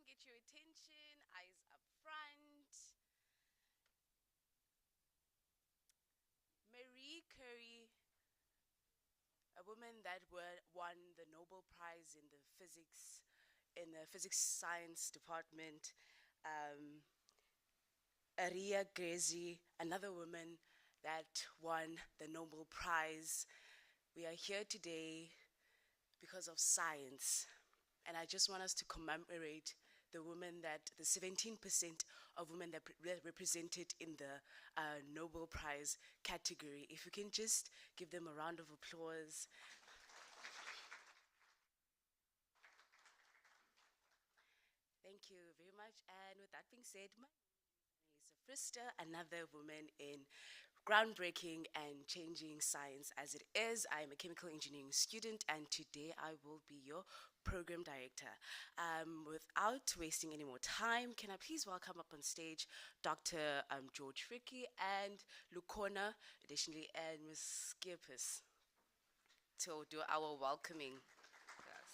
get your attention? Eyes up front. Marie Curie, a woman that won the Nobel Prize in the physics science department. Um, Aria Grezi, another woman that won the Nobel Prize. We are here today because of science. And I just want us to commemorate the 17% of women that represented in the Nobel Prize category. If we can just give them a round of applause. Thank you very much. And with that being said, my name is Annalisa Frister, another woman in groundbreaking and changing science as it is. I am a chemical engineering student, and today I will be your program director. Without wasting any more time, can I please welcome up on stage Dr. George Fricky and Lukona, additionally, and Ms. Skipis to do our welcoming. Yes.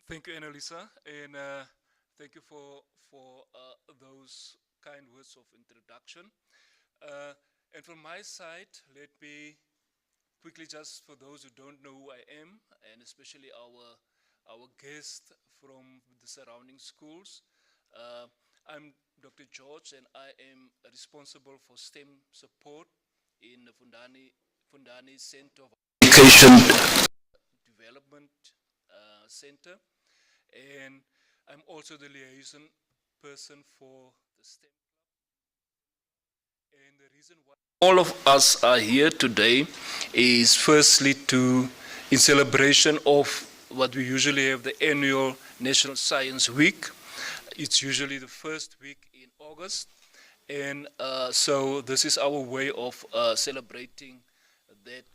Thank you, Annalisa, and thank you for those kind words of introduction. Uh, and from my side, let me quickly, just for those who don't know who I am, and especially our guest from the surrounding schools. Uh, I'm Dr. George, and I am responsible for STEM support in the Fundani Center of Education Development Center, and I'm also the liaison person for the STEM. And the reason why all of us are here today is firstly in celebration of what we usually have, the annual National Science Week. It's usually the first week in August, and so this is our way of celebrating that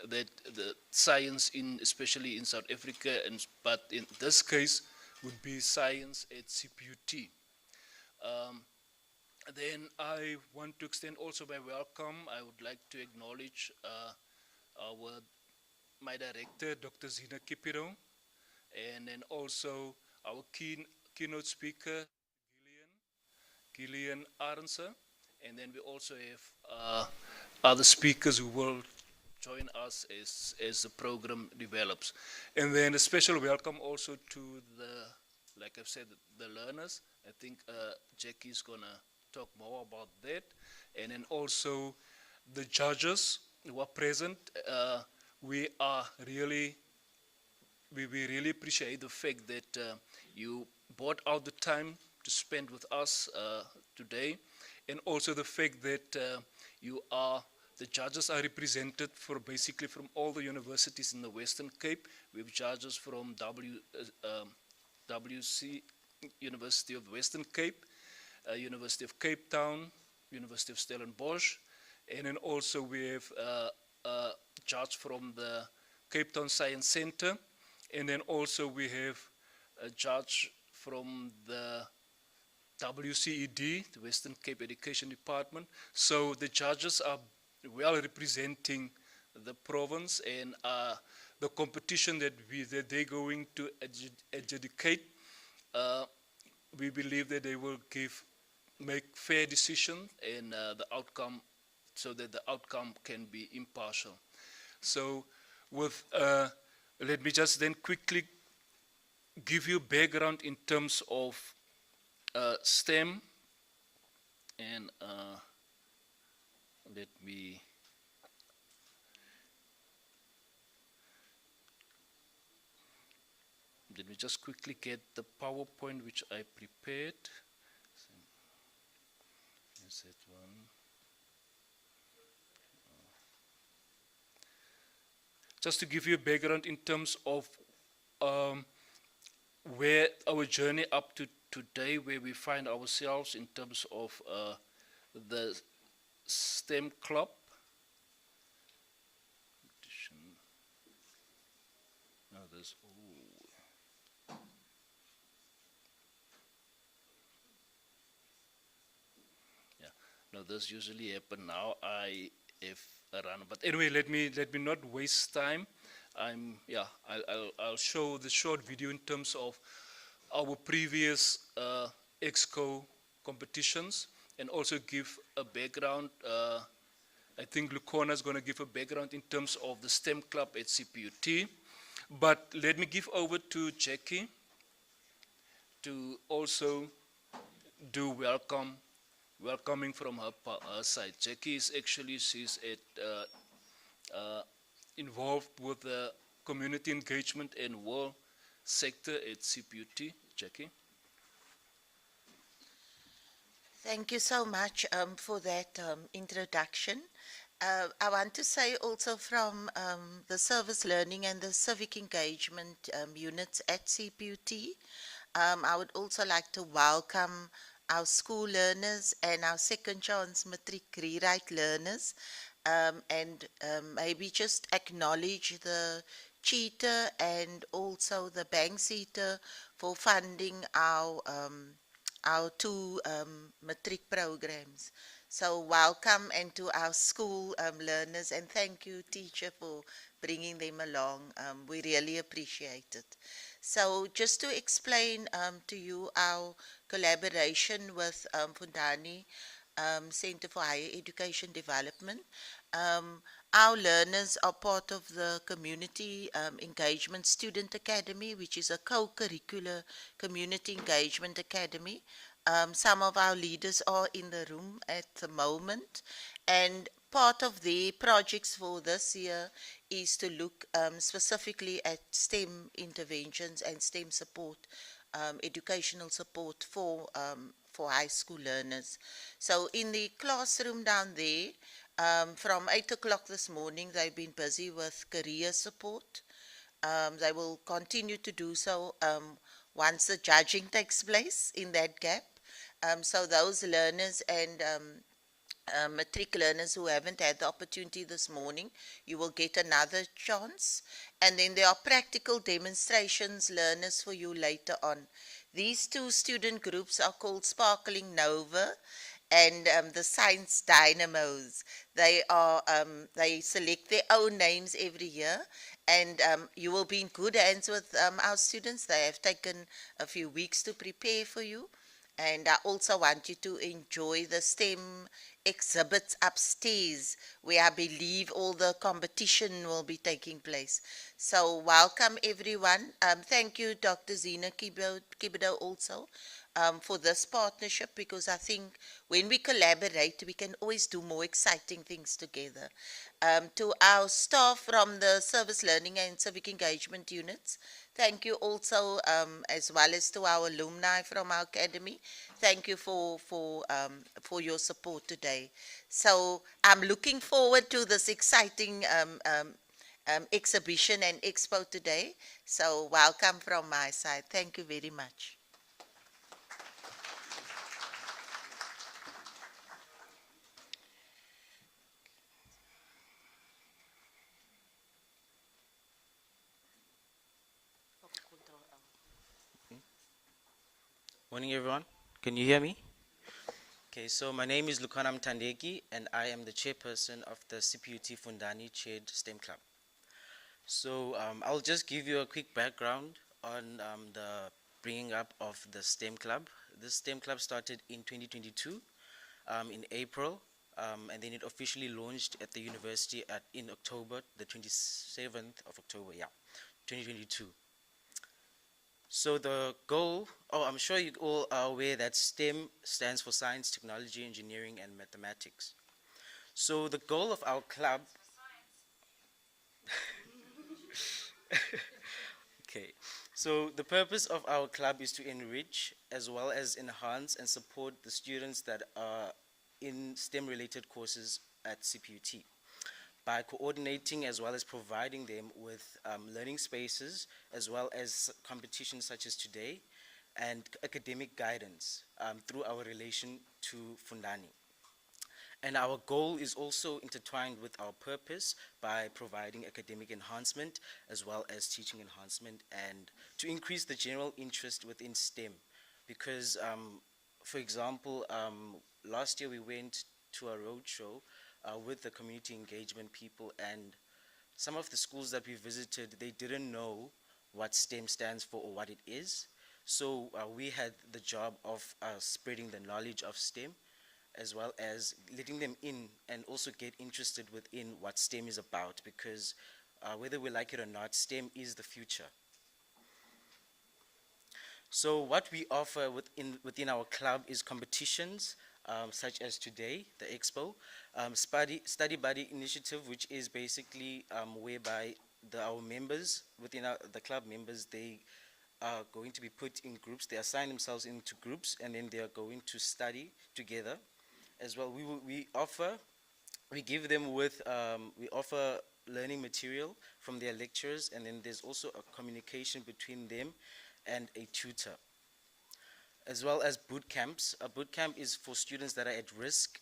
that the science in especially in South Africa, and but in this case would be science at CPUT. Um, then I want to extend also my welcome. I would like to acknowledge our my director, Dr. Zina Kipiro, and then also our keynote speaker, Gillian Arnser, and then we also have other speakers who will join us as the program develops. And then a special welcome also to like I've said, the learners. I think Jackie's gonna talk more about that. And then also the judges who are present. We are really, we really appreciate the fact that you brought out the time to spend with us today, and also the fact that the judges are represented basically from all the universities in the Western Cape. We have judges from WC, University of Western Cape, University of Cape Town, University of Stellenbosch, and then also we have a judge from the Cape Town Science Center, and then also we have a judge from the WCED, the Western Cape Education Department. So the judges are well representing the province, and the competition that they're going to adjudicate, we believe that they will make fair decisions, and the outcome, so that the outcome can be impartial. So let me just then quickly give you background in terms of STEM, and let me just quickly get the PowerPoint which I prepared. Is that one? Just to give you a background in terms of where our journey up to today, where we find ourselves in terms of the STEM club. Now there's yeah. No, this usually happen now. I have a run, but anyway, let me not waste time. I'll show the short video in terms of our previous Exco competitions and also give a background. I think Lucona is going to give a background in terms of the STEM club at CPUT. But let me give over to Jackie to also do welcoming from her side. Jackie is actually, she's involved with the community engagement and world sector at CPUT. Jackie. Thank you so much for that introduction. I want to say also from the service learning and the civic engagement units at CPUT, I would also like to welcome our school learners and our second chance matric rewrite learners, and maybe just acknowledge the cheater and also the bank seater for funding our two matric programs. So welcome and to our school learners, and thank you, teacher, for bringing them along. We really appreciate it. So just to explain to you our collaboration with Fundani Center for Higher Education Development. Um, our learners are part of the Community Engagement Student Academy, which is a co-curricular community engagement academy. Some of our leaders are in the room at the moment, and part of the projects for this year is to look specifically at STEM interventions and STEM support, educational support for high school learners. So in the classroom down there, from 8 o'clock this morning, they've been busy with career support. They will continue to do so once the judging takes place in that gap. So those learners and matric learners who haven't had the opportunity this morning, you will get another chance. And then there are practical demonstrations learners for you later on. These two student groups are called Sparkling Nova and the Science Dynamos. They select their own names every year, and you will be in good hands with our students. They have taken a few weeks to prepare for you. And I also want you to enjoy the STEM exhibits upstairs, where I believe all the competition will be taking place. So welcome everyone. Thank you, Dr. Zina Kibido also for this partnership, because I think when we collaborate, we can always do more exciting things together. To our staff from the service learning and civic engagement units, thank you also, as well as to our alumni from our academy. Thank you for your support today. So I'm looking forward to this exciting exhibition and expo today. So welcome from my side. Thank you very much. Morning, everyone. Can you hear me? Okay, so my name is Lukanam Tandeki, and I am the chairperson of the CPUT Fundani Chaired STEM Club. So I'll just give you a quick background on the bringing up of the STEM Club. This STEM Club started in 2022, in April, and then it officially launched at the university in October, the 27th of October, 2022. So the goal, I'm sure you all are aware that STEM stands for science, technology, engineering, and mathematics. So the goal of our club, okay, so the purpose of our club is to enrich as well as enhance and support the students that are in STEM related courses at CPUT by coordinating as well as providing them with learning spaces, as well as competitions such as today, and academic guidance through our relation to Fundani. And our goal is also intertwined with our purpose by providing academic enhancement as well as teaching enhancement, and to increase the general interest within STEM. Because, for example, last year we went to a roadshow with the community engagement people, and some of the schools that we visited, they didn't know what STEM stands for or what it is. So we had the job of spreading the knowledge of STEM, as well as letting them in and also get interested within what STEM is about, because whether we like it or not, STEM is the future. So what we offer within our club is competitions, such as today, the Expo, study buddy initiative, which is basically whereby our members, the club members, they are going to be put in groups. They assign themselves into groups, and then they are going to study together. As well, we give them we offer learning material from their lecturers, and then there's also a communication between them and a tutor. As well as boot camps. A boot camp is for students that are at risk.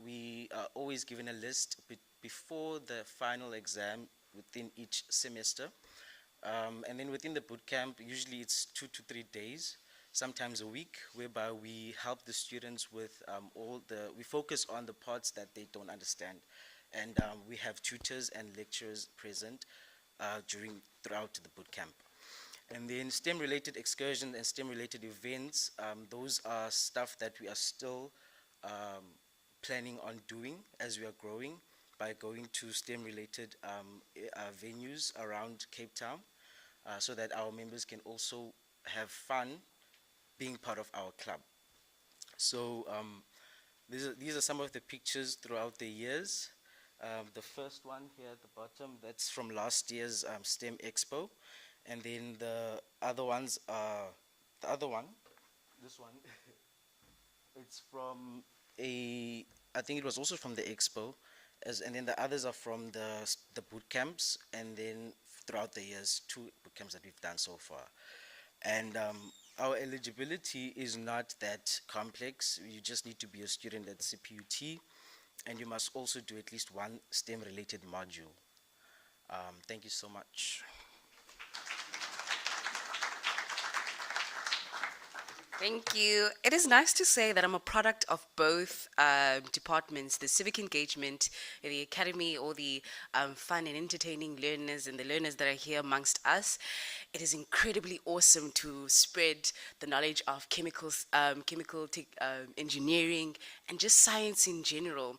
We are always given a list before the final exam within each semester. And then within the boot camp, usually it's 2 to 3 days, sometimes a week, whereby we help the students with we focus on the parts that they don't understand. And we have tutors and lecturers present throughout the boot camp. And then STEM-related excursions and STEM-related events, those are stuff that we are still planning on doing as we are growing, by going to STEM-related venues around Cape Town, so that our members can also have fun being part of our club. So these are some of the pictures throughout the years. The first one here at the bottom, that's from last year's STEM Expo. And then the other ones are, this one, it's from I think it was also from the Expo, and then the others are from the boot camps, and then throughout the years, 2 boot camps that we've done so far. And our eligibility is not that complex. You just need to be a student at CPUT, and you must also do at least one STEM-related module. Thank you so much. Thank you. It is nice to say that I'm a product of both departments, the civic engagement, the academy, all the fun and entertaining learners and the learners that are here amongst us. It is incredibly awesome to spread the knowledge of chemical engineering and just science in general.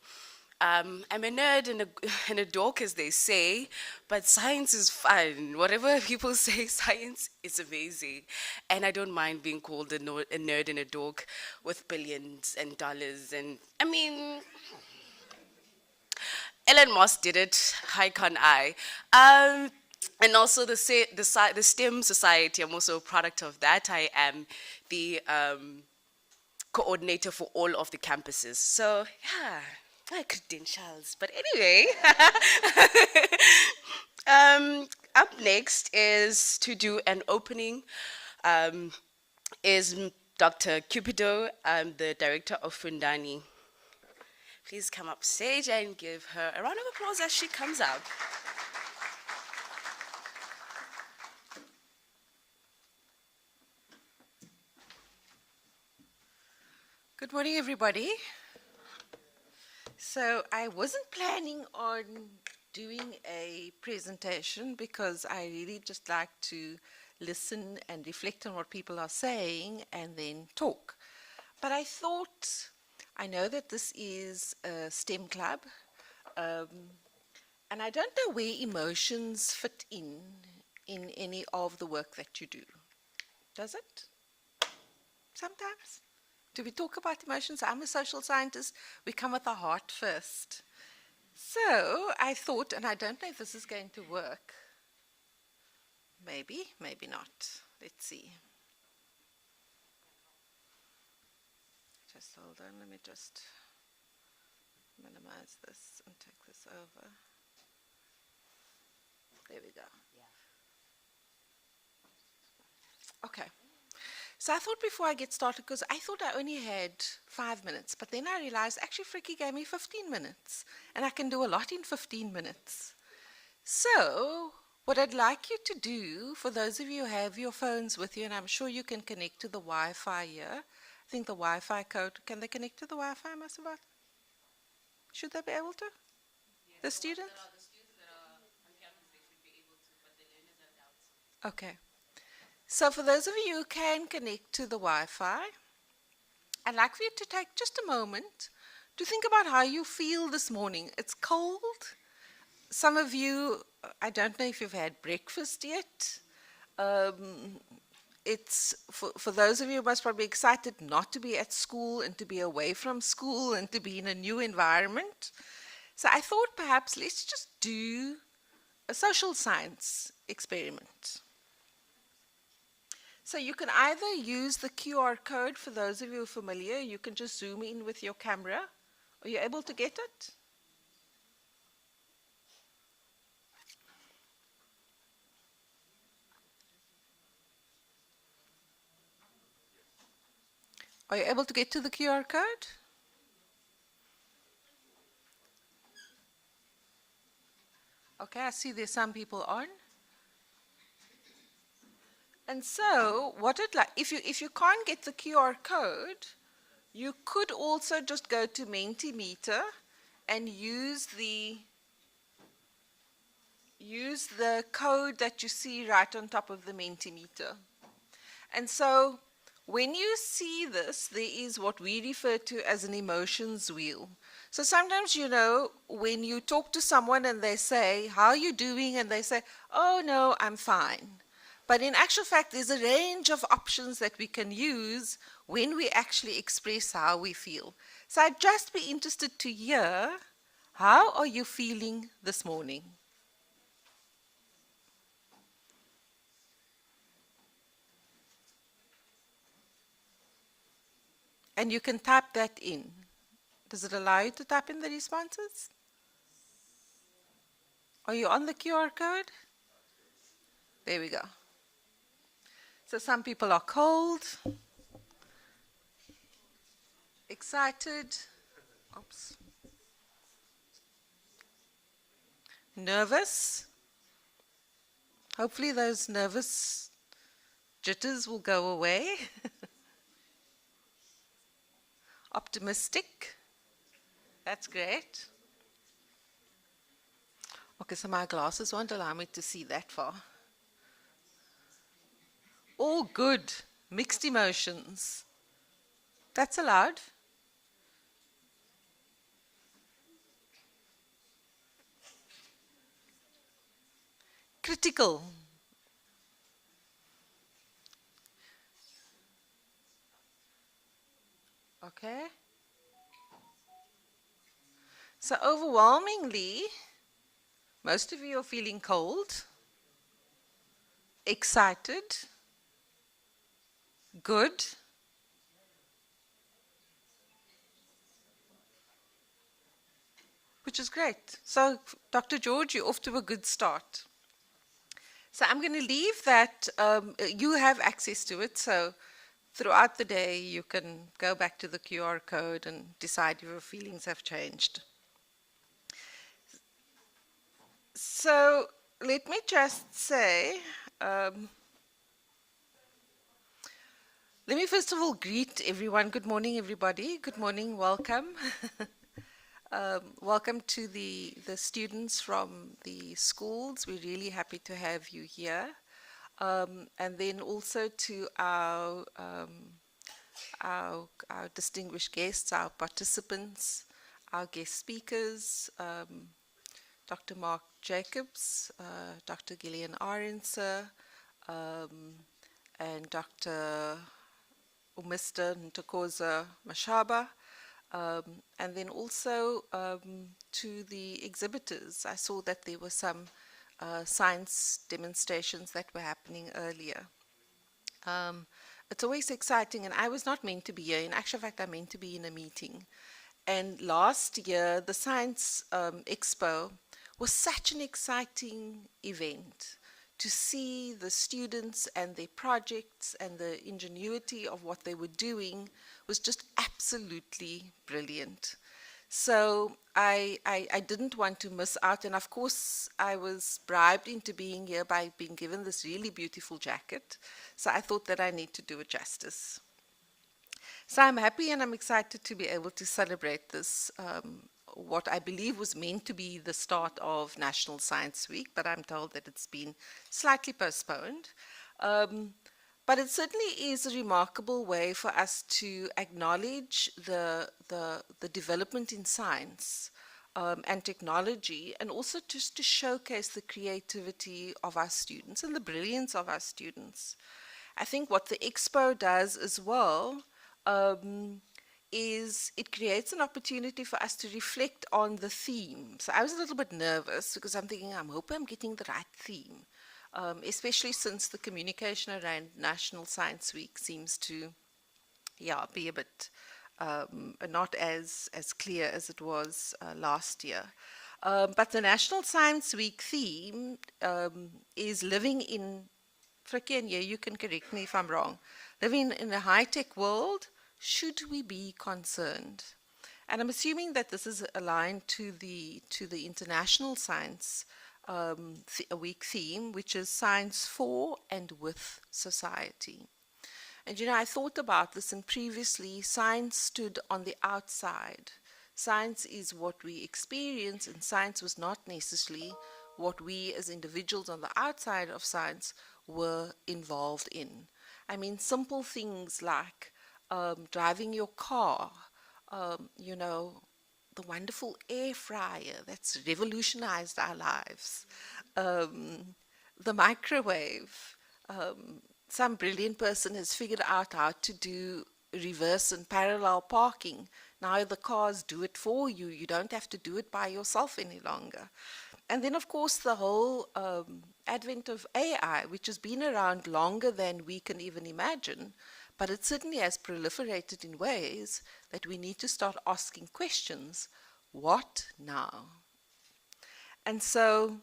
I'm a nerd and a dork, as they say, but science is fun. Whatever people say, science is amazing. And I don't mind being called a nerd and a dork with billions and dollars. And I mean, Elon Musk did it. How can I? And also the STEM Society, I'm also a product of that. I am the coordinator for all of the campuses. So, yeah. My credentials. But anyway, up next is to do an opening is Dr. Cupido, the director of Fundani. Please come up stage and give her a round of applause as she comes out. Good morning, everybody. So I wasn't planning on doing a presentation because I really just like to listen and reflect on what people are saying and then talk. But I thought, I know that this is a STEM club, and I don't know where emotions fit in any of the work that you do. Does it? Sometimes. Do we talk about emotions? I'm a social scientist. We come with the heart first. So I thought, and I don't know if this is going to work. Maybe, maybe not. Let's see. Just hold on. Let me just minimize this and take this over. There we go. Okay. So I thought before I get started, because I thought I only had 5 minutes, but then I realized actually Frikkie gave me 15 minutes, and I can do a lot in 15 minutes. So what I'd like you to do, for those of you who have your phones with you, and I'm sure you can connect to the Wi-Fi here. I think the Wi-Fi code, can they connect to the Wi-Fi, Masabat? Should they be able to? The students? The students that are on campus, they should be able to, but the learners are doubtful. Okay. So for those of you who can connect to the Wi-Fi, I'd like for you to take just a moment to think about how you feel this morning. It's cold. Some of you, I don't know if you've had breakfast yet. It's for those of you most probably excited not to be at school and to be away from school and to be in a new environment. So I thought perhaps let's just do a social science experiment. So you can either use the QR code, for those of you who are familiar, you can just zoom in with your camera. Are you able to get it? Are you able to get to the QR code? Okay, I see there's some people on. And so, what it like if you can't get the QR code, you could also just go to Mentimeter and use the code that you see right on top of the Mentimeter. And so, when you see this, there is what we refer to as an emotions wheel. So sometimes, you know, when you talk to someone and they say, "How are you doing?" and they say, "Oh no, I'm fine." But in actual fact, there's a range of options that we can use when we actually express how we feel. So I'd just be interested to hear, how are you feeling this morning? And you can type that in. Does it allow you to type in the responses? Are you on the QR code? There we go. So some people are cold, excited, oops, nervous. Hopefully those nervous jitters will go away. Optimistic. That's great. Okay, so my glasses won't allow me to see that far. All good. Mixed emotions. That's allowed. Critical. Okay. So overwhelmingly, most of you are feeling cold, excited, good, which is great. So Dr. George, you're off to a good start. So I'm going to leave that, you have access to it, so throughout the day you can go back to the QR code and decide if your feelings have changed. So let me just say, let me first of all greet everyone. Good morning, everybody. Good morning, welcome. Welcome to the students from the schools. We're really happy to have you here. And then also to our distinguished guests, our participants, our guest speakers, Dr. Mark Jacobs, Dr. Gillian Arenser, and Dr. Mr. Ntokoza Mashaba, and then also to the exhibitors. I saw that there were some science demonstrations that were happening earlier. It's always exciting, and I was not meant to be here. In actual fact, I meant to be in a meeting. And last year, the Science Expo was such an exciting event. To see the students and their projects and the ingenuity of what they were doing was just absolutely brilliant. So I didn't want to miss out, and of course I was bribed into being here by being given this really beautiful jacket. So I thought that I need to do it justice. So I'm happy and I'm excited to be able to celebrate this what I believe was meant to be the start of National Science Week, but I'm told that it's been slightly postponed. But it certainly is a remarkable way for us to acknowledge the development in science and technology, and also just to showcase the creativity of our students and the brilliance of our students. I think what the Expo does as well is it creates an opportunity for us to reflect on the theme. So I was a little bit nervous because I'm thinking, I hope I'm getting the right theme, especially since the communication around National Science Week seems to, be a bit not as clear as it was last year. But the National Science Week theme is living in, Frikkie, and you can correct me if I'm wrong, living in a high-tech world, should we be concerned? And I'm assuming that this is aligned to the International Science Week theme, which is science for and with society. And I thought about this, and previously science stood on the outside. Science is what we experience, and science was not necessarily what we as individuals on the outside of science were involved in. I mean, simple things like driving your car, the wonderful air fryer that's revolutionized our lives, the microwave. Some brilliant person has figured out how to do reverse and parallel parking. Now the cars do it for you. You don't have to do it by yourself any longer. And then, of course, the whole advent of AI, which has been around longer than we can even imagine, but it certainly has proliferated in ways that we need to start asking questions. What now? And so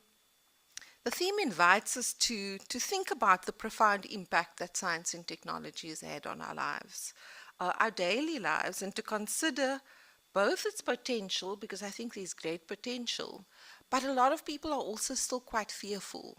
the theme invites us to think about the profound impact that science and technology has had on our lives, our daily lives, and to consider both its potential, because I think there's great potential, but a lot of people are also still quite fearful.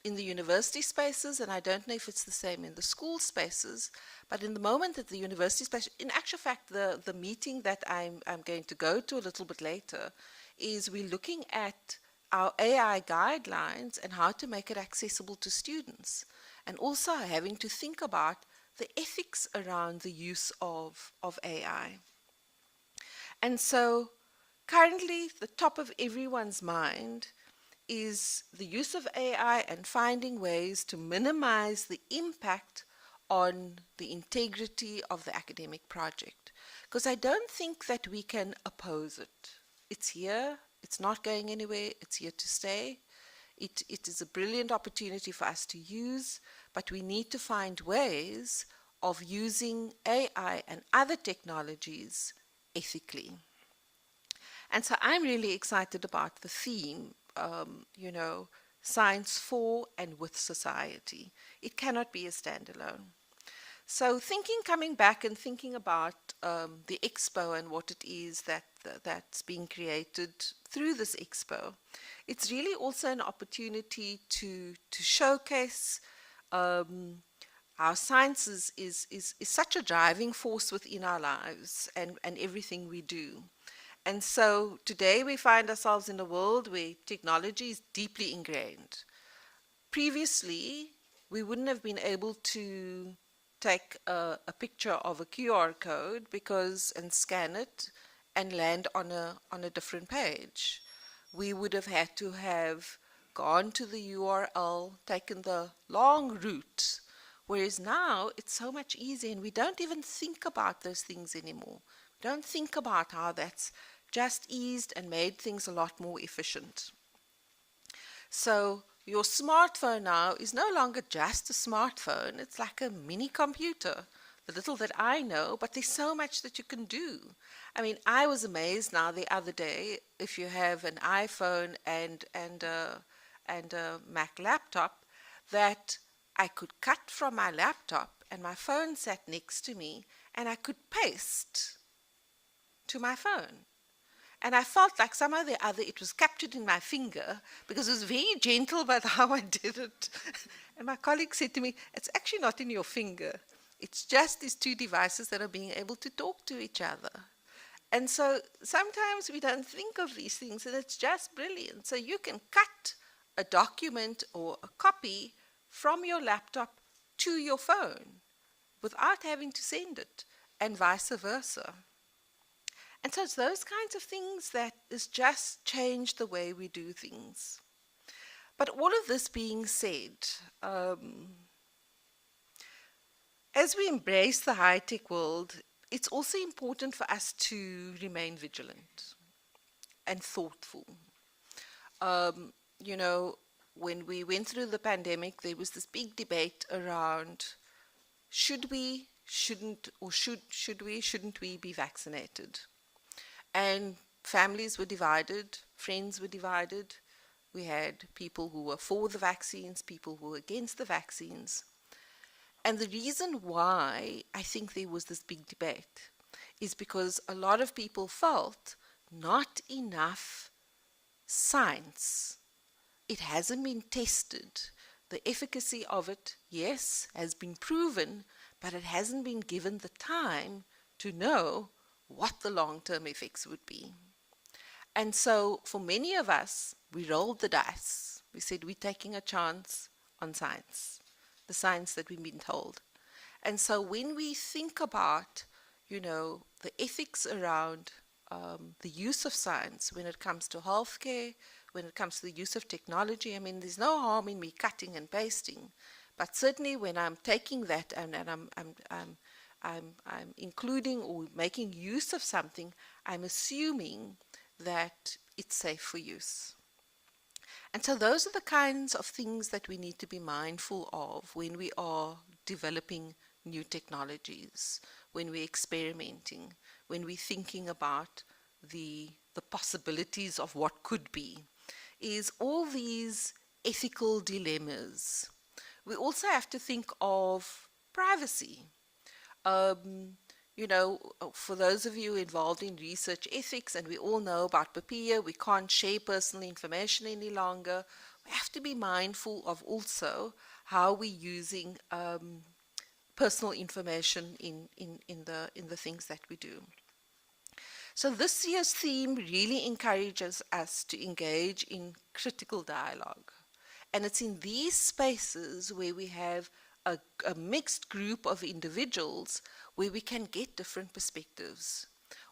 In the university spaces, and I don't know if it's the same in the school spaces, but in the moment that the university space, in actual fact, the meeting that I'm going to go to a little bit later is we're looking at our AI guidelines and how to make it accessible to students, and also having to think about the ethics around the use of AI. And so currently the top of everyone's mind is the use of AI and finding ways to minimize the impact on the integrity of the academic project. Because I don't think that we can oppose it. It's here, it's not going anywhere, it's here to stay. It is a brilliant opportunity for us to use, but we need to find ways of using AI and other technologies ethically. And so I'm really excited about the theme, science for and with society. It cannot be a standalone. So coming back and thinking about the Expo and what it is that's being created through this Expo, it's really also an opportunity to showcase how science is such a driving force within our lives and everything we do. And so today we find ourselves in a world where technology is deeply ingrained. Previously, we wouldn't have been able to take a picture of a QR code and scan it and land on a different page. We would have had to have gone to the URL, taken the long route, whereas now it's so much easier, and we don't even think about those things anymore. We don't think about how that's just eased and made things a lot more efficient. So your smartphone now is no longer just a smartphone, it's like a mini computer, the little that I know, but there's so much that you can do. I mean, I was amazed now the other day, if you have an iPhone and a Mac laptop, that I could cut from my laptop and my phone sat next to me and I could paste to my phone. And I felt like somehow or the other it was captured in my finger because it was very gentle about how I did it. And my colleague said to me, it's actually not in your finger. It's just these two devices that are being able to talk to each other. And so sometimes we don't think of these things, and it's just brilliant. So you can cut a document or a copy from your laptop to your phone without having to send it, and vice versa. And so it's those kinds of things that has just changed the way we do things. But all of this being said, as we embrace the high-tech world, it's also important for us to remain vigilant and thoughtful. You know, when we went through the pandemic, there was this big debate around should we, shouldn't, or should we, shouldn't we be vaccinated? And families were divided, friends were divided. We had people who were for the vaccines, people who were against the vaccines. And the reason why I think there was this big debate is because a lot of people felt not enough science. It hasn't been tested. The efficacy of it, yes, has been proven, but it hasn't been given the time to know what the long-term effects would be. And so for many of us, we rolled the dice. We said we're taking a chance on science, the science that we've been told. And so when we think about, you know, the ethics around the use of science when it comes to healthcare, when it comes to the use of technology, I mean, there's no harm in me cutting and pasting, but certainly when I'm taking that and I'm including or making use of something, I'm assuming that it's safe for use. And so those are the kinds of things that we need to be mindful of when we are developing new technologies, when we're experimenting, when we're thinking about the possibilities of what could be, is all these ethical dilemmas. We also have to think of privacy. You know, for those of you involved in research ethics, and we all know about PAPIA, we can't share personal information any longer. We have to be mindful of also how we're using personal information in the things that we do. So this year's theme really encourages us to engage in critical dialogue. And it's in these spaces where we have a mixed group of individuals where we can get different perspectives.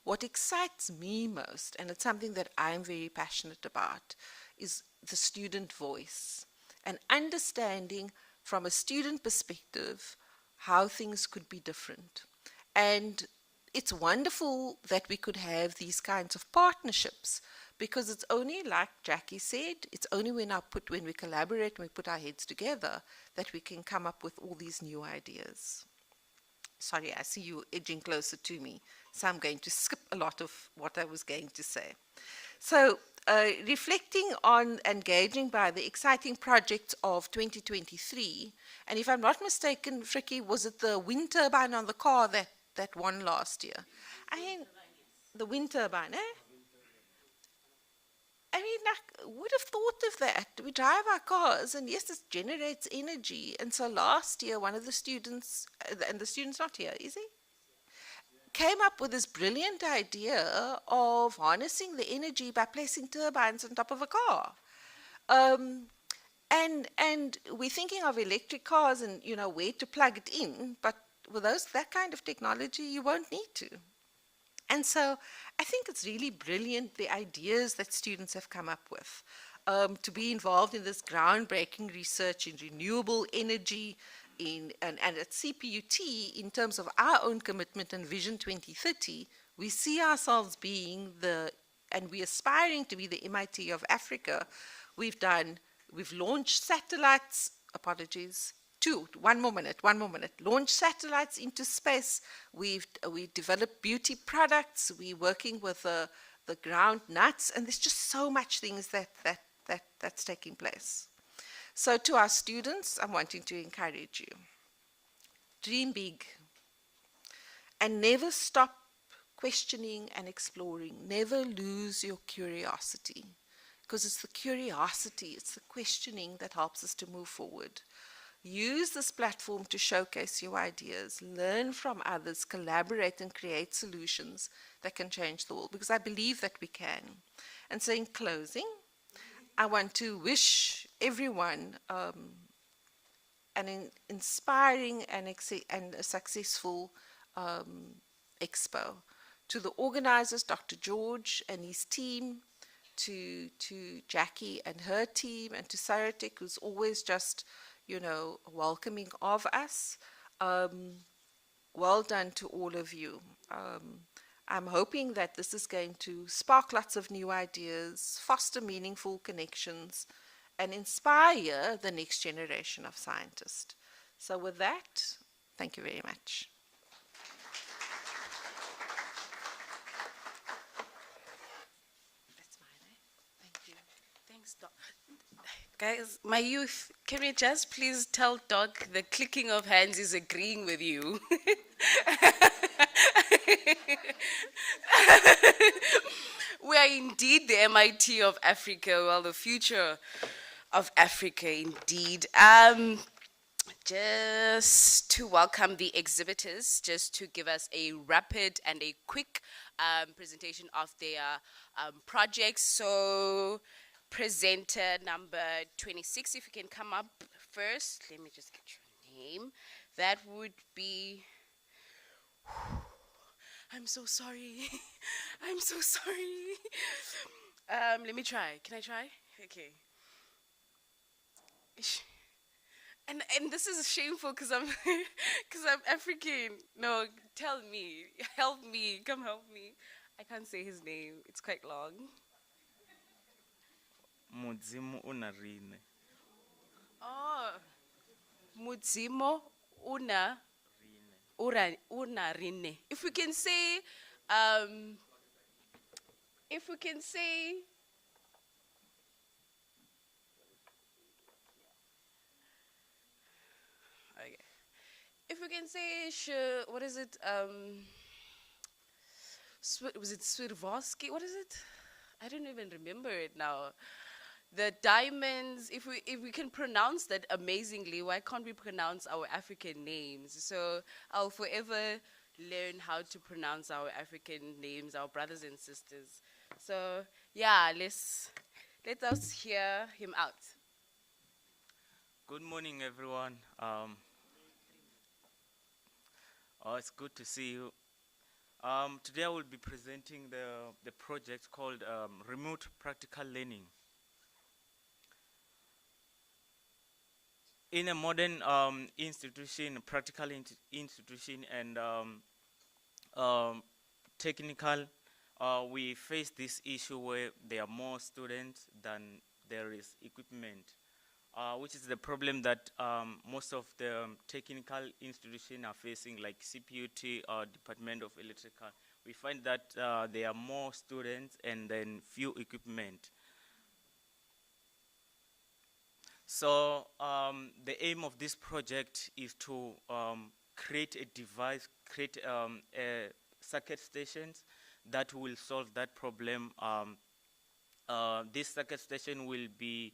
What excites me most, and it's something that I'm very passionate about, is the student voice and understanding from a student perspective how things could be different. And it's wonderful that we could have these kinds of partnerships, because it's only, like Jackie said, it's only when we collaborate, when we put our heads together, that we can come up with all these new ideas. Sorry, I see you edging closer to me, so I'm going to skip a lot of what I was going to say. So, reflecting on engaging by the exciting projects of 2023, and if I'm not mistaken, Frikkie, was it the wind turbine on the car that won last year? I mean, the wind turbine, eh? I mean, I would have thought of that. We drive our cars, and yes, it generates energy. And so last year, one of the students, and the student's not here, is he? Came up with this brilliant idea of harnessing the energy by placing turbines on top of a car. And we're thinking of electric cars and, you know, where to plug it in, but with that kind of technology, you won't need to. And so I think it's really brilliant, the ideas that students have come up with, to be involved in this groundbreaking research in renewable energy, and at CPUT, in terms of our own commitment and Vision 2030, we see ourselves being and we're aspiring to be the MIT of Africa. We've launched satellites, one more minute. Launch satellites into space. We've developed beauty products. We're working with the ground nuts, and there's just so much things that's taking place. So to our students, I'm wanting to encourage you. Dream big, and never stop questioning and exploring. Never lose your curiosity, because it's the curiosity, it's the questioning that helps us to move forward. Use this platform to showcase your ideas, learn from others, collaborate and create solutions that can change the world, because I believe that we can. And so in closing, I want to wish everyone an inspiring and a successful expo. To the organizers, Dr. George and his team, to Jackie and her team, and to SARETEC, who's always just, welcoming of us. Well done to all of you. I'm hoping that this is going to spark lots of new ideas, foster meaningful connections, and inspire the next generation of scientists. So with that, thank you very much. That's mine, eh? Thank you. Thanks, Doc. Guys, my youth, can we just please tell Doc the clicking of hands is agreeing with you? We are indeed the MIT of Africa, well, the future of Africa, indeed. Just to welcome the exhibitors, just to give us a rapid and a quick presentation of their projects. So, presenter number 26, if you can come up first. Let me just get your name. That would be... I'm so sorry. I'm so sorry. Let me try. Can I try? Okay. And this is shameful because I'm African. No, tell me, help me, come help me. I can't say his name. It's quite long. Mudzimu unarine. Oh, Mudzimo unarine. If we can say, okay. If we can say, what is it? Was it Swirdowski? What is it? I don't even remember it now. The diamonds, if we can pronounce that amazingly, why can't we pronounce our African names? So I'll forever learn how to pronounce our African names, our brothers and sisters. So yeah, let us hear him out. Good morning, everyone. It's good to see you. Today I will be presenting the project called Remote Practical Learning. In a modern institution, practical institution, and technical, we face this issue where there are more students than there is equipment, which is the problem that most of the technical institutions are facing, like CPUT or Department of Electrical. We find that there are more students and then few equipment. So the aim of this project is to create a device, create a circuit stations that will solve that problem. This circuit station will be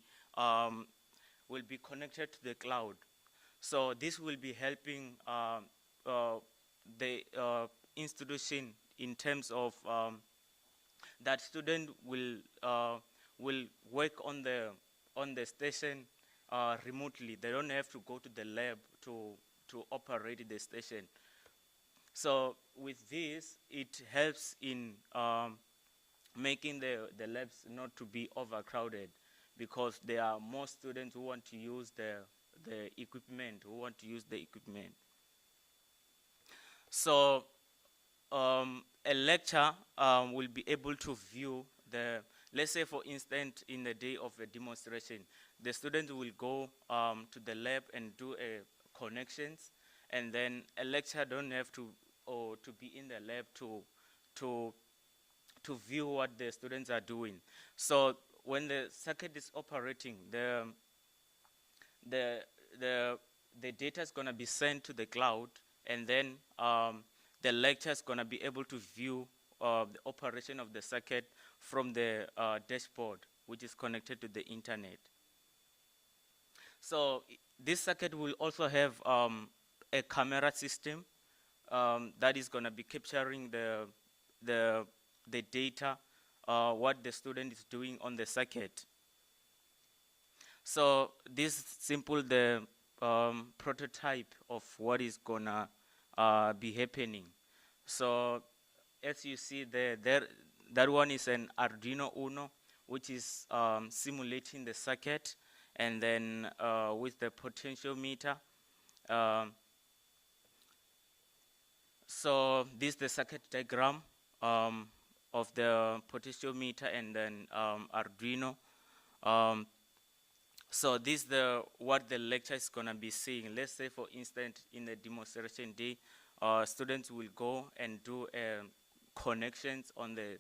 connected to the cloud. So this will be helping the institution in terms of that student will work on the station remotely. They don't have to go to the lab to operate the station. So with this, it helps in making the labs not to be overcrowded, because there are more students who want to use the equipment, So a lecture will be able to view let's say for instance, in the day of a demonstration, the students will go to the lab and do connections, and then a lecturer don't have to be in the lab to view what the students are doing. So when the circuit is operating, the data is going to be sent to the cloud, and then the lecturer is going to be able to view the operation of the circuit from the dashboard, which is connected to the internet. So this circuit will also have a camera system that is going to be capturing the the data, what the student is doing on the circuit. So this simple the prototype of what is gonna be happening. So as you see there, that one is an Arduino Uno, which is simulating the circuit, and then with the potentiometer. Um, so this is the circuit diagram of the potentiometer and then Arduino. So this is what the lecture is gonna be seeing. Let's say, for instance, in the demonstration day, students will go and do connections on the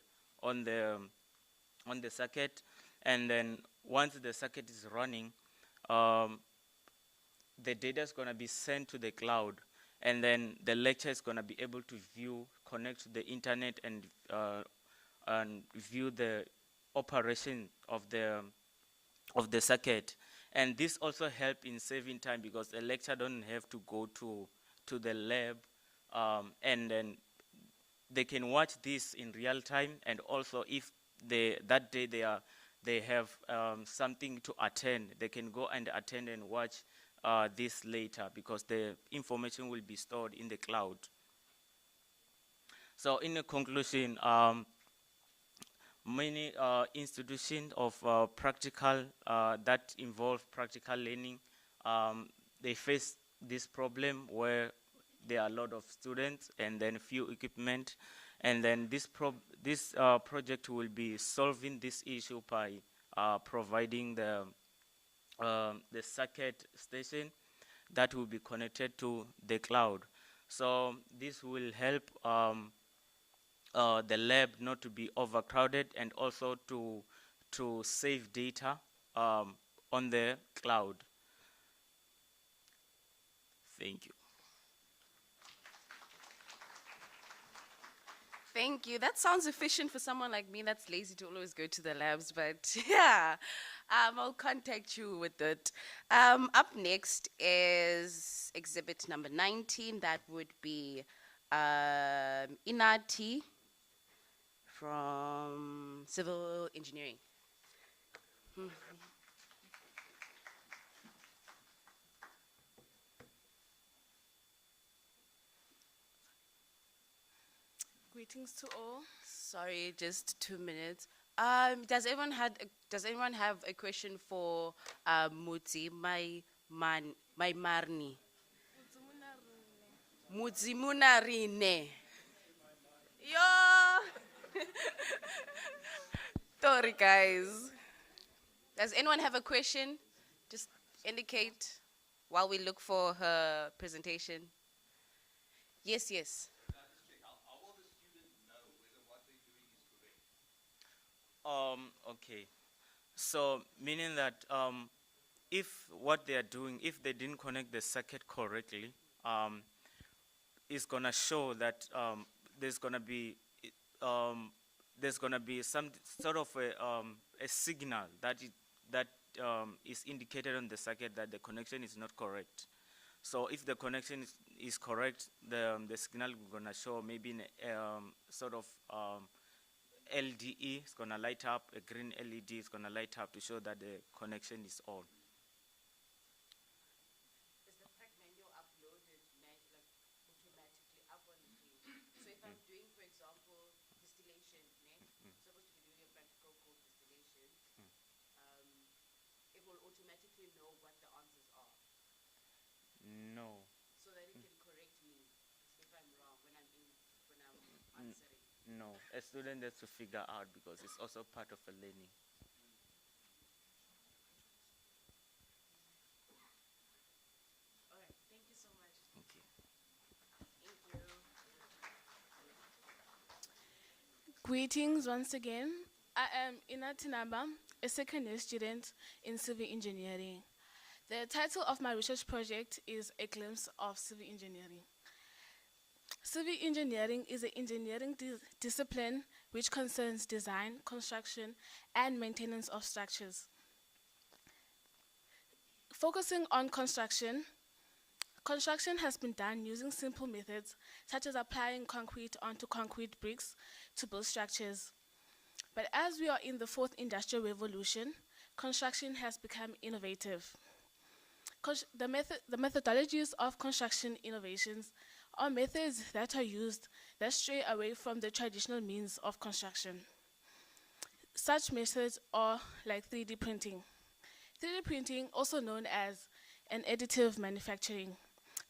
circuit, and then once the circuit is running, the data is gonna be sent to the cloud, and then the lecturer is gonna be able to connect to the internet and view the operation of the circuit. And this also help in saving time, because the lecturer don't have to go to the lab, and then they can watch this in real time. And also, if that day they have something to attend, they can go and attend and watch this later, because the information will be stored in the cloud. So in a conclusion, many institutions of practical that involve practical learning, they face this problem where there are a lot of students and then few equipment, and then this project will be solving this issue by providing the circuit station that will be connected to the cloud. So this will help the lab not to be overcrowded, and also to save data on the cloud. Thank you. Thank you. That sounds efficient for someone like me that's lazy to always go to the labs, but yeah, I'll contact you with it. Up next is exhibit number 19. That would be Inati from civil engineering. Greetings to all. Sorry, just 2 minutes. Does anyone have a question for Mutsi my Marni? Mutsi Munarine. Yo. Sorry, guys. Does anyone have a question? Just indicate while we look for her presentation. Yes, yes. Okay. So meaning that if what they are doing, if they didn't connect the circuit correctly, it's gonna show that there's gonna be some sort of a signal that is indicated on the circuit that the connection is not correct. So if the connection is correct, the signal is gonna show maybe in sort of LDE is gonna light up, a green LED is gonna light up to show that the connection is on. Is the pack manual uploaded automatically up on the thing? So if I'm doing, for example, distillation, supposed to be doing a practical code distillation, it will automatically know what the answers are, No. so that it can correct me if I'm wrong when I'm answering. No, a student has to figure out, because it's also part of a learning. All right, thank you so much. Okay. Thank you. Greetings once again. I am Inati Naba, a second year student in civil engineering. The title of my research project is A Glimpse of Civil Engineering. Civil engineering is an engineering discipline which concerns design, construction, and maintenance of structures. Focusing on construction, Construction has been done using simple methods, such as applying concrete onto concrete bricks to build structures. But as we are in the fourth industrial revolution, construction has become innovative. The methodologies of construction innovations are methods that are used that stray away from the traditional means of construction. Such methods are like 3D printing. 3D printing, also known as an additive manufacturing,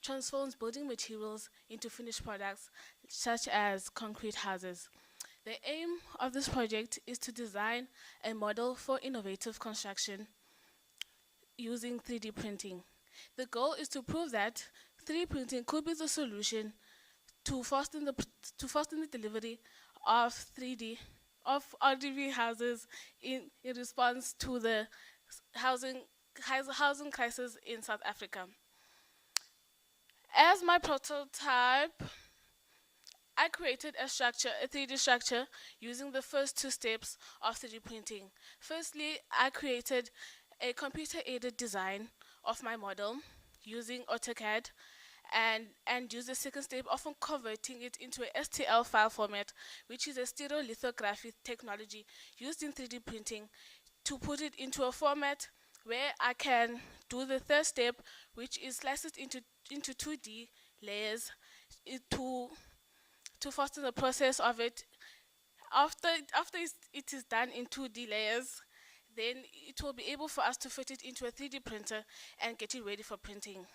transforms building materials into finished products such as concrete houses. The aim of this project is to design a model for innovative construction using 3D printing. The goal is to prove that 3D printing could be the solution to fasten the delivery of 3D of RDP houses in response to the housing crisis in South Africa. As my prototype, I created a 3D structure, using the first two steps of 3D printing. Firstly, I created a computer-aided design of my model using AutoCAD, and use the second step of converting it into a STL file format, which is a stereolithography technology used in 3D printing, to put it into a format where I can do the third step, which is slice it into 2D layers to fasten the process of it. After it is done in 2D layers, then it will be able for us to fit it into a 3D printer and get it ready for printing.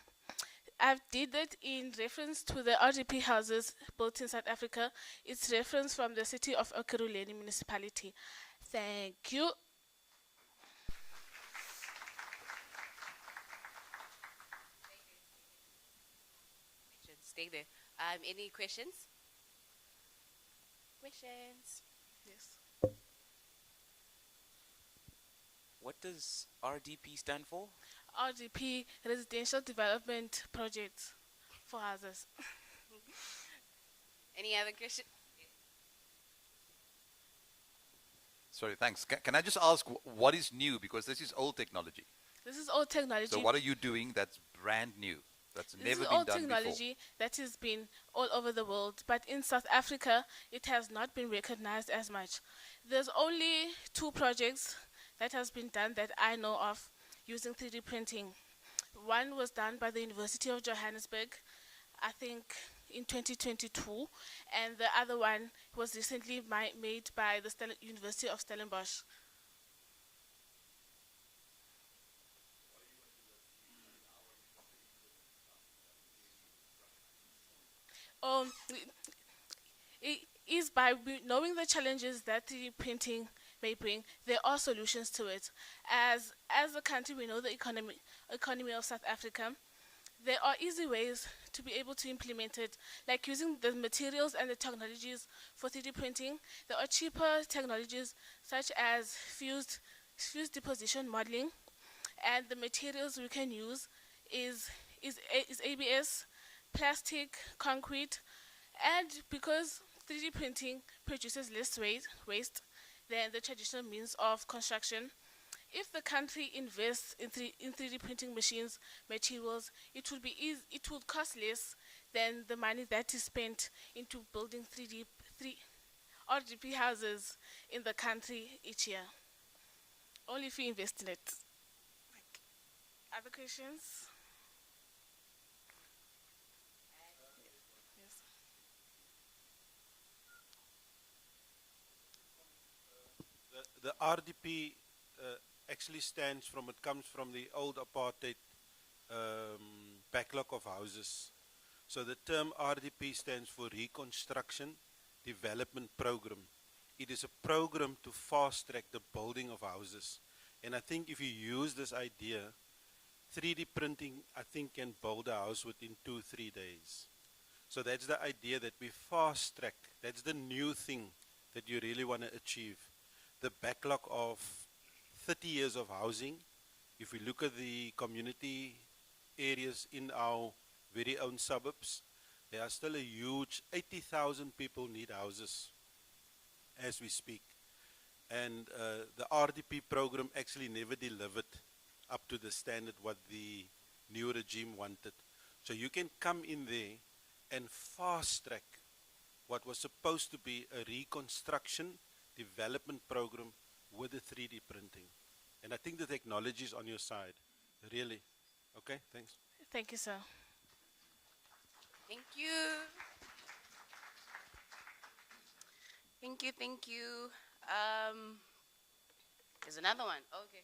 I did that in reference to the RDP houses built in South Africa. It's reference from the city of Ekurhuleni municipality. Thank you. Stay there. Any questions? Questions? Yes. What does RDP stand for? RDP, Residential Development Project for houses. Any other question? Sorry, thanks. Can I just ask what is new? Because this is old technology. This is old technology. So what are you doing that's brand new? That's This never is been old done technology that has been all over the world, but in South Africa, it has not been recognized as much. There's only 2 projects that has been done that I know of using 3D printing. One was done by the University of Johannesburg, I think in 2022, and the other one was recently made by the University of Stellenbosch. It is by knowing the challenges that 3D printing may bring, there are solutions to it. As a country, we know the economy of South Africa. There are easy ways to be able to implement it, like using the materials and the technologies for 3D printing. There are cheaper technologies such as fused deposition modeling, and the materials we can use is ABS, plastic, concrete, and because 3D printing produces less waste than the traditional means of construction, if the country invests in 3D printing machines, materials, it will cost less than the money that is spent into building 3 RDP houses in the country each year. Only if you invest in it. Other questions? Yes. The RDP actually comes from the old apartheid backlog of houses. So the term RDP stands for Reconstruction Development Program. It is a program to fast track the building of houses. And I think if you use this idea, 3D printing, I think, can build a house within 2-3 days. So that's the idea, that we fast track. That's the new thing that you really want to achieve. The backlog of 30 years of housing, if we look at the community areas in our very own suburbs, there are still a huge 80,000 people need houses as we speak. And the RDP program actually never delivered up to the standard what the new regime wanted. So you can come in there and fast track what was supposed to be a reconstruction development program with the 3D printing. And I think the technology is on your side, really. Okay, thanks. Thank you, sir. Thank you. Thank you, thank you. There's another one. Okay.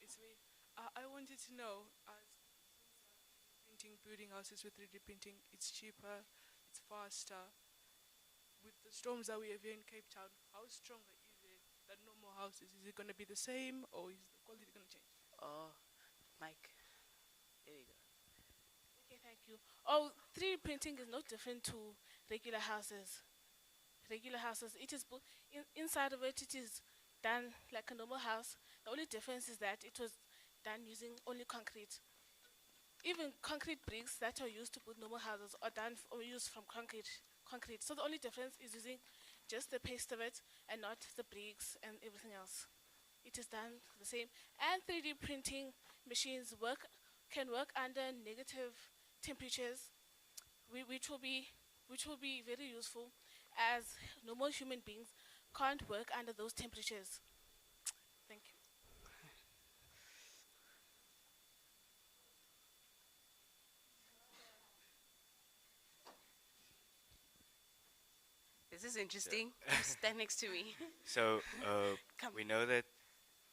It's me. I wanted to know, printing, building houses with 3D printing, it's cheaper, it's faster. With the storms that we have here in Cape Town, how stronger is it than normal houses? Is it going to be the same, or is the quality going to change? Oh, Mike. There you go. Okay, thank you. Oh, 3D printing is no different to regular houses. Regular houses, it is inside of it. It is done like a normal house. The only difference is that it was done using only concrete. Even concrete bricks that are used to build normal houses are done or used from concrete. So the only difference is using just the paste of it and not the bricks and everything else. It is done the same. And 3D printing machines can work under negative temperatures, which will be very useful, as normal human beings can't work under those temperatures. Thank you. This is interesting. Stand next to me. So Come. we know that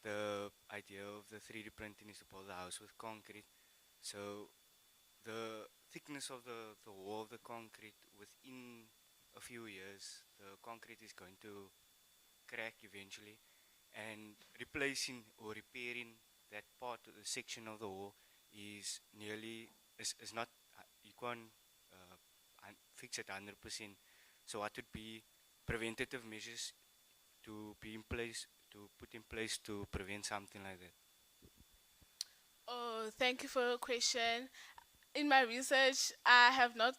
the idea of the 3D printing is to build a house with concrete. So the thickness of the wall of the concrete, within a few years, the concrete is going to crack eventually, and replacing or repairing that part of the section of the wall is not, you can't fix it 100%. So what would be preventative measures to put in place to prevent something like that? Oh, thank you for your question. In my research, I have not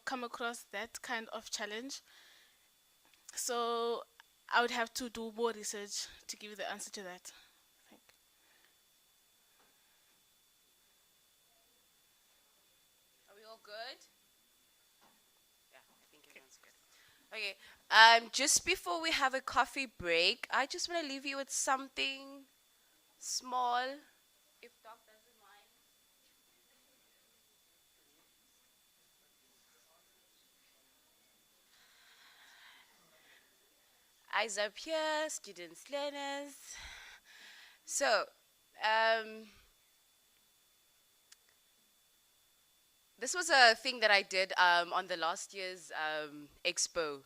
come across that kind of challenge. So I would have to do more research to give you the answer to that. Thank you. Are we all good? Yeah, I think everyone's good. Okay. Just before we have a coffee break, I just want to leave you with something small, if Doc doesn't mind. Eyes up here, students, learners. So, this was a thing that I did on the last year's Expo.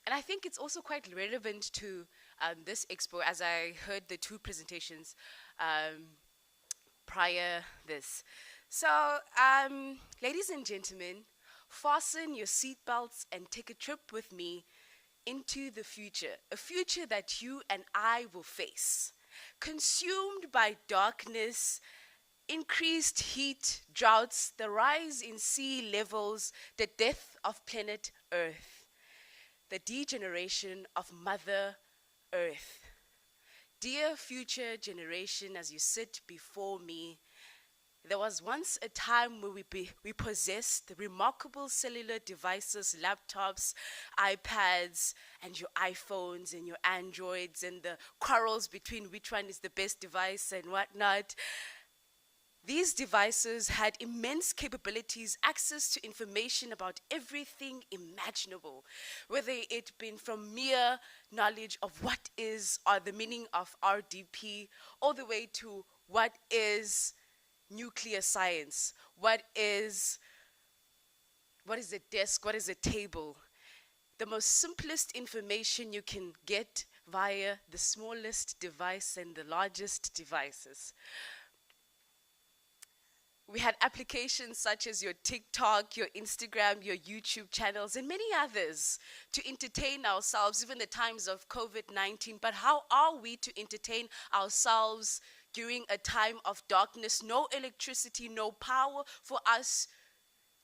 And I think it's also quite relevant to this Expo, as I heard the two presentations prior this. So, ladies and gentlemen, fasten your seatbelts and take a trip with me into the future, a future that you and I will face. Consumed by darkness, increased heat, droughts, the rise in sea levels, the death of planet Earth, the degeneration of Mother Earth. Dear future generation, as you sit before me, there was once a time where we possessed remarkable cellular devices, laptops, iPads, and your iPhones and your Androids, and the quarrels between which one is the best device and whatnot. These devices had immense capabilities, access to information about everything imaginable, whether it been from mere knowledge of what is or the meaning of RDP, all the way to what is nuclear science, what is a desk, what is a table. The most simplest information you can get via the smallest device and the largest devices. We had applications such as your TikTok, your Instagram, your YouTube channels, and many others to entertain ourselves, even the times of COVID-19. But how are we to entertain ourselves during a time of darkness? No electricity, no power for us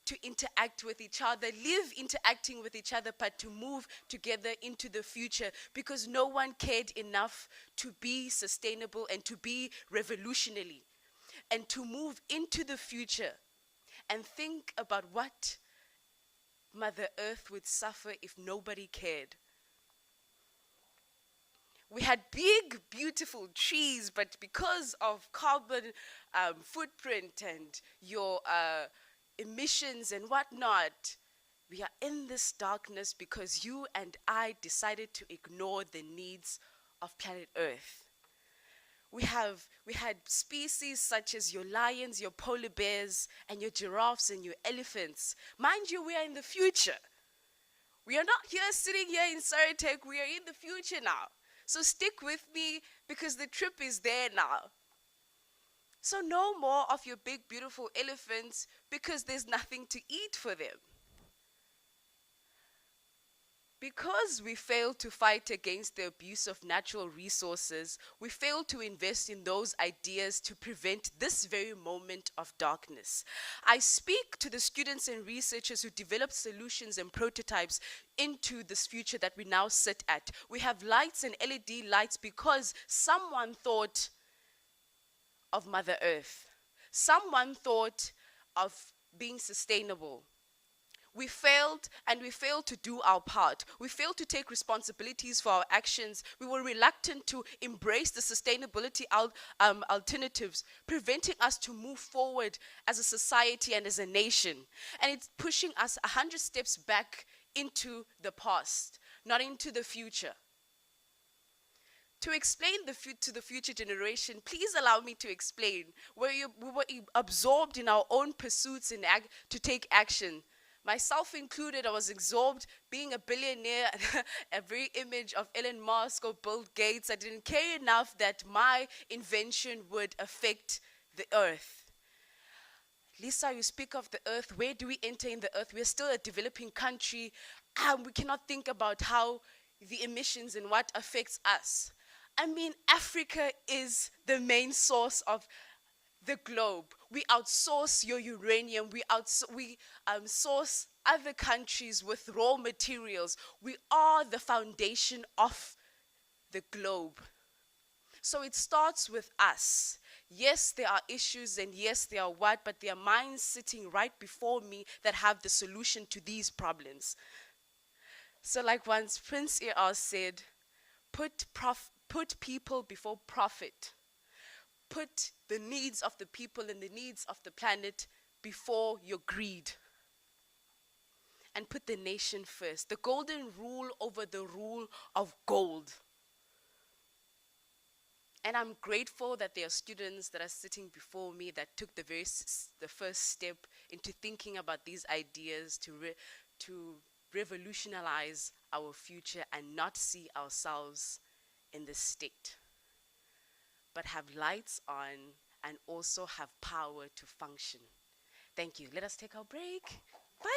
to interact with each other, live interacting with each other, but to move together into the future, because no one cared enough to be sustainable and to be revolutionary and to move into the future and think about what Mother Earth would suffer if nobody cared. We had big, beautiful trees, but because of carbon footprint and your emissions and whatnot, we are in this darkness because you and I decided to ignore the needs of planet Earth. We had species such as your lions, your polar bears, and your giraffes and your elephants. Mind you, we are in the future. We are not here sitting here in SARETEC, we are in the future now. So stick with me because the trip is there now. So no more of your big beautiful elephants because there's nothing to eat for them. Because we failed to fight against the abuse of natural resources, we failed to invest in those ideas to prevent this very moment of darkness. I speak to the students and researchers who developed solutions and prototypes into this future that we now sit at. We have lights and LED lights because someone thought of Mother Earth. Someone thought of being sustainable. We failed, and we failed to do our part. We failed to take responsibilities for our actions. We were reluctant to embrace the sustainability alternatives, preventing us to move forward as a society and as a nation. And it's pushing us 100 steps back into the past, not into the future. To explain to the future generation, please allow me to explain where we were absorbed in our own pursuits to take action. Myself included, I was absorbed being a billionaire, a very image of Elon Musk or Bill Gates. I didn't care enough that my invention would affect the earth. Lisa, you speak of the earth. Where do we enter in the earth? We're still a developing country. We cannot think about how the emissions and what affects us. I mean, Africa is the main source of the globe. We outsource your uranium. We source other countries with raw materials. We are the foundation of the globe. So it starts with us. Yes, there are issues and yes, there are but there are minds sitting right before me that have the solution to these problems. So like once Prince E.R. said, put people before profit. Put the needs of the people and the needs of the planet before your greed. And put the nation first. The golden rule over the rule of gold. And I'm grateful that there are students that are sitting before me that took the first step into thinking about these ideas to revolutionize our future and not see ourselves in this state, but have lights on and also have power to function. Thank you. Let us take our break. Bye.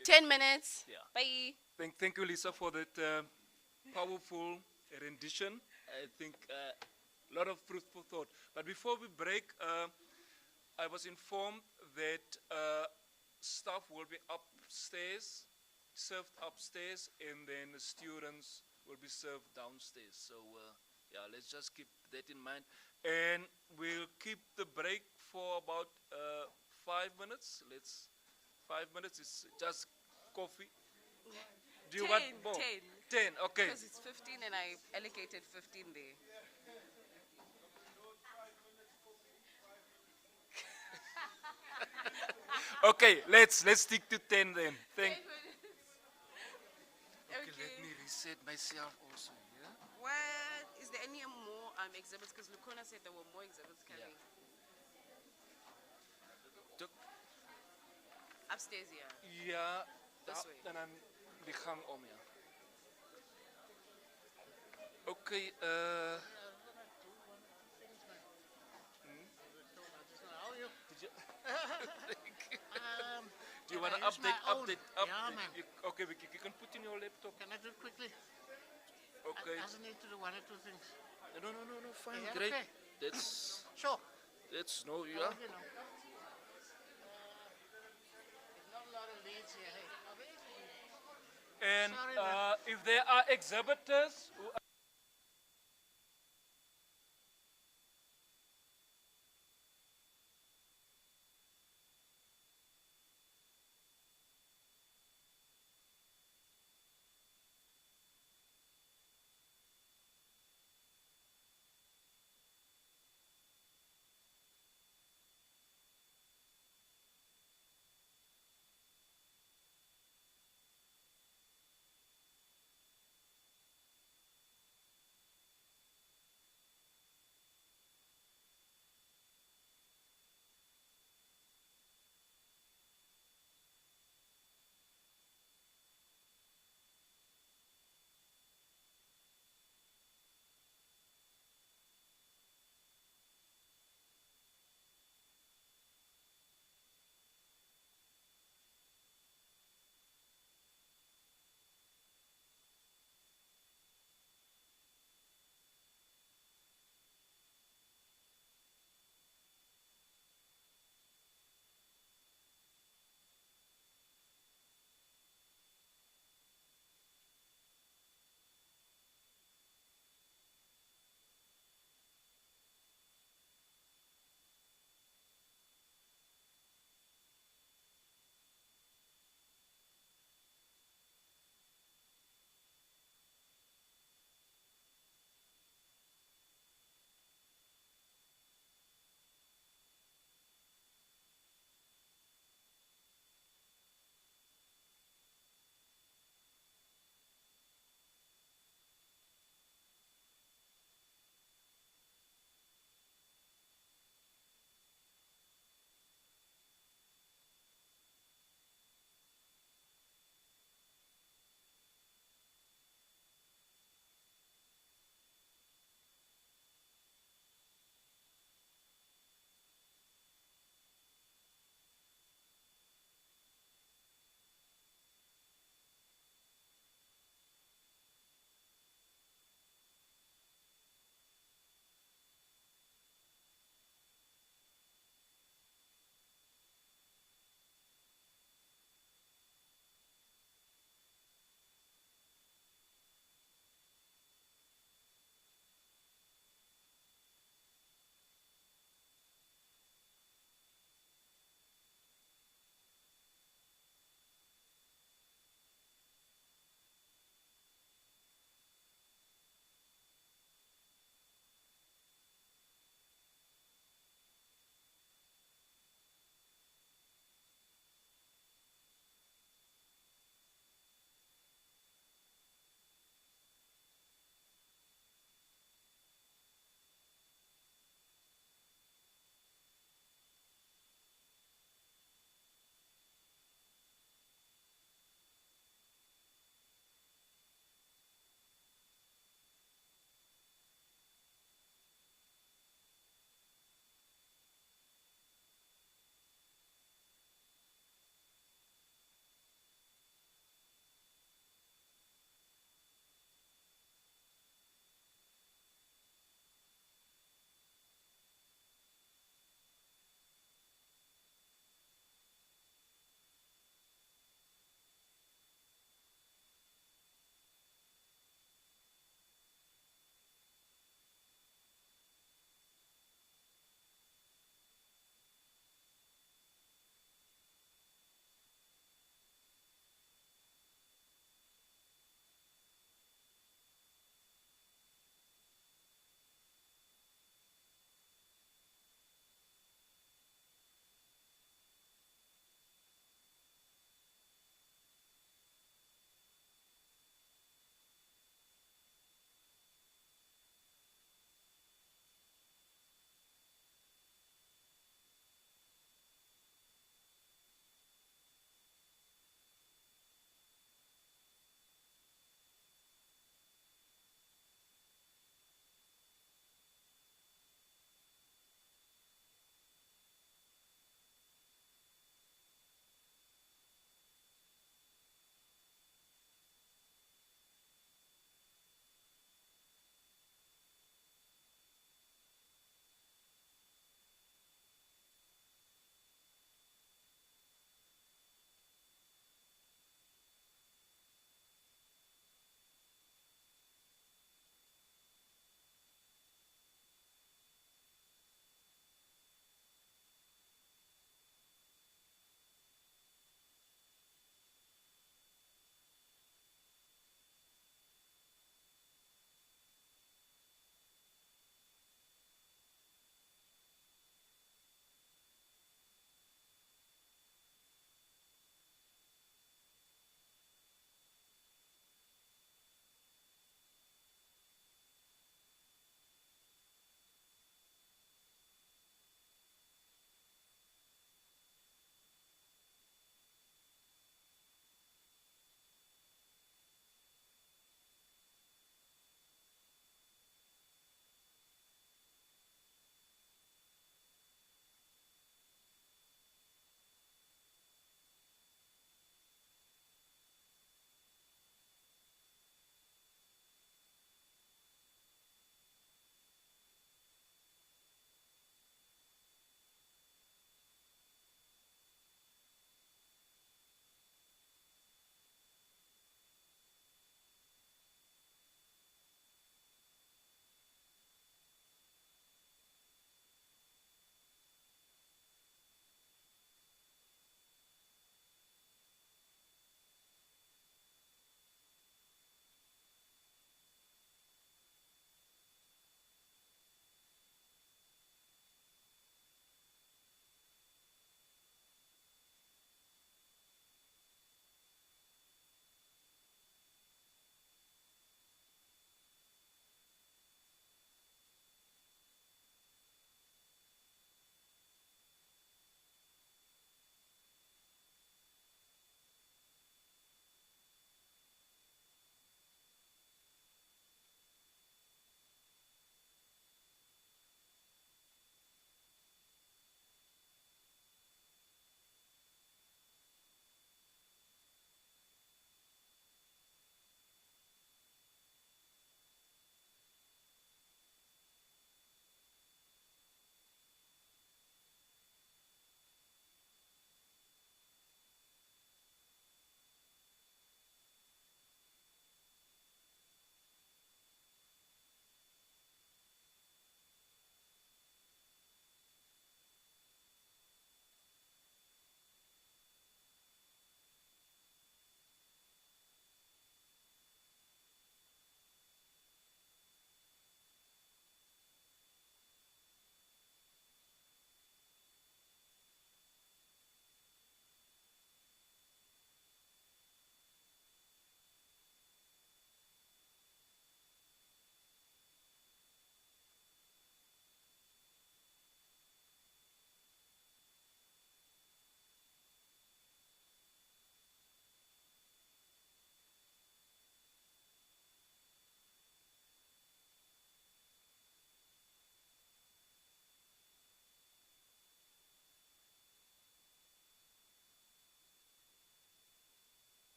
Okay. 10 minutes. Yeah. Bye. Thank you, Lisa, for that powerful rendition. I think a lot of fruitful thought. But before we break, I was informed that staff will be upstairs, served upstairs, and then the students will be served downstairs. So yeah, let's just keep that in mind. And we'll keep the break for about 5 minutes. 5 minutes is just coffee. Do you want more? 10, okay. Because it's 15 and I allocated 15 there. Okay, let's stick to 10 then. Okay, let me reset myself also. Yeah? What? Is there any more exhibits? Because Lukona said there were more exhibits coming. Upstairs, yeah. Yeah. This way. Dan aan die gang om, ja. Okay, do you want to update? Yeah, man. Okay, you can put in your laptop. Can I do it quickly? Okay. I just need to do one or two things. No, fine, Yeah, great. okay. Sure. That's no, yeah. And if there are exhibitors who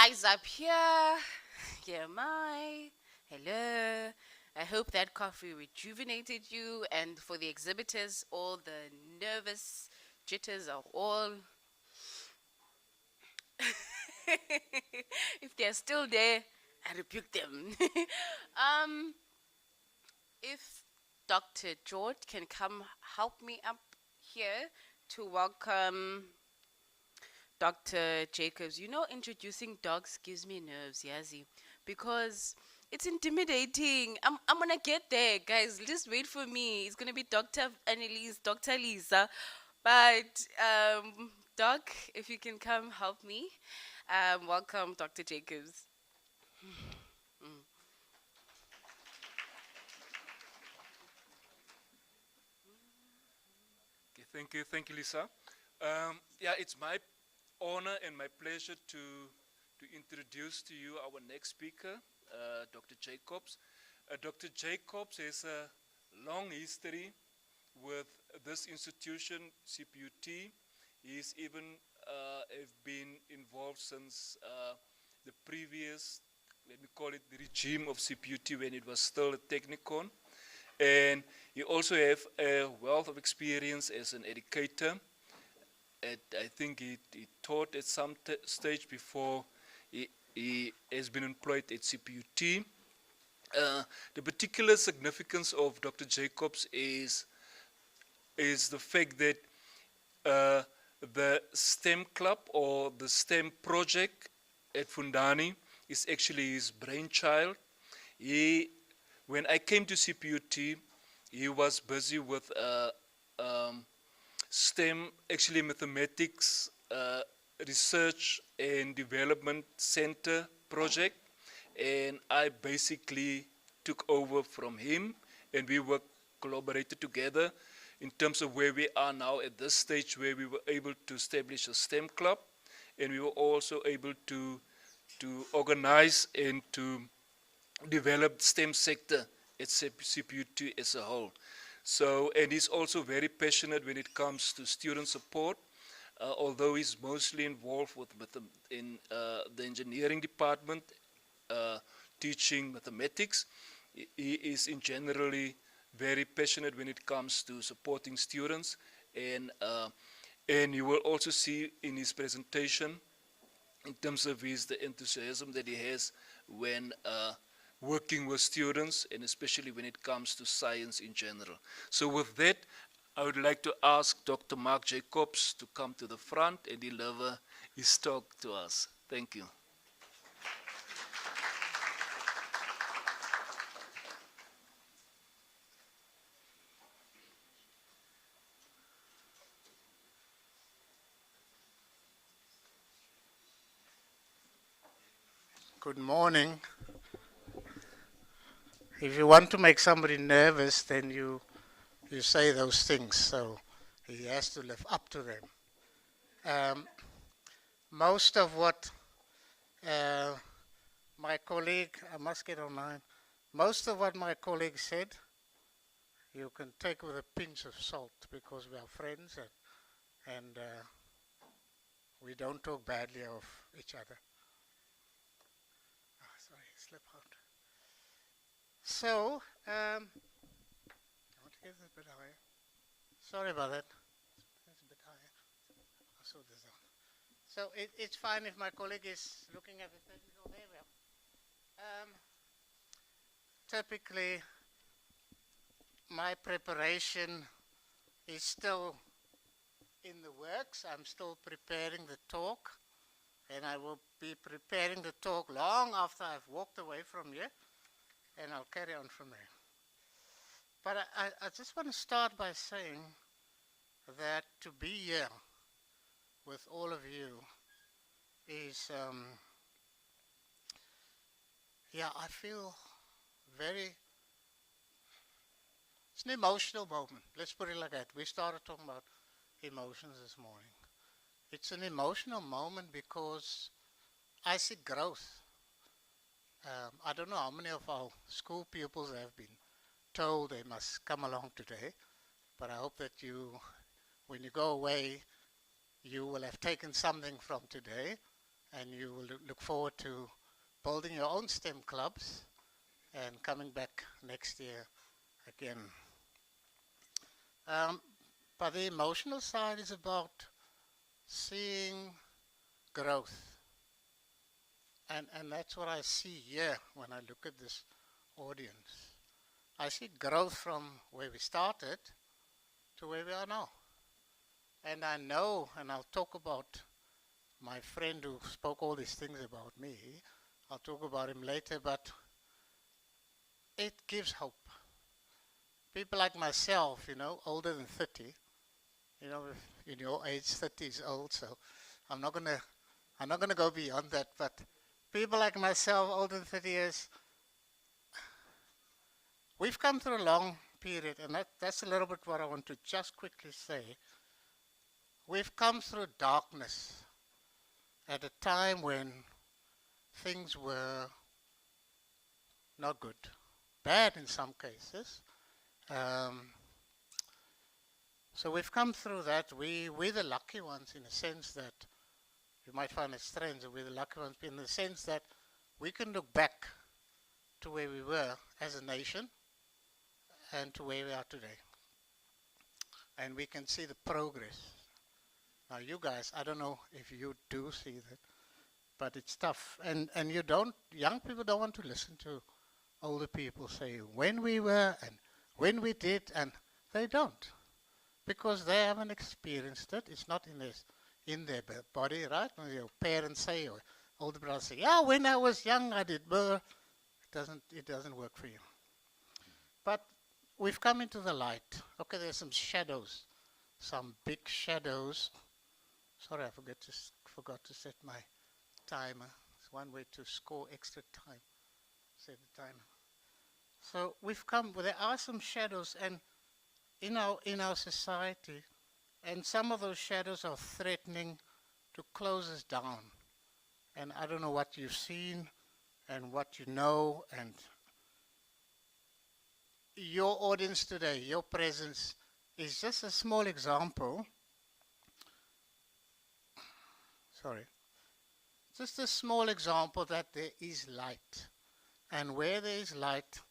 guys up here. Here am I. Hello. I hope that coffee rejuvenated you, and for the exhibitors, all the nervous jitters are all. If they're still there, I rebuke them. um, if Dr. George can come help me up here to welcome Dr. Jacobs. You know, introducing dogs gives me nerves, Yazi, because it's intimidating. I'm gonna get there, guys. Just wait for me. It's gonna be Dr. Annalise, Dr. Lisa. But, Doc, if you can come help me, welcome Dr. Jacobs. Okay, thank you, Lisa. Yeah, it's my honor and my pleasure to introduce to you our next speaker, Dr. Jacobs. Dr. Jacobs has a long history with this institution, CPUT. He's even have been involved since the previous, let me call it the regime of CPUT when it was still a technicon. And he also have a wealth of experience as an educator. I think he taught at some stage before he has been employed at CPUT. The particular significance of Dr. Jacobs is the fact that the STEM club or the STEM project at Fundani is actually his brainchild. When I came to CPUT, he was busy with STEM, actually mathematics research and development center project, and I basically took over from him, and we collaborated together in terms of where we are now at this stage, where we were able to establish a STEM club, and we were also able to organize and to develop STEM sector at CPUT as a whole. So, and he's also very passionate when it comes to student support, although he's mostly involved with in the engineering department, teaching mathematics. He is in generally very passionate when it comes to supporting students, and you will also see in his presentation in terms of the enthusiasm that he has when working with students, and especially when it comes to science in general. So with that, I would like to ask Dr. Mark Jacobs to come to the front and deliver his talk to us. Thank you. Good morning. If you want to make somebody nervous, then you say those things, so he has to live up to them. Most of what my colleague, I must get online, most of what my colleague said, you can take with a pinch of salt because we are friends and we don't talk badly of each other. Sorry, slip out. So, I want to get this a bit higher. Sorry about that. It's a bit higher. I'll sort this out. So it's fine if my colleague is looking at the technical. There we are. Typically, my preparation is still in the works. I'm still preparing the talk, and I will be preparing the talk long after I've walked away from here, and I'll carry on from there. But I just want to start by saying that to be here with all of you is, I feel it's an emotional moment. Let's put it like that. We started talking about emotions this morning. It's an emotional moment because I see growth. I don't know how many of our school pupils have been told they must come along today, but I hope that when you go away, you will have taken something from today, and you will look forward to building your own STEM clubs and coming back next year again. But the emotional side is about seeing growth. And that's what I see here when I look at this audience. I see growth from where we started to where we are now. And I know, and I'll talk about my friend who spoke all these things about me. I'll talk about him later, but it gives hope. People like myself, older than 30, in your age, 30 is old, so I'm not gonna go beyond that, but people like myself, older than 30 years, we've come through a long period, and that's a little bit what I want to just quickly say. We've come through darkness at a time when things were not good, bad in some cases. So we've come through that. We're the lucky ones in a sense that you might find it strange that we're the lucky ones in the sense that we can look back to where we were as a nation and to where we are today. And we can see the progress. Now you guys, I don't know if you do see that, but it's tough. And young people don't want to listen to older people say when we were and when we did, and they don't. Because they haven't experienced it. It's not in their body, right? When your parents say, or older brothers say, yeah, when I was young I did, but it doesn't work for you. But we've come into the light. Okay, there's some shadows, some big shadows. Sorry, I forgot to set my timer. It's one way to score extra time. Set the timer. So there are some shadows and in our society, and some of those shadows are threatening to close us down. And I don't know what you've seen and what you know, and your audience today, your presence is just a small example. Sorry. Just a small example that there is light. And where there is light,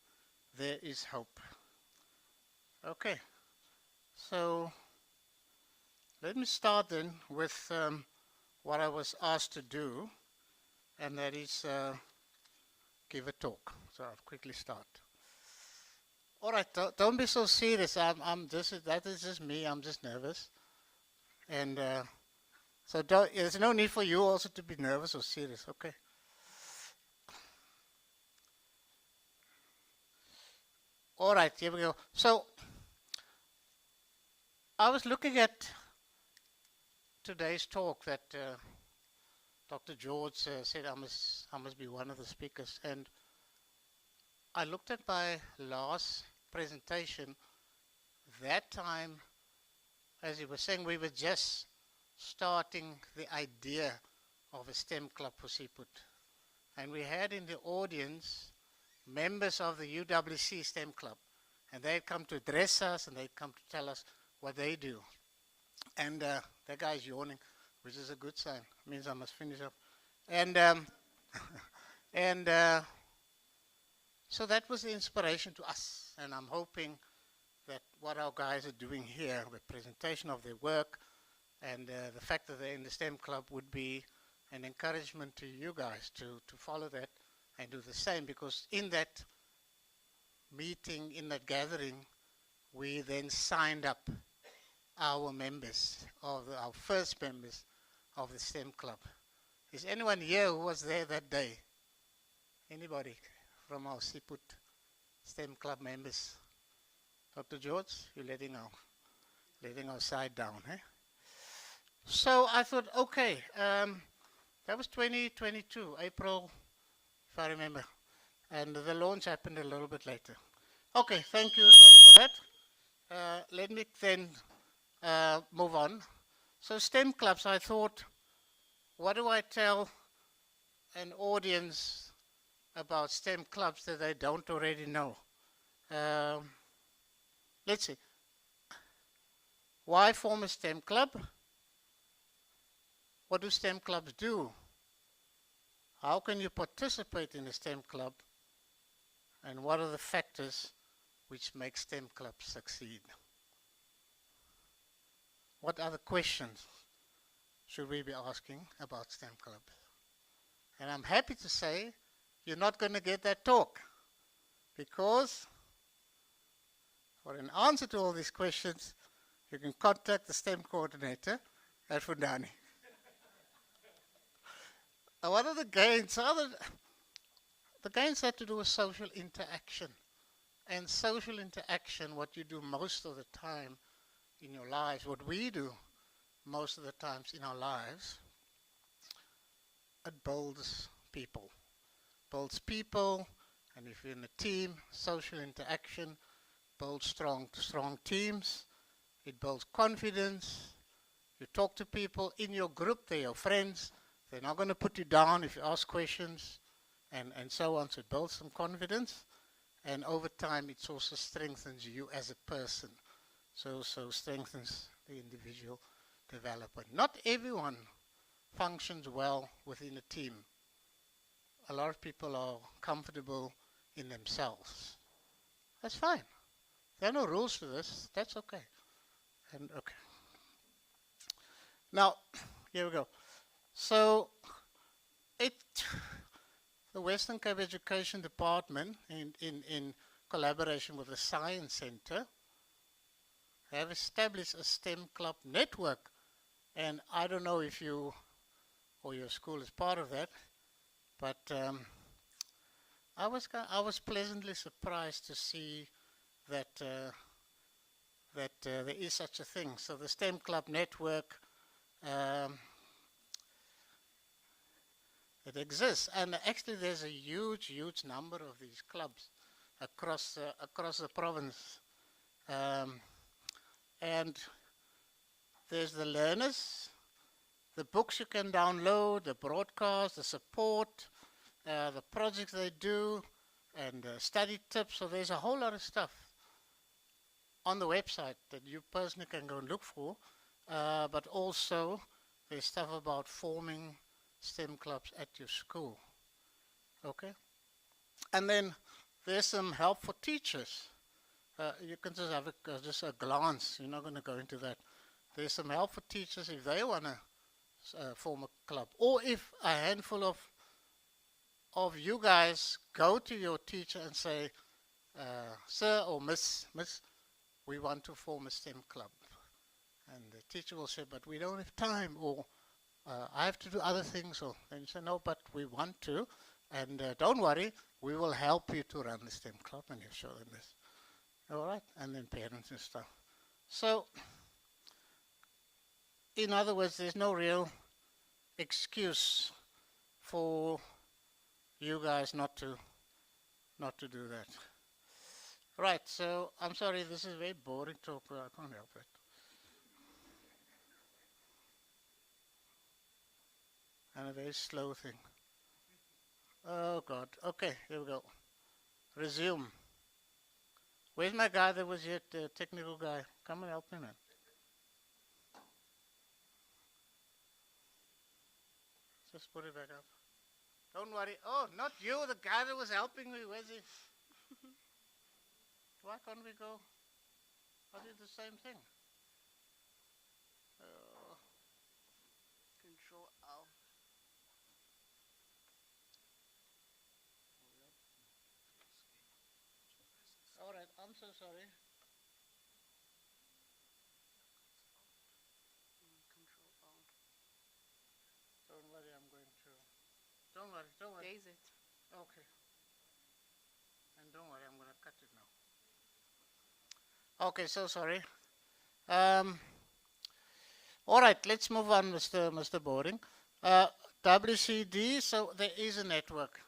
there is hope. Okay. So let me start then with what I was asked to do, and that is give a talk. So I'll quickly start. All right, don't be so serious. That is just me. I'm just nervous, and so there's no need for you also to be nervous or serious. Okay. All right, here we go. So I was looking at today's talk that Dr. George said I must be one of the speakers, and I looked at my last presentation. That time, as he was saying, we were just starting the idea of a STEM club for Siput, and we had in the audience members of the UWC STEM club, and they'd come to address us and they'd come to tell us what they do. And that guy's yawning, which is a good sign. It means I must finish up. And so that was the inspiration to us. And I'm hoping that what our guys are doing here, the presentation of their work, and the fact that they're in the STEM club would be an encouragement to you guys to follow that and do the same. Because in that meeting, in that gathering, we then signed up our members, our first members of the STEM club. Is anyone here who was there that day? Anybody from our Siput STEM club members? Dr. George, you're letting our side down, eh? So I thought, okay, that was 2022, April, if I remember. And the launch happened a little bit later. Okay, thank you, sorry for that. Let me then move on. So STEM clubs, I thought, what do I tell an audience about STEM clubs that they don't already know? Let's see. Why form a STEM club? What do STEM clubs do? how can you participate in a STEM club, and what are the factors which make STEM clubs succeed? What other questions should we be asking about STEM clubs? And I'm happy to say you're not going to get that talk, because for an answer to all these questions, you can contact the STEM coordinator at Fundani. What are the gains? The gains have to do with social interaction. And social interaction, what you do most of the time in your lives, what we do most of the times in our lives, it builds people. Builds people, and if you're in a team, social interaction builds strong teams. It builds confidence. You talk to people in your group, they're your friends. They're not going to put you down if you ask questions, and so on. So it builds some confidence, and over time it also strengthens you as a person. So strengthens the individual development. Not everyone functions well within a team. A lot of people are comfortable in themselves. That's fine. There are no rules to this. That's okay. And okay. Now, here we go. So, the Western Cape Education Department, in collaboration with the Science Center, have established a STEM club network. And I don't know if you or your school is part of that, but I was pleasantly surprised to see that there is such a thing. So the STEM club network, it exists, and actually there's a huge number of these clubs across the province, and there's the learners, the books you can download, the broadcast, the support, the projects they do, and study tips. So there's a whole lot of stuff on the website that you personally can go and look for, but also there's stuff about forming STEM clubs at your school. Okay? And then there's some help for teachers. You can just have just a glance. You're not going to go into that. There's some help for teachers if they want to form a club, or if a handful of you guys go to your teacher and say, sir or miss, we want to form a STEM club. And the teacher will say, but we don't have time, or I have to do other things. Or then you say, no, but we want to, and don't worry, we will help you to run the STEM club, and you show them this. All right, and then parents and stuff. So, in other words, there's no real excuse for you guys not to do that. Right, so I'm sorry, this is very boring talk, but I can't help it. And a very slow thing. Oh God, okay, here we go. Resume. Where's my guy that was here, the technical guy? Come and help me, man. Just put it back up. Don't worry. Oh, not you, the guy that was helping me. Where's he? Why can't we go? I did the same thing. Control L. All right, I'm so sorry. Control L. Don't worry, I'm going to. Don't worry. There's it. Okay. And don't worry, I'm going to cut it now. Okay, so sorry. All right, let's move on, Mr. Boring. WCD, so there is a network.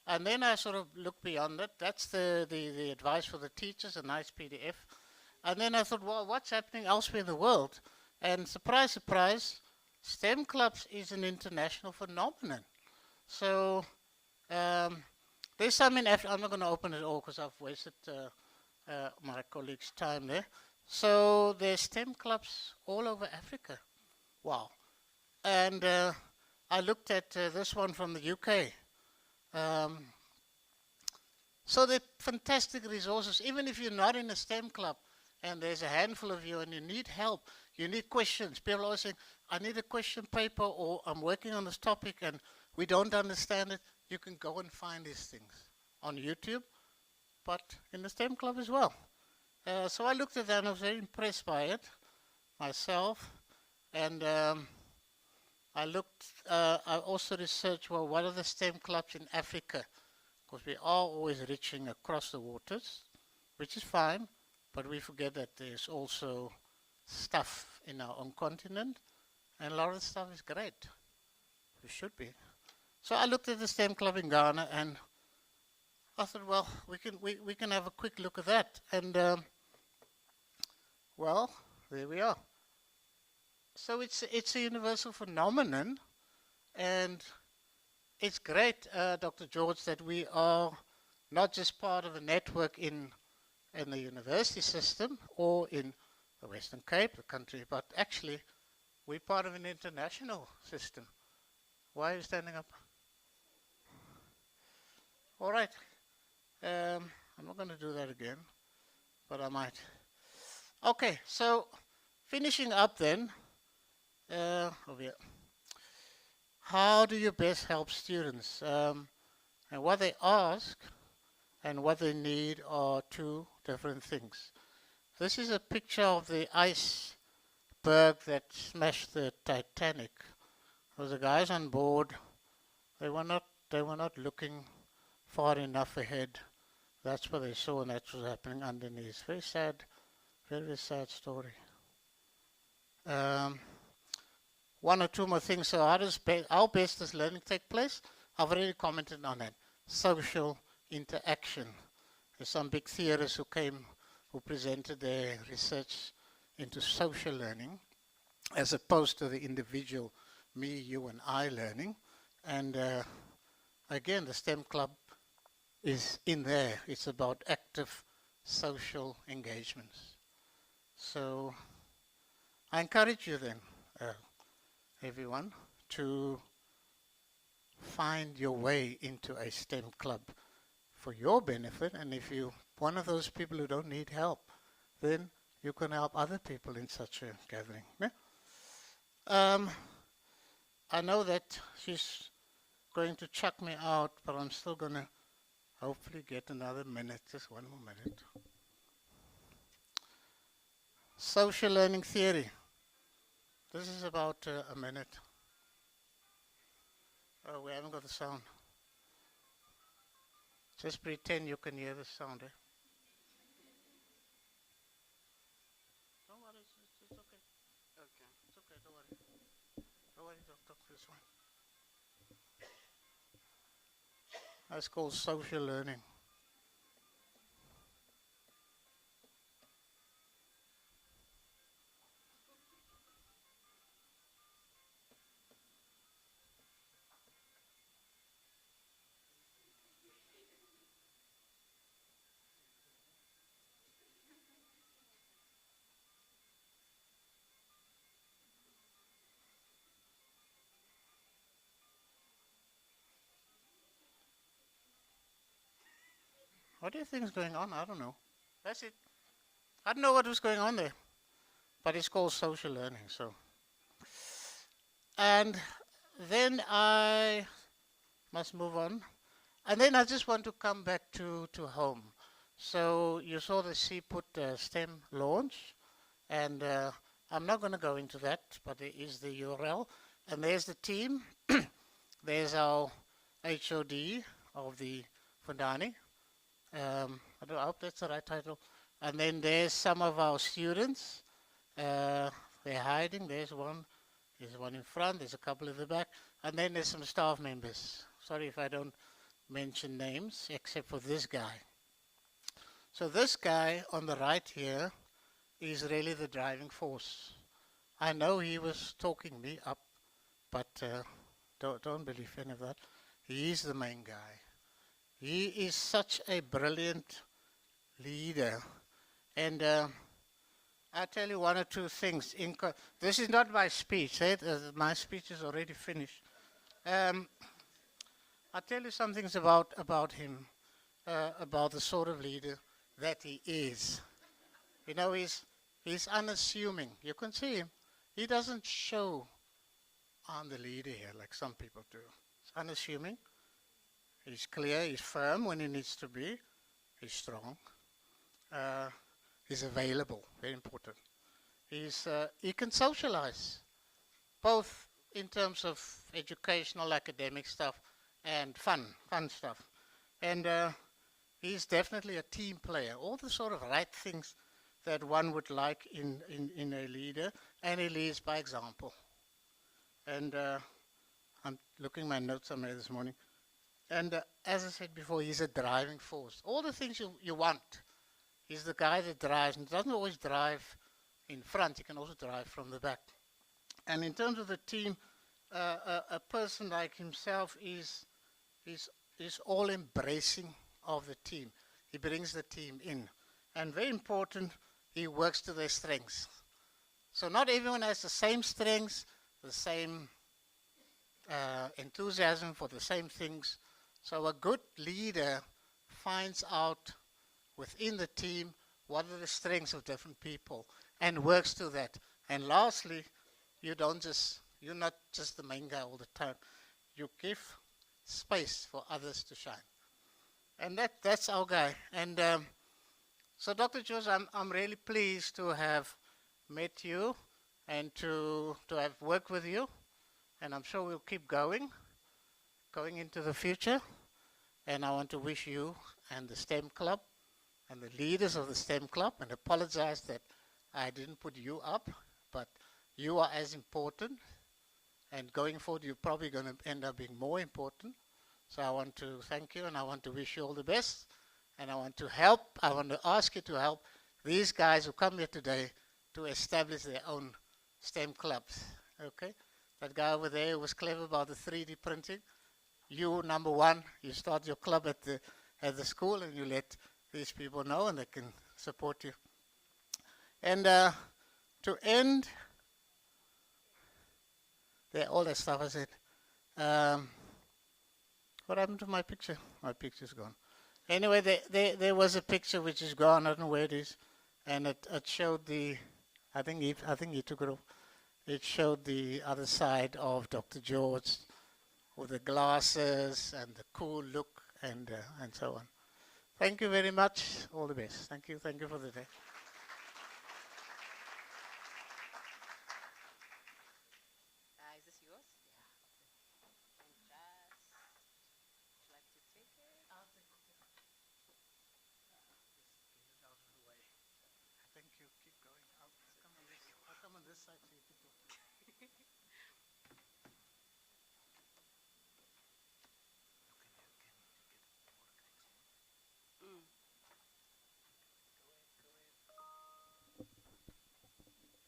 And then I sort of looked beyond that. That's the advice for the teachers, a nice PDF. And then I thought, well, what's happening elsewhere in the world? And surprise, surprise, STEM clubs is an international phenomenon. So there's some in Africa. I'm not going to open it all because I've wasted my colleagues' time there. So there's STEM clubs all over Africa. Wow. And I looked at this one from the UK. Um, so they're fantastic resources. Even if you're not in a STEM club and there's a handful of you and you need help, you need questions. People are always saying, I need a question paper, or I'm working on this topic and we don't understand it. You can go and find these things on YouTube, but in the STEM club as well. So I looked at that and I was very impressed by it myself. And I also researched, well, what are the STEM clubs in Africa? Because we are always reaching across the waters, which is fine, but we forget that there's also stuff in our own continent, and a lot of the stuff is great. It should be. So I looked at the STEM club in Ghana, and I thought, well, we can have a quick look at that. And, well, there we are. So it's a universal phenomenon, and it's great, Dr. George, that we are not just part of a network in the university system or in the Western Cape, the country, but actually we're part of an international system. Why are you standing up? All right. I'm not going to do that again, but I might. Okay, so finishing up then. Over here. How do you best help students? And what they ask and what they need are two different things. This is a picture of the iceberg that smashed the Titanic. So the guys on board, they were not looking far enough ahead. That's what they saw, and that's what's happening underneath. Very sad story. One or two more things. So how best does learning take place? I've already commented on it. Social interaction. There's some big theorists who presented their research into social learning as opposed to the individual me, you, and I learning. And again, the STEM club is in there. It's about active social engagements. So I encourage you then, everyone, to find your way into a STEM club for your benefit. And if you're one of those people who don't need help, then you can help other people in such a gathering. Yeah? I know that she's going to chuck me out, but I'm still going to hopefully get another minute, just one more minute. Social learning theory. This is about a minute. Oh, we haven't got the sound. Just pretend you can hear the sound. Don't worry, it's okay. Okay. It's okay, don't worry. Don't worry, talk this one. That's called social learning. What do you think is going on? I don't know. That's it. I don't know what was going on there. But it's called social learning, so. And then I must move on. And then I just want to come back to home. So you saw the Seaput STEM launch. And I'm not going to go into that, but there is the URL. And there's the team. There's our HOD of the Fundani. I hope that's the right title. And then there's some of our students. They're hiding. There's one in front. There's a couple at the back. And then there's some staff members. Sorry if I don't mention names, except for this guy. So this guy on the right here is really the driving force. I know he was talking me up, but don't believe any of that. He is the main guy. He is such a brilliant leader. And I'll tell you one or two things. This is not my speech. My speech is already finished. I I'll tell you some things about him, about the sort of leader that he is. You know, he's unassuming. You can see him. He doesn't show I'm the leader here like some people do. He's unassuming. He's clear. He's firm when he needs to be. He's strong. He's available. Very important. He can socialize, both in terms of educational, academic stuff, and fun stuff. And he's definitely a team player. All the sort of right things that one would like in a leader, and he leads by example. And I'm looking at my notes I made this morning. And as I said before, he's a driving force. All the things you want. He's the guy that drives, and doesn't always drive in front. He can also drive from the back. And in terms of the team, a person like himself is all embracing of the team. He brings the team in. And very important, he works to their strengths. So not everyone has the same strengths, the same enthusiasm for the same things. So a good leader finds out within the team what are the strengths of different people and works to that. And lastly, you're not just the main guy all the time. You give space for others to shine. And that's our guy. And so Dr. George, I'm really pleased to have met you and to have worked with you. And I'm sure we'll keep going into the future. And I want to wish you and the STEM Club and the leaders of the STEM Club, and apologize that I didn't put you up, but you are as important. And going forward, you're probably going to end up being more important. So I want to thank you, and I want to wish you all the best. And I want to ask you to help these guys who come here today to establish their own STEM clubs. Okay? That guy over there was clever about the 3D printing. You, number one, you start your club at the school, and you let these people know, and they can support you. And to end, all that stuff I said. What happened to my picture? My picture's gone. Anyway, there was a picture which is gone. I don't know where it is, and it showed the. I think he took it off. It showed the other side of Dr. George, with the glasses and the cool look and so on. Thank you very much. All the best. Thank you for the day. Is this yours? Yeah. And would you like to take it? I'll take it. Just get it out of the way. Thank you. Keep going. I'll come on this side so you can talk.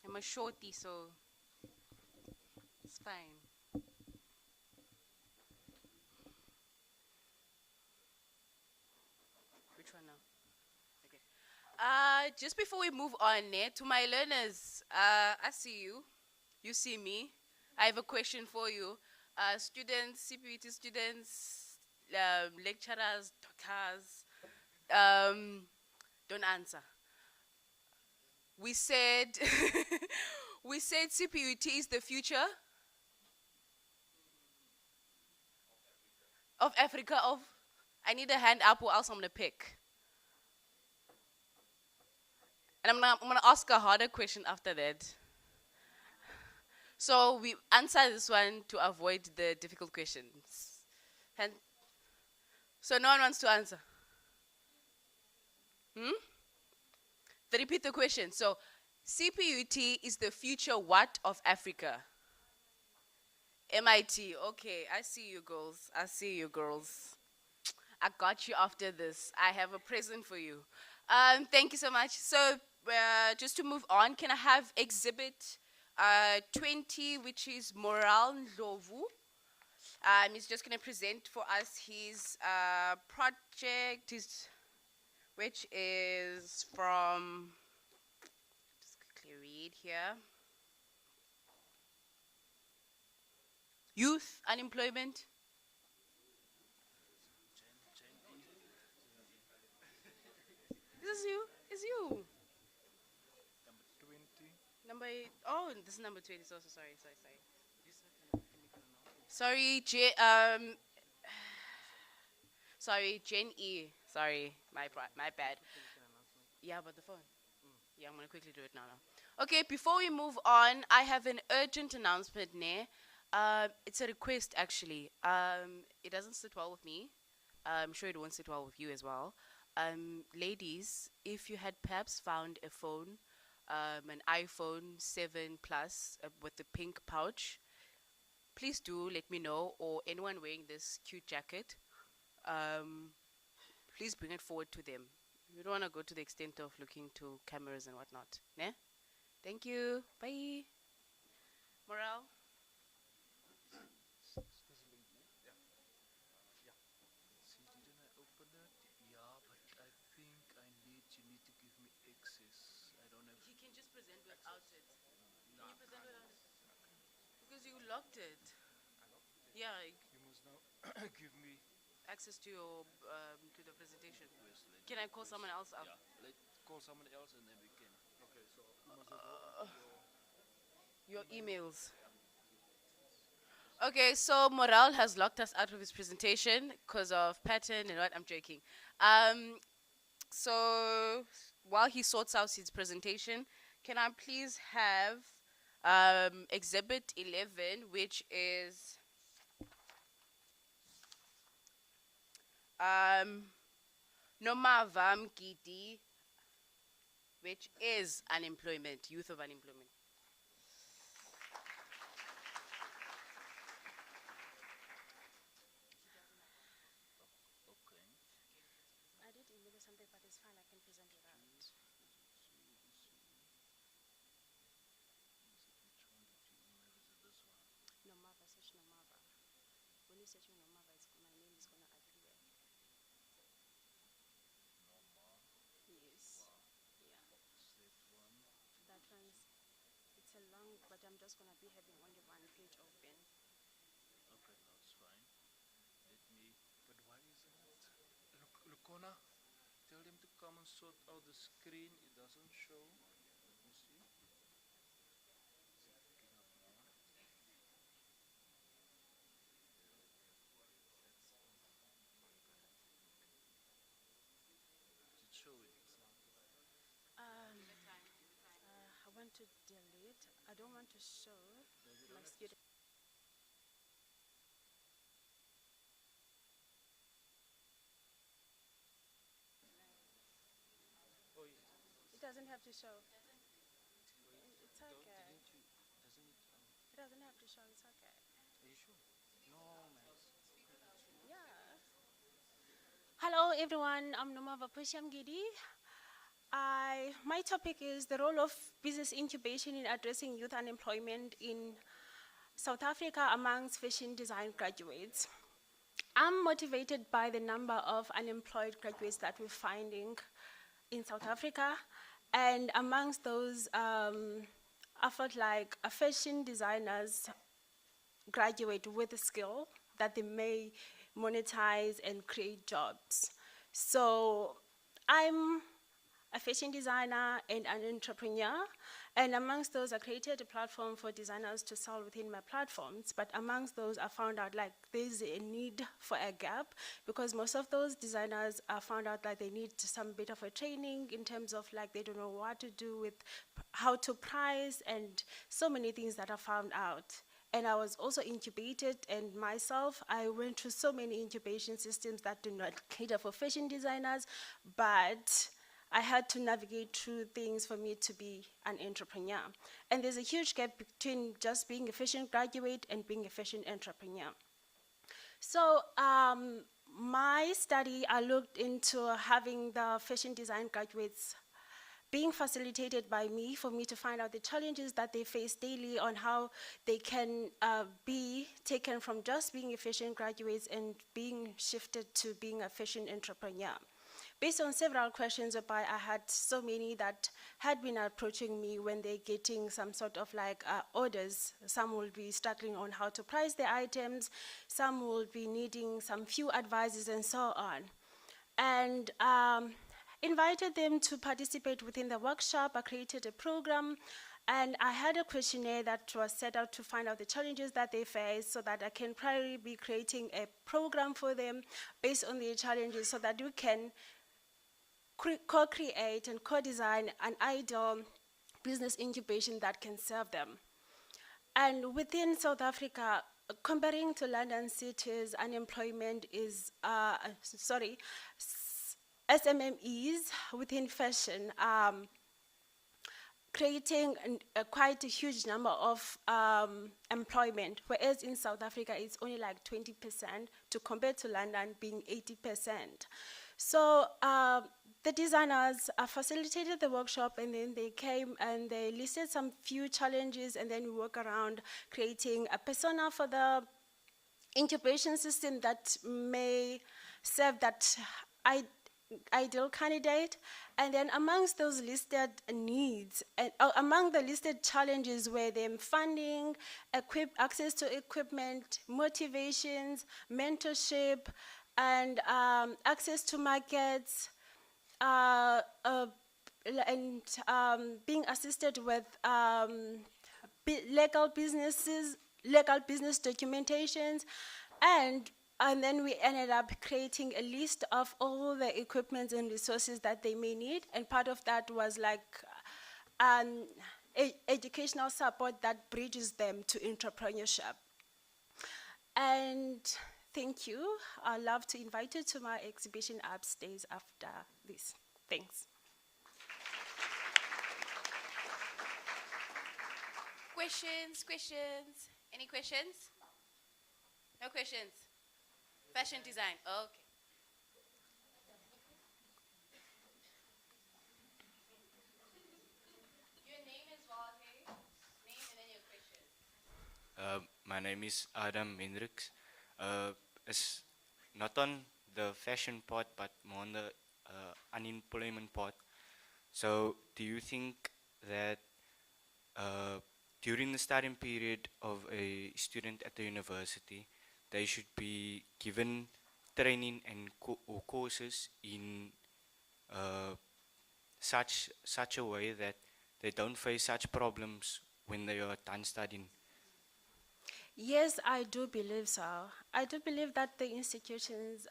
I'm a shorty, so it's fine. Which one now? Okay. Just before we move on, to my learners, I see you. You see me. I have a question for you. Students, CPUT students, lecturers, doctors, don't answer. We said CPUT is the future of Africa. I need a hand up, or else I'm gonna pick. And I'm gonna ask a harder question after that. So we answer this one to avoid the difficult questions. And so no one wants to answer. Repeat the question. So, CPUT is the future what of Africa? MIT. Okay, I see you girls. I got you after this. I have a present for you. Thank you so much. So, just to move on, can I have exhibit 20, which is Moral Ndlovu? He's just going to present for us his project, which is from, just quickly read here. Youth unemployment. This is you. It's you. Number 20. Number 8. Oh, this is number 20. So sorry. Sorry, sorry, Gen E. Sorry, my bad. Yeah, but the phone. Yeah, I'm gonna quickly do it now. Okay, before we move on, I have an urgent announcement, ne? It's a request actually. It doesn't sit well with me. I'm sure it won't sit well with you as well. Ladies, if you had perhaps found a phone, an iPhone 7 Plus with the pink pouch, please do let me know, or anyone wearing this cute jacket, please bring it forward to them. We don't want to go to the extent of looking to cameras and whatnot. Ne? Thank you. Bye. Morale? See, didn't I open it? Yeah, but I think you need to give me access. I don't have. You can just present without it. Can you present without it? Because you locked it. Yeah, You must now give me. access to your to the presentation. Yes, Can I call someone else up? Yeah, let's call someone else and then we can. Okay, so you must Your emails. Okay, so Morale has locked us out of his presentation because of pattern and what. I'm joking. So while he sorts out his presentation, can I please have Exhibit 11, which is Nomava Mkiti, which is unemployment, youth of unemployment. Okay. I did email you something, but it's fine. I can present without. Is it which one did you email? Is it this one? Nomava, search Nomava. When you search Nomava, my name is going to appear. Normal. Yes. Yeah. Is that one? That one's, it's a long, but I'm just going to be having only one page open. Okay, that's fine. Let me. But why isn't it? Lukona, tell them to come and sort out the screen. It doesn't show. Let me see. Is it picking up now? Is it showing? I want to delete. I don't want to show my student. Oh, yes. It doesn't have to show. It's okay. It doesn't have to show. It's okay. Are you sure? No, man. Yeah. Hello, everyone. I'm Nomava Pushamgidi. My topic is the role of business incubation in addressing youth unemployment in South Africa amongst fashion design graduates. I'm motivated by the number of unemployed graduates that we're finding in South Africa, and amongst those, I felt like a fashion designers graduate with a skill that they may monetize and create jobs. So I'm a fashion designer and an entrepreneur, and amongst those I created a platform for designers to sell within my platforms, but amongst those I found out like there's a need for a gap, because most of those designers I found out that they need some bit of a training in terms of like they don't know what to do with how to price and so many things that I found out. And I was also incubated, and myself, I went through so many incubation systems that do not cater for fashion designers, but I had to navigate through things for me to be an entrepreneur. And there's a huge gap between just being a fashion graduate and being a fashion entrepreneur. So my study, I looked into having the fashion design graduates being facilitated by me for me to find out the challenges that they face daily on how they can be taken from just being a fashion graduates and being shifted to being a fashion entrepreneur. Based on several questions whereby I had so many that had been approaching me when they're getting some sort of like orders. Some will be struggling on how to price their items, some will be needing some few advices and so on. And invited them to participate within the workshop. I created a program, and I had a questionnaire that was set out to find out the challenges that they face, so that I can probably be creating a program for them based on their challenges, so that we can co-create and co-design an ideal business incubation that can serve them. And within South Africa, comparing to London cities, unemployment is, SMMEs within fashion, creating quite a huge number of employment, whereas in South Africa it's only like 20% to compare to London being 80%. So the designers facilitated the workshop, and then they came and they listed some few challenges, and then we work around creating a persona for the incubation system that may serve that ideal candidate. And then amongst those listed needs, and among the listed challenges were them funding, access to equipment, motivations, mentorship, and access to markets, and being assisted with legal business documentations, and then we ended up creating a list of all the equipment and resources that they may need, and part of that was like educational support that bridges them to entrepreneurship. And thank you. I'd love to invite you to my exhibition upstairs after this. Thanks. Questions? Any questions? No questions? Fashion design, okay. Your name as well, okay? Name and then your question. My name is Adam Hendricks. It's not on the fashion part, but more on the unemployment part. So, do you think that during the starting period of a student at the university, they should be given training and or courses in such a way that they don't face such problems when they are done studying? Yes, I do believe so. I do believe that the institutions,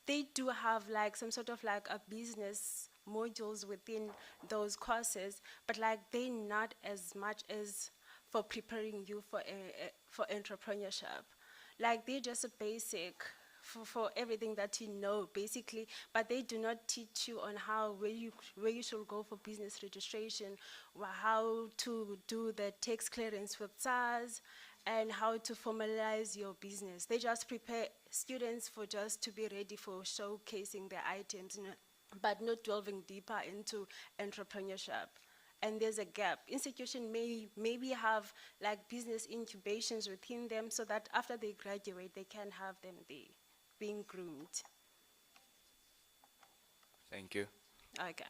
they do have like some sort of like a business modules within those courses, but like they're not as much as for preparing you for entrepreneurship. Like they're just a basic for everything that you know, basically, but they do not teach you on where you should go for business registration, how to do the tax clearance with SARS, and how to formalize your business. They just prepare students for just to be ready for showcasing their items, but not delving deeper into entrepreneurship. And there's a gap. Institutions may maybe have like business incubations within them, so that after they graduate, they can have them there being groomed. Thank you. Okay.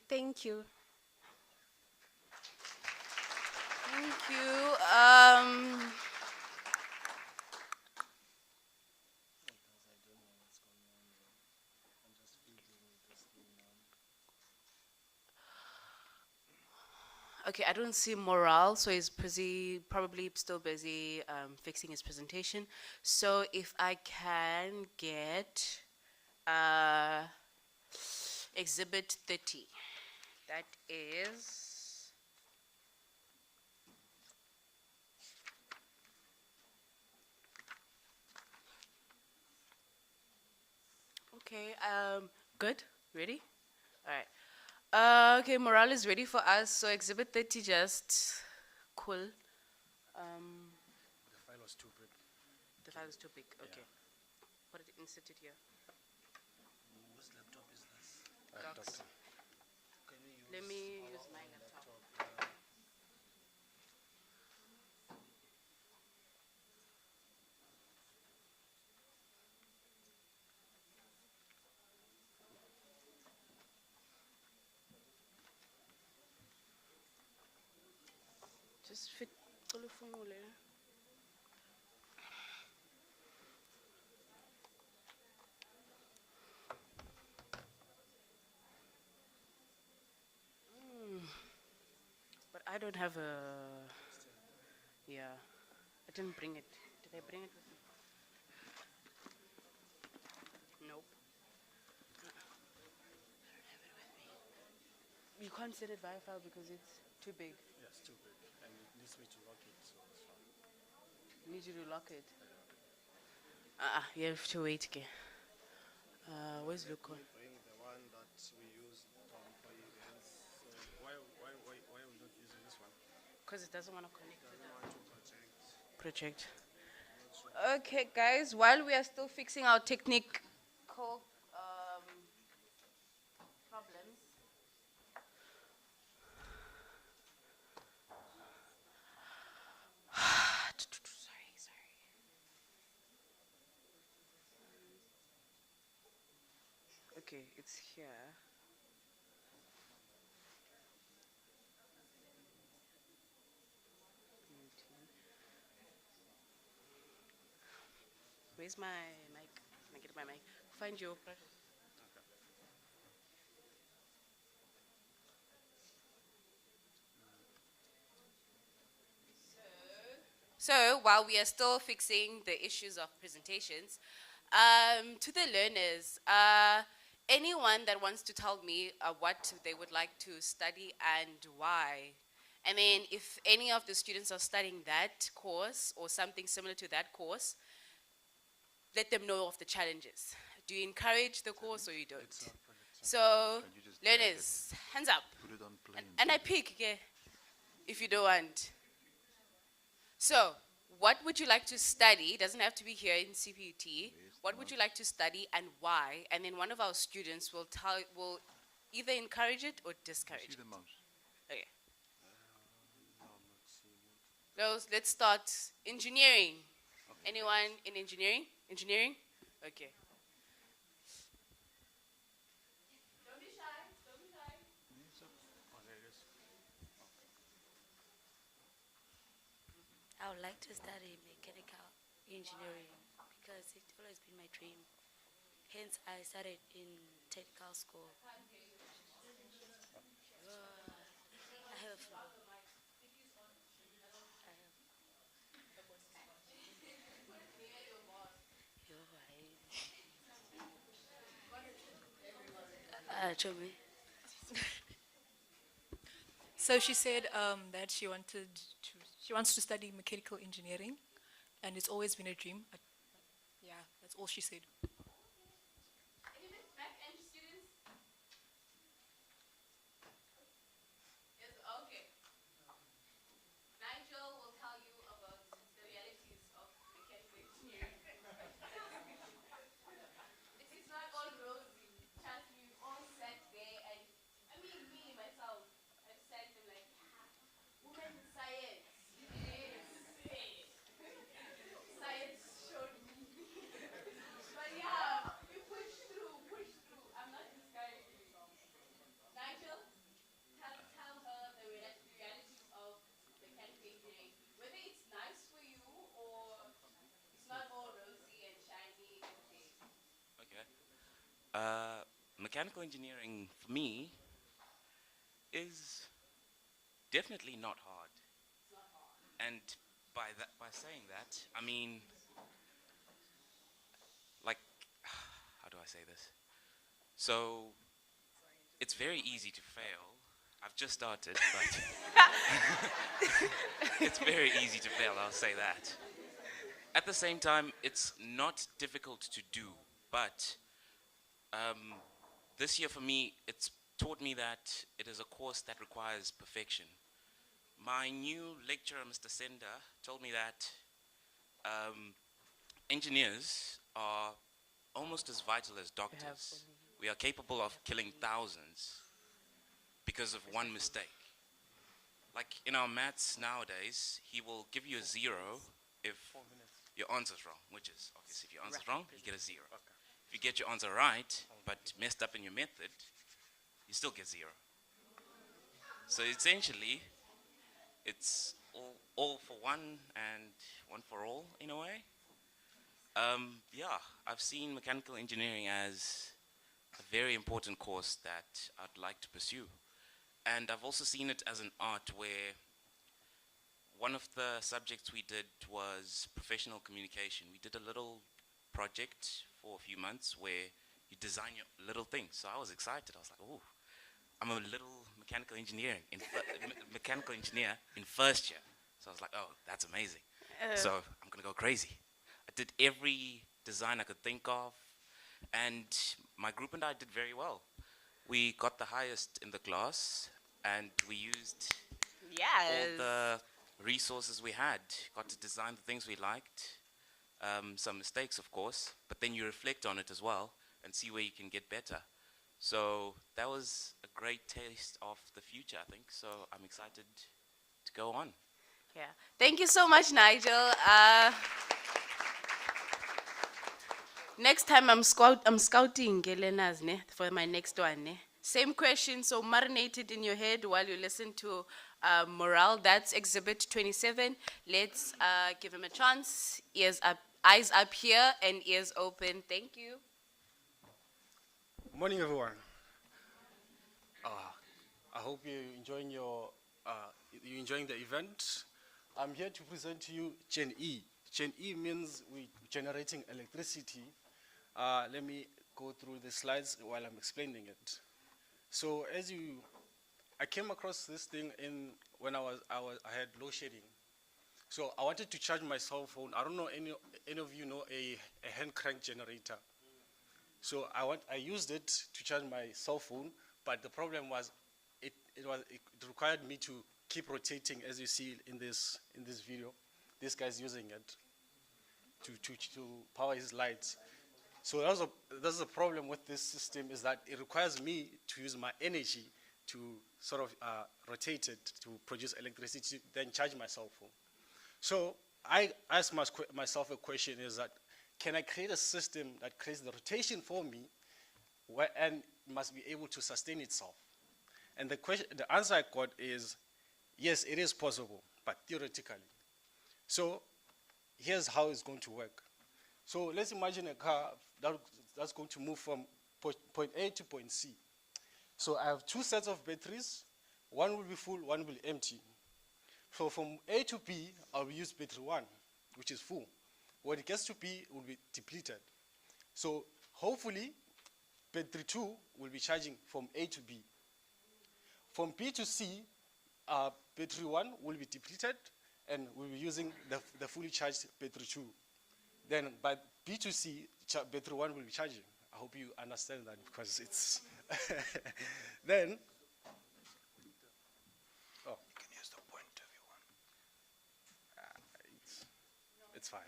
Thank you. Thank you. Okay, I don't see Morale, so he's busy, probably still busy fixing his presentation. So if I can get Exhibit 30. That is okay. Good. Ready? All right. Okay, Morale is ready for us. So Exhibit 30, just cool. The file was too big. The file is too big. Okay. Put it, insert it here. Whose laptop is this? Docs. Can we use Let me use my laptop. Just fit But I don't have a. Yeah, I didn't bring it. Did I bring it with me? Nope. You can't send it via file because it's too big. Yeah, it's too big, and it needs me to lock it, so it's fine. Need you to lock it. You have to wait again. Where's Luca? We bring the one that we use to employ events. So why are we not using this one? Because it doesn't want to connect to Doesn't want to project. project. Okay, guys, while we are still fixing our technical problems. Sorry. Okay, it's here. Where's my mic? Can I get my mic? Find your project. So while we are still fixing the issues of presentations, to the learners, anyone that wants to tell me what they would like to study and why. And then if any of the students are studying that course or something similar to that course, let them know of the challenges. Do you encourage the course or you don't? So, learners, hands up. Put it on play. And I pick, okay, if you don't want. So, what would you like to study? It doesn't have to be here in CPUT. What would you like to study and why? And then one of our students will either encourage it or discourage it. Okay. Let's start engineering. Anyone in engineering? Engineering? Okay. Don't be shy. Don't be shy. I would like to study mechanical engineering because it's always been my dream. Hence, I studied in technical school. I have. Show me. So she said that she wants to study mechanical engineering, and it's always been a dream. Yeah, that's all she said. Any back-end students? Yes, okay. Nigel will tell you about the realities of mechanical engineering. It's not all rosy. Trust me, we've all sat there and, I mean, me, myself, I've sat and like, women in science. Yes. Science showed me. But yeah, we push through. I'm not discouraging you. Nigel, tell her the realities of mechanical engineering. Whether it's nice for you or it's not all rosy and shiny and big. Okay. Mechanical engineering for me is definitely not hard. It's not hard. And by saying that, I mean, like, how do I say this? So, it's very easy to fail. I've just started, but it's very easy to fail, I'll say that. At the same time, it's not difficult to do, but this year for me, it's taught me that it is a course that requires perfection. My new lecturer, Mr. Sender, told me that engineers are almost as vital as doctors. We are capable of killing thousands because of one mistake. Like in our maths nowadays, he will give you a 0 if your answer's wrong, which is obviously if your answer's wrong, you get a 0. If you get your answer right, but messed up in your method, you still get 0. So essentially, it's all for one and one for all in a way. Yeah, I've seen mechanical engineering as a very important course that I'd like to pursue. And I've also seen it as an art where one of the subjects we did was professional communication. We did a little project for a few months where you design your little things. So I was excited. I was like, oh, I'm a little mechanical engineer in first year. So I was like, oh, that's amazing. So I'm gonna go crazy. I did every design I could think of, and my group and I did very well. We got the highest in the class, and we used all the resources we had. Got to design the things we liked. Some mistakes, of course, but then you reflect on it as well and see where you can get better. So that was a great taste of the future, I think. So I'm excited to go on. Yeah. Thank you so much, Nigel. Next time I'm scouting Gelena's ne for my next one. Ne? Same question, so marinate it in your head while you listen to Morale. That's exhibit 27. Let's give him a chance. Ears up, eyes up here, and ears open. Thank you. Morning, everyone. I hope you're enjoying the event. I'm here to present to you Gen E. Gen E means we're generating electricity. Let me go through the slides while I'm explaining it. So I came across this thing when I had load shedding. So I wanted to charge my cell phone. I don't know any of you know a hand crank generator. So I used it to charge my cell phone, but the problem was it required me to keep rotating, as you see in this video. This guy's using it to power his lights. So that's the problem with this system, is that it requires me to use my energy to sort of rotate it to produce electricity, then charge my cell phone. So I asked myself a question, is that can I create a system that creates the rotation for me and must be able to sustain itself? And the answer I got is, yes, it is possible, but theoretically. So here's how it's going to work. So let's imagine a car that's going to move from point A to point C. So I have two sets of batteries. One will be full, one will be empty. So from A to B, I will use battery 1, which is full. When it gets to B, it will be depleted. So hopefully, battery 2 will be charging from A to B. From B to C, battery 1 will be depleted, and we'll be using the fully charged battery 2. Then by B to C, battery 1 will be charging. I hope you understand that, because it's... Then... Oh, you can use the pointer if you want. It's fine.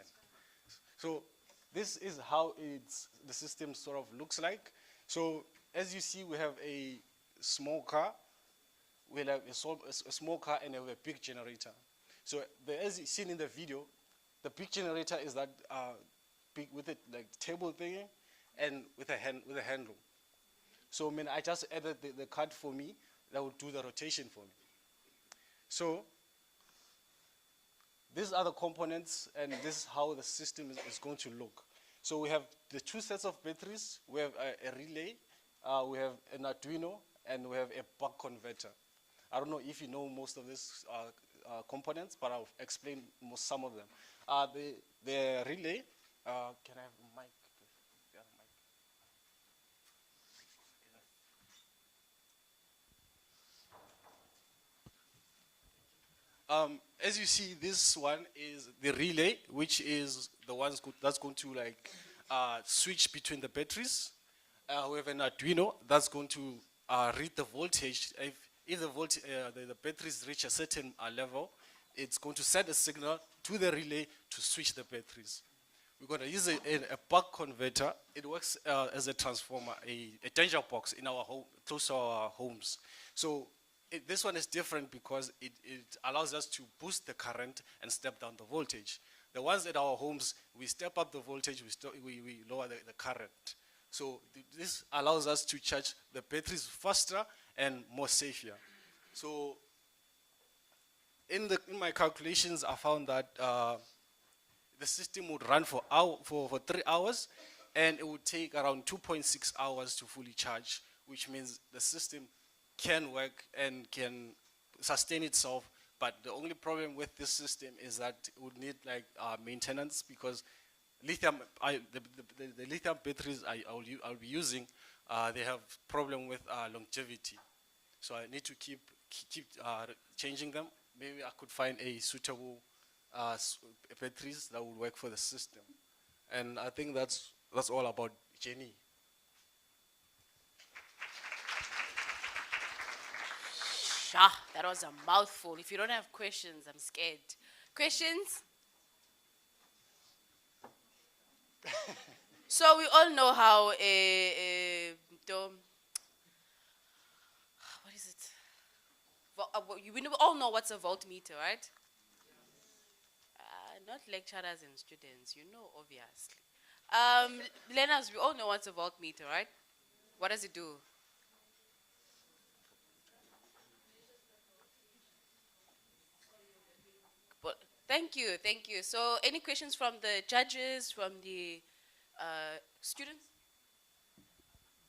So this is how the system sort of looks like. So as you see, we have a small car. We have a small car and we have a big generator. So as seen in the video, the big generator is that big with a like table thingy and with a handle. So I just added the card for me that will do the rotation for me. So these are the components, and this is how the system is going to look. So we have the two sets of batteries. We have a relay, we have an Arduino, and we have a buck converter. I don't know if you know most of these components, but I'll explain some of them. The relay, can I have a mic? Yeah, mic. As you see, this one is the relay, which is the one that's going to like switch between the batteries. We have an Arduino that's going to read the voltage. If the batteries reach a certain level, it's going to send a signal to the relay to switch the batteries. We're going to use a buck converter. It works as a transformer, a danger box in our home, close to our homes. So this one is different because it allows us to boost the current and step down the voltage. The ones at our homes, we step up the voltage, we lower the current. So this allows us to charge the batteries faster and more safer. So in my calculations, I found that the system would run for 3 hours, and it would take around 2.6 hours to fully charge, which means the system can work and can sustain itself. But the only problem with this system is that it would need like maintenance, because lithium, the lithium batteries I'll be using, they have problem with longevity. So I need to keep changing them. Maybe I could find a suitable batteries that would work for the system. And I think that's all about Jenny. Shah, that was a mouthful. If you don't have questions, I'm scared. Questions? So we all know how what is it? We all know what's a voltmeter, right? Not lecturers and students, you know, obviously. Learners, we all know what's a voltmeter, right? What does it do? But thank you, thank you. So, any questions from the judges, from the students?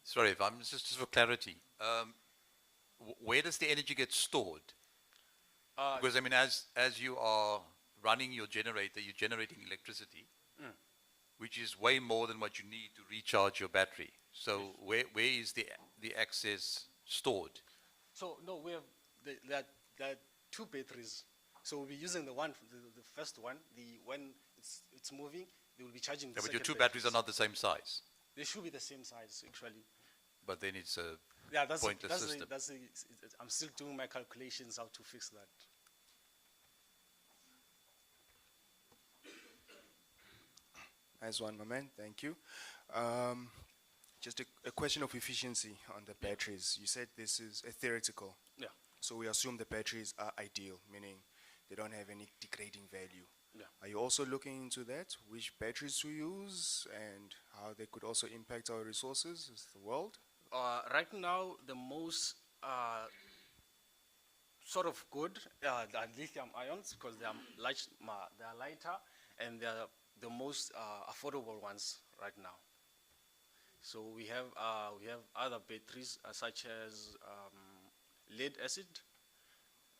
Sorry, if I'm just for clarity, where does the energy get stored? Because I mean, as you are running your generator, you're generating electricity, which is way more than what you need to recharge your battery. So where is the excess stored? So no, we have there are two batteries. So we'll be using the first one. When it's moving, they will be charging. Yeah, but your two batteries are not the same size. They should be the same size actually. But then it's a that's pointless system. I'm still doing my calculations how to fix that. Nice one, my man. Thank you. Just a question of efficiency on the batteries. You said this is a theoretical. Yeah. So we assume the batteries are ideal, meaning they don't have any degrading value. Yeah. Are you also looking into that? Which batteries to use and how they could also impact our resources as the world? Right now, the most sort of good are lithium ions, because they are lighter, and they are the most affordable ones right now. So we have other batteries such as lead acid.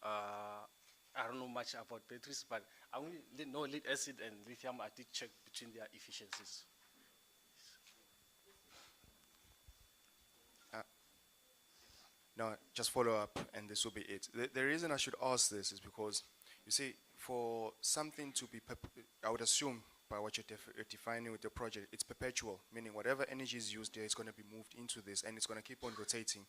I don't know much about batteries, but I only know lead acid and lithium. I did check between their efficiencies. No, just follow up, and this will be it. The reason I should ask this is because, you see, for something to be, I would assume, by what you're defining with the project, it's perpetual, meaning whatever energy is used there is going to be moved into this, and it's going to keep on rotating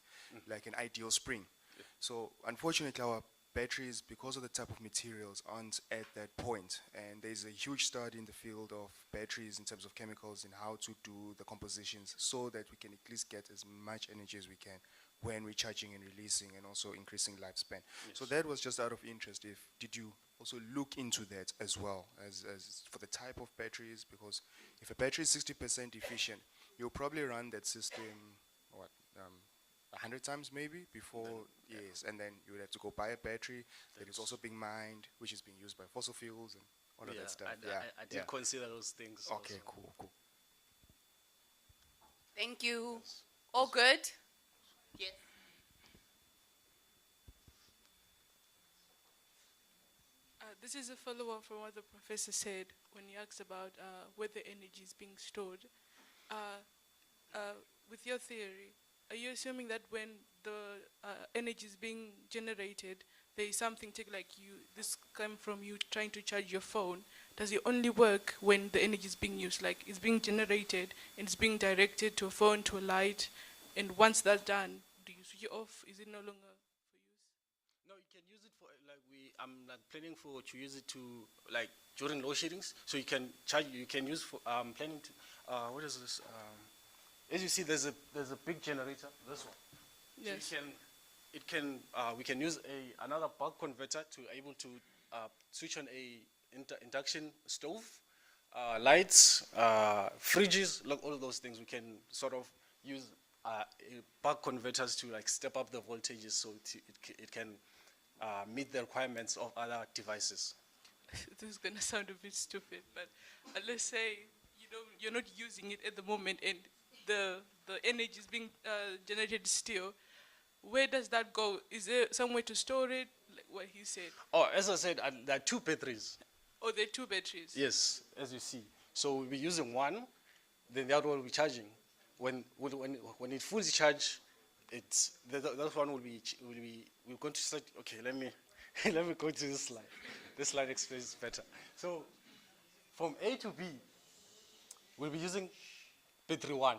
like an ideal spring. Yeah. So unfortunately, our batteries, because of the type of materials, aren't at that point. And there's a huge study in the field of batteries in terms of chemicals and how to do the compositions so that we can at least get as much energy as we can when we're charging and releasing, and also increasing lifespan. Yes. So that was just out of interest. Did you also look into that as well as for the type of batteries? Because if a battery is 60% efficient, you'll probably run that system 100 times maybe before, yes, and then you would have to go buy a battery that is also being mined, which is being used by fossil fuels and all of that stuff. I did consider those things. Okay, also. cool. Thank you. Yes. All good? Yes. This is a follow-up from what the professor said when he asked about where the energy is being stored. With your theory, are you assuming that when the energy is being generated, there is something this come from you trying to charge your phone? Does it only work when the energy is being used? Like it's being generated and it's being directed to a phone, to a light, and once that's done, do you switch it off? Is it no longer for use? No, you can use it for I'm not planning to use it to during load sheddings. So you can charge. You can use for. I'm planning to. What is this? As you see, there's a big generator. This one. Yes. So we can use another bulk converter to able to switch on a induction stove, lights, fridges, all those things. We can sort of use bulk converters to step up the voltages so it can meet the requirements of other devices. This is gonna sound a bit stupid, but let's say you're not using it at the moment, and the energy is being generated still. Where does that go? Is there somewhere to store it, like what he said? Oh, as I said, there are two batteries. Oh, there are two batteries. Yes, as you see. So we'll be using one, then the other one will be charging. When it fully charged, that one we're going to start. Okay, let me let me go to this slide. This slide explains better. So from A to B, we'll be using battery 1,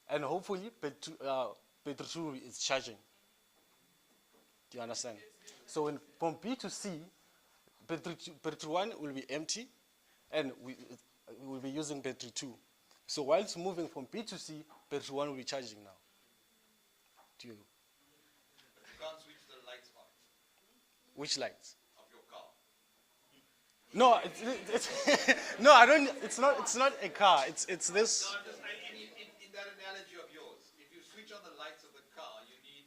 and hopefully battery 2 is charging. Do you understand? So from B to C, battery 1 will be empty, and we will be using battery 2. So while it's moving from B to C, battery 1 will be charging now. Do you? But you can't switch the lights on Which lights? of your car. No, it's no. I don't. It's not. It's not a car. It's this. No, in that analogy of yours, if you switch on the lights of the car, you need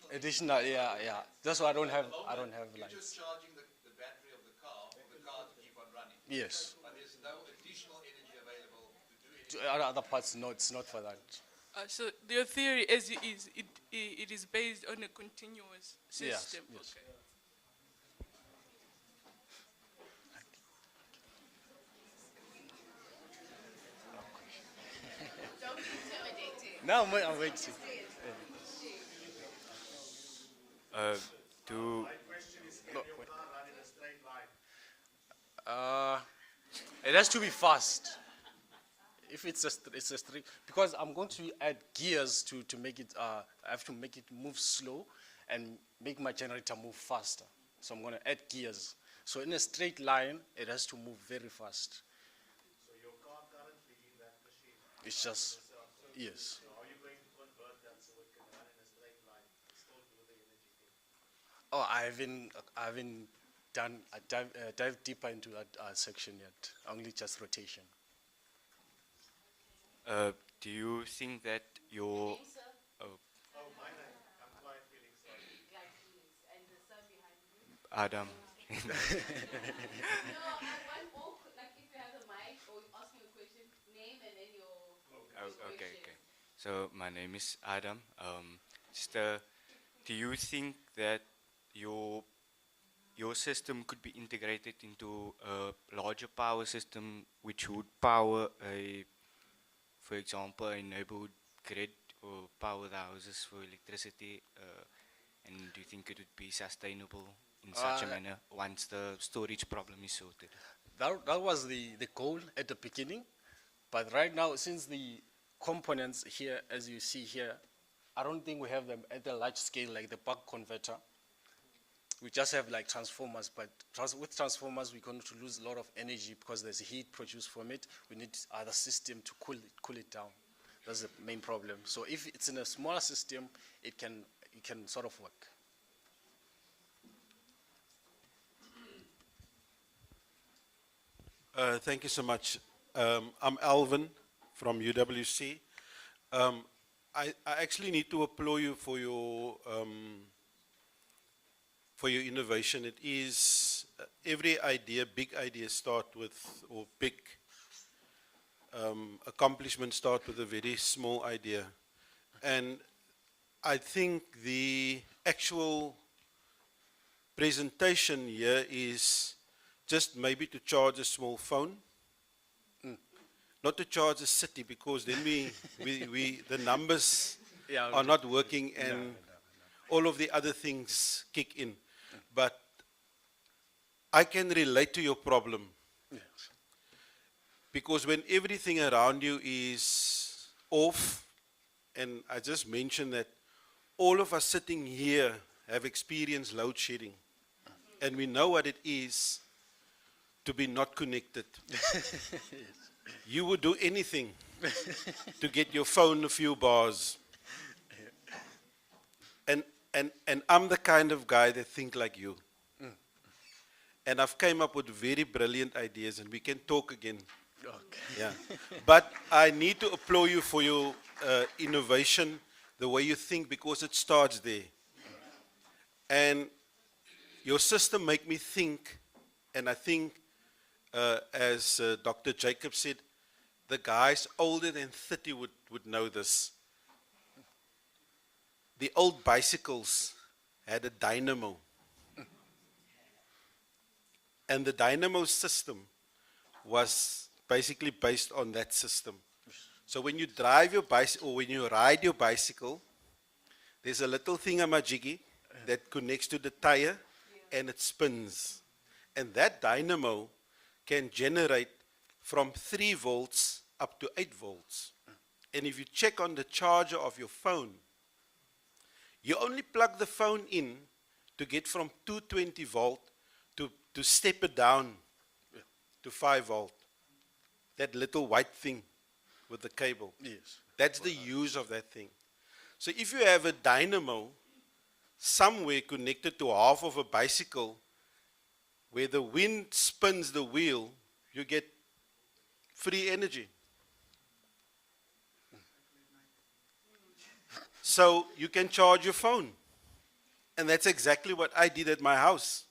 additional. Yeah. That's why I don't have. I don't have You're lights. just charging the battery of the car for the car to keep on running. Yes. But there's no additional energy available to do anything. Other parts, no, it's not for that. So your theory, as it is, it is based on a continuous system. Yes. Okay. Now I'm waiting. To It has to be fast. If it's a straight, because I'm going to add gears to make it. I have to make it move slow, and make my generator move faster. So I'm going to add gears. So in a straight line, it has to move very fast. So your car currently in that machine? It's just, yes. So how are you going to convert that so it can run in a straight line, still do the energy thing? Oh, I haven't dived deeper into that section yet. Only just rotation. do you think that your Oh, my name. I'm Clyde Feelings, sorry. Clyde Feelings. And the sir behind you? Adam? No, one more, like if you have a mic or asking a question, name and then your Okay. So my name is Adam. Do you think that your system could be integrated into a larger power system which would power for example, a neighborhood grid or power the houses for electricity? And do you think it would be sustainable in such a manner once the storage problem is sorted? That was the goal at the beginning, but right now, since the components here, as you see here, I don't think we have them at a large scale like the buck converter. We just have like transformers, but with transformers, we're going to lose a lot of energy because there's heat produced from it. We need other system to cool it down. That's the main problem. So if it's in a smaller system, it can sort of work. Thank you so much. I'm Alvin from UWC. I actually need to applaud you for your innovation. It is every idea, big ideas start with, or big accomplishments start with a very small idea. And I think the actual presentation here is just maybe to charge a small phone, not to charge a city, because then the numbers are not working and all of the other things kick in. But I can relate to your problem. Yes. Because when everything around you is off, and I just mentioned that all of us sitting here have experienced load shedding, and we know what it is to be not connected. You would do anything to get your phone a few bars. And I'm the kind of guy that think like you. And I've came up with very brilliant ideas, and we can talk again. Okay. Yeah. But I need to applaud you for your innovation, the way you think, because it starts there. And your system make me think, and I think, as Dr. Jacob said, the guys older than 30 would know this. The old bicycles had a dynamo. And the dynamo system was basically based on that system. So when you drive your bicycle, or when you ride your bicycle, there's a little thingamajiggy that connects to the tire and it spins. And that dynamo can generate from 3 volts up to 8 volts. And if you check on the charger of your phone, you only plug the phone in to get from 220 volt to step it down to 5 volt. That little white thing with the cable. Yes. That's the use of that thing. So if you have a dynamo somewhere connected to half of a bicycle where the wind spins the wheel, you get free energy. So you can charge your phone. And that's exactly what I did at my house.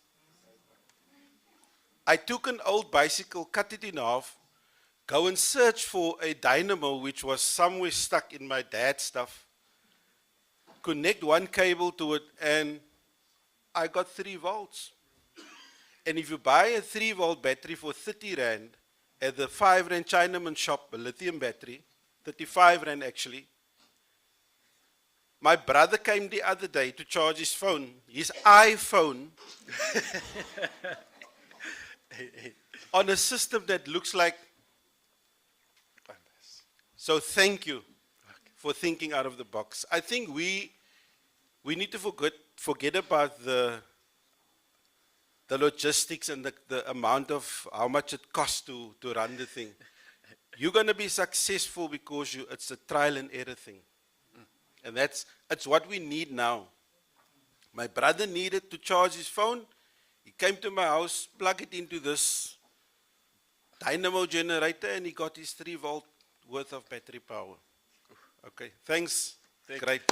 I took an old bicycle, cut it in half, go and search for a dynamo which was somewhere stuck in my dad's stuff, connect one cable to it, and I got 3 volts. And if you buy a 3 volt battery for 30 Rand at the 5 Rand Chinaman shop, a lithium battery, 35 Rand actually, my brother came the other day to charge his phone, his iPhone, on a system that looks like. So thank you for thinking out of the box. I think we need to forget about the logistics and the amount of how much it costs to run the thing. You're going to be successful because it's a trial and error thing. And it's what we need now. My brother needed to charge his phone. He came to my house, plugged it into this dynamo generator, and he got his 3 volt worth of battery power. Okay, thanks. Great.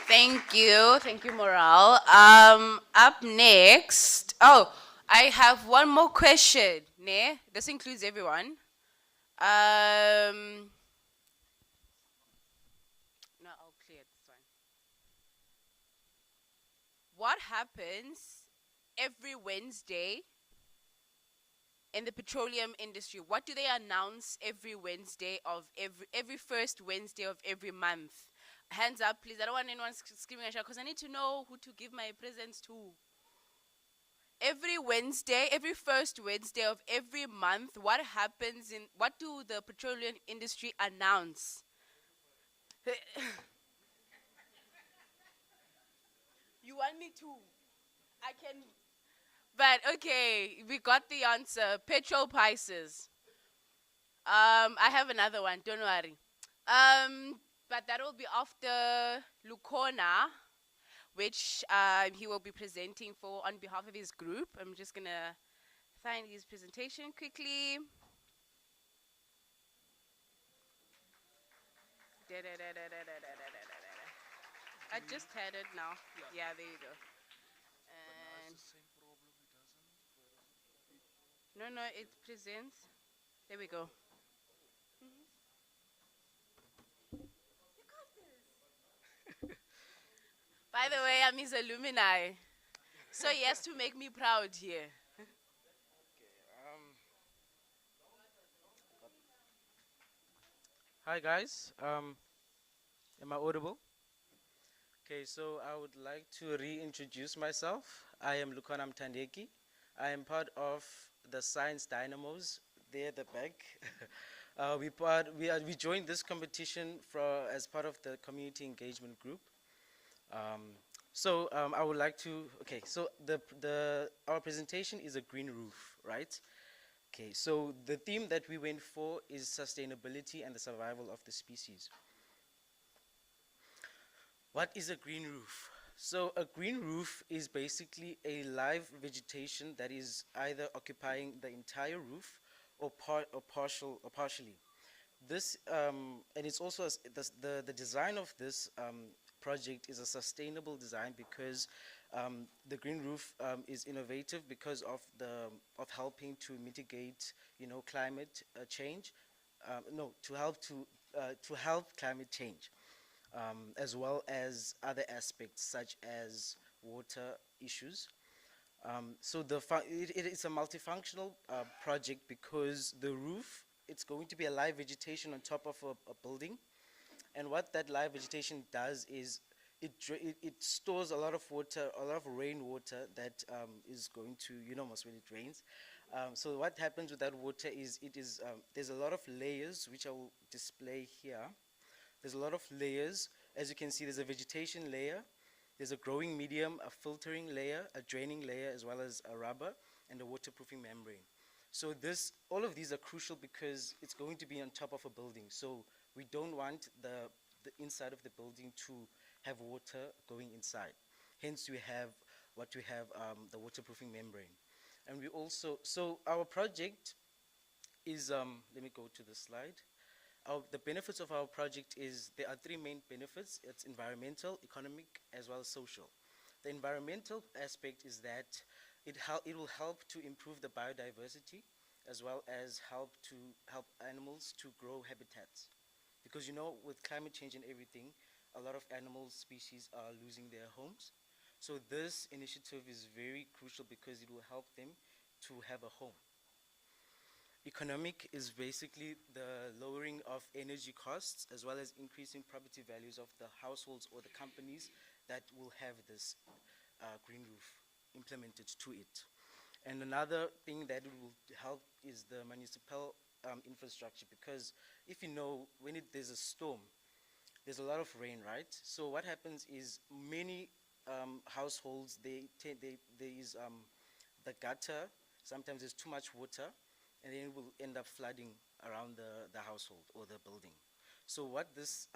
Thank you, Moral. Up next, I have one more question. Ne? This includes everyone. No, I'll clear this one. What happens every Wednesday in the petroleum industry? What do they announce every Wednesday of every first Wednesday of every month? Hands up, please. I don't want anyone screaming at you because I need to know who to give my presents to. Every Wednesday, every first Wednesday of every month, what do the petroleum industry announce? You want me to? I can. But okay, we got the answer. Petrol prices. I have another one, don't worry. But that will be after Lukona, which he will be presenting for on behalf of his group. I'm just gonna find his presentation quickly. I just had it now. Yeah, there you go. And no, it presents. There we go. By the way, I'm his alumni. So he has to make me proud here. Hi guys, am I audible? Okay, so I would like to reintroduce myself. I am Lukanam Tandeki. I am part of the Science Dynamos there at the back. We joined this competition as part of the community engagement group. I would like to, okay, so our presentation is a green roof, right? Okay, so the theme that we went for is sustainability and the survival of the species. What is a green roof? So a green roof is basically a live vegetation that is either occupying the entire roof or partially. This and it's also the design of this project is a sustainable design because the green roof is innovative because of helping to mitigate, climate change. No, to help climate change, as well as other aspects such as water issues. So it is a multifunctional project because the roof, it's going to be a live vegetation on top of a building. And what that live vegetation does is it stores a lot of water, a lot of rainwater that is going to, most when it rains. So what happens with that water is there's a lot of layers, which I will display here. There's a lot of layers. As you can see, there's a vegetation layer, there's a growing medium, a filtering layer, a draining layer, as well as a rubber and a waterproofing membrane. So all of these are crucial because it's going to be on top of a building. So we don't want the inside of the building to have water going inside. Hence, we have the waterproofing membrane. And we also, so our project is, let me go to the slide. The benefits of our project is, there are three main benefits. It's environmental, economic, as well as social. The environmental aspect is that it will help to improve the biodiversity, as well as help animals to grow habitats. Because with climate change and everything, a lot of animal species are losing their homes. So this initiative is very crucial because it will help them to have a home. Economic is basically the lowering of energy costs, as well as increasing property values of the households or the companies that will have this green roof implemented to it. And another thing that it will help is the municipal infrastructure, because if when there's a storm, there's a lot of rain, right? So what happens is many households, there is the gutter, sometimes there's too much water, and then it will end up flooding around the household or the building. So what this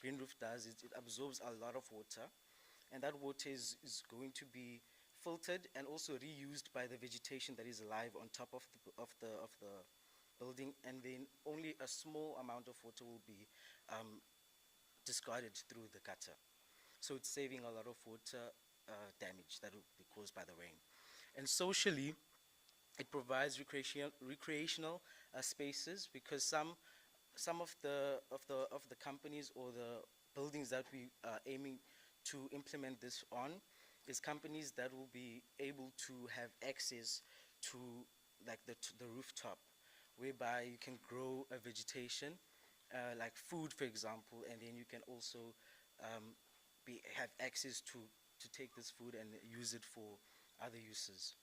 green roof does is it absorbs a lot of water, and that water is going to be filtered and also reused by the vegetation that is alive on top of the building, and then only a small amount of water will be discarded through the gutter. So it's saving a lot of water damage that will be caused by the rain. And socially, it provides recreational spaces, because some of the companies or the buildings that we are aiming to implement this on is companies that will be able to have access to like the rooftop, whereby you can grow a vegetation like food, for example, and then you can also have access to take this food and use it for other uses.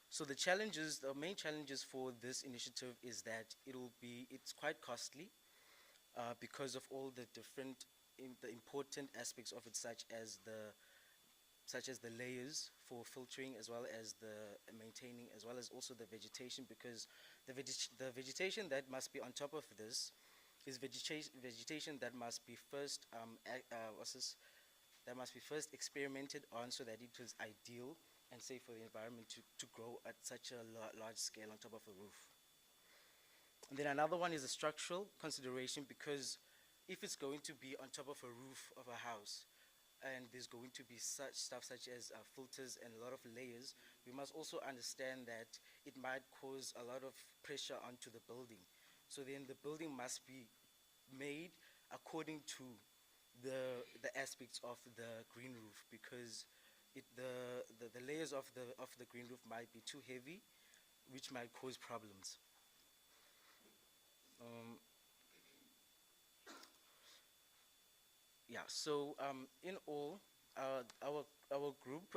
So the main challenges for this initiative is that it's quite costly because of all the the important aspects of it, such as the layers for filtering, as well as the maintaining, as well as also the vegetation, because the vegetation that must be on top of this is vegetation that must be first experimented on, so that it is ideal and safe for the environment to grow at such a large scale on top of a roof. And then another one is a structural consideration, because if it's going to be on top of a roof of a house, and there's going to be such stuff such as filters and a lot of layers, we must also understand that it might cause a lot of pressure onto the building. So then the building must be made according to the aspects of the green roof, because the layers of the green roof might be too heavy, which might cause problems. Yeah, so in all, our group,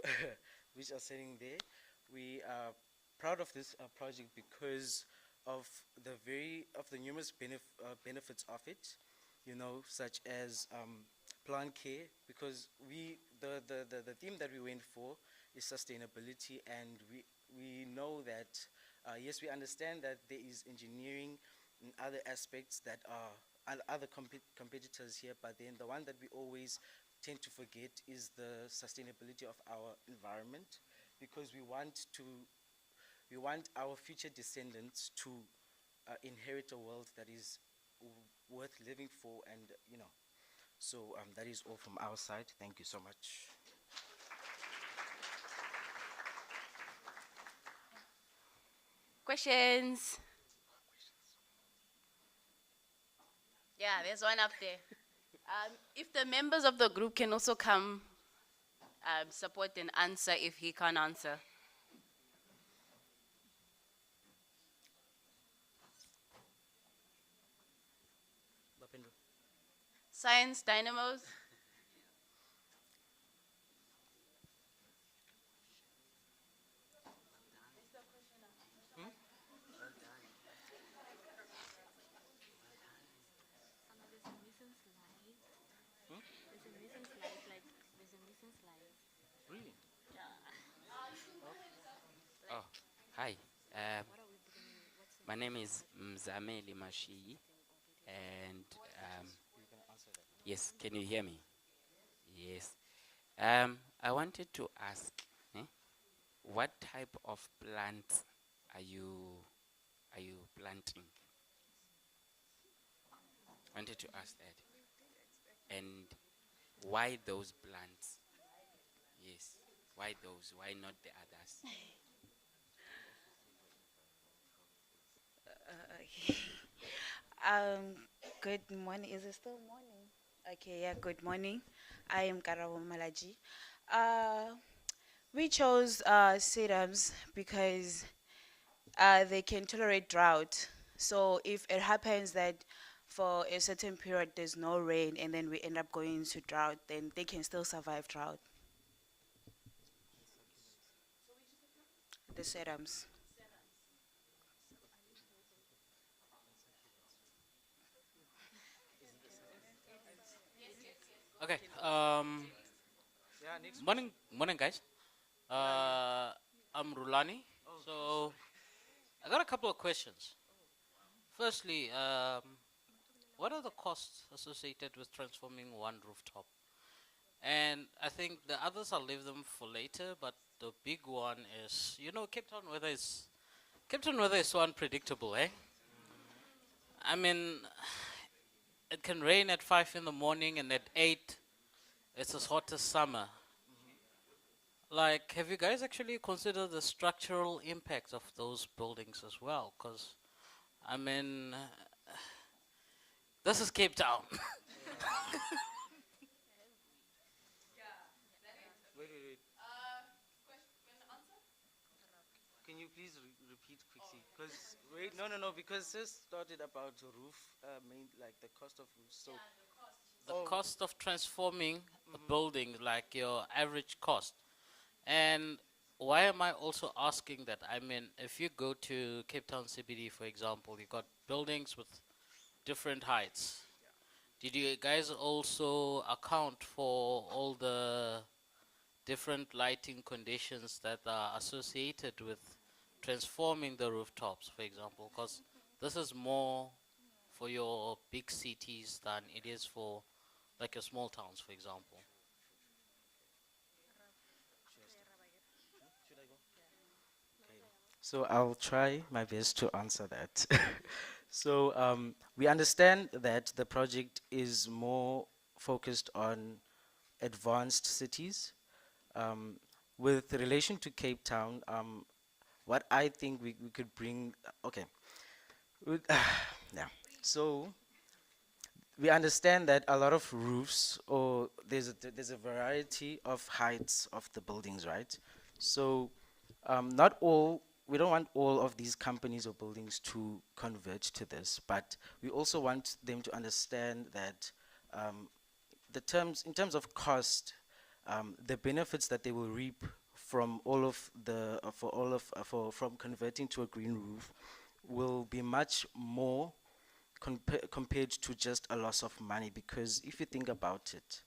which are sitting there, we are proud of this project because of the numerous benefits of it, such as plant care, because the theme that we went for is sustainability, and we know that yes, we understand that there is engineering and other aspects that are other competitors here, but then the one that we always tend to forget is the sustainability of our environment, because we want our future descendants to inherit a world that is worth living for, and So that is all from our side. Thank you so much. Questions? Yeah, there's one up there. If the members of the group can also come support and answer if he can't answer. Science dynamos. Really? Oh, hi. My name is Mzameli Mashi, and yes, can you hear me? Yes. I wanted to ask, what type of plants are you planting? Wanted to ask that. And why those plants? Yes. Why those? Why not the others? Okay. Um, Good morning. Is it still morning? Okay, yeah, good morning. I am Karabo Malaji. Uh, we chose sedums because they can tolerate drought. So if it happens that for a certain period there's no rain and then we end up going into drought, then they can still survive drought. The sedums. Okay. Next Morning, guys. I'm Rulani. So I got a couple of questions. Firstly, what are the costs associated with transforming one rooftop? And I think the others I'll leave them for later. But the big one is, Cape Town weather is so unpredictable, eh? I mean, it can rain at 5 in the morning, and at 8, it's as hot as summer. Like, have you guys actually considered the structural impacts of those buildings as well? Because, I mean, this is Cape Town. Wait. Can you please repeat quickly? Because no, because this started about roof, like the cost of roof. So The cost of transforming a building, like your average cost. And why am I also asking that? I mean, if you go to Cape Town CBD, for example, you got buildings with different heights. Did you guys also account for all the different lighting conditions that are associated with transforming the rooftops, for example? Because this is more for your big cities than it is for like your small towns, for example. So I'll try my best to answer that. So we understand that the project is more focused on advanced cities. With relation to Cape Town, what I think we could bring, okay, yeah. So we understand that a lot of roofs, or there's a variety of heights of the buildings, right? So not all, we don't want all of these companies or buildings to converge to this, but we also want them to understand that in terms of cost, the benefits that they will reap from all of the from converting to a green roof will be much more compared to just a loss of money. Because if you think about it,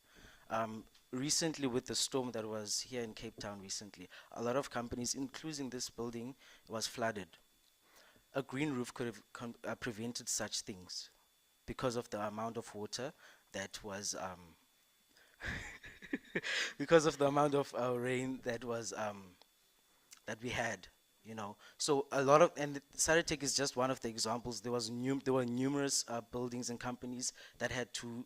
recently with the storm that was here in Cape Town recently, a lot of companies, including this building, was flooded. A green roof could have prevented such things because of the amount of water that was because of the amount of rain that was that we had, you know. So a lot of, and SARETEC is just one of the examples. There were numerous buildings and companies that had to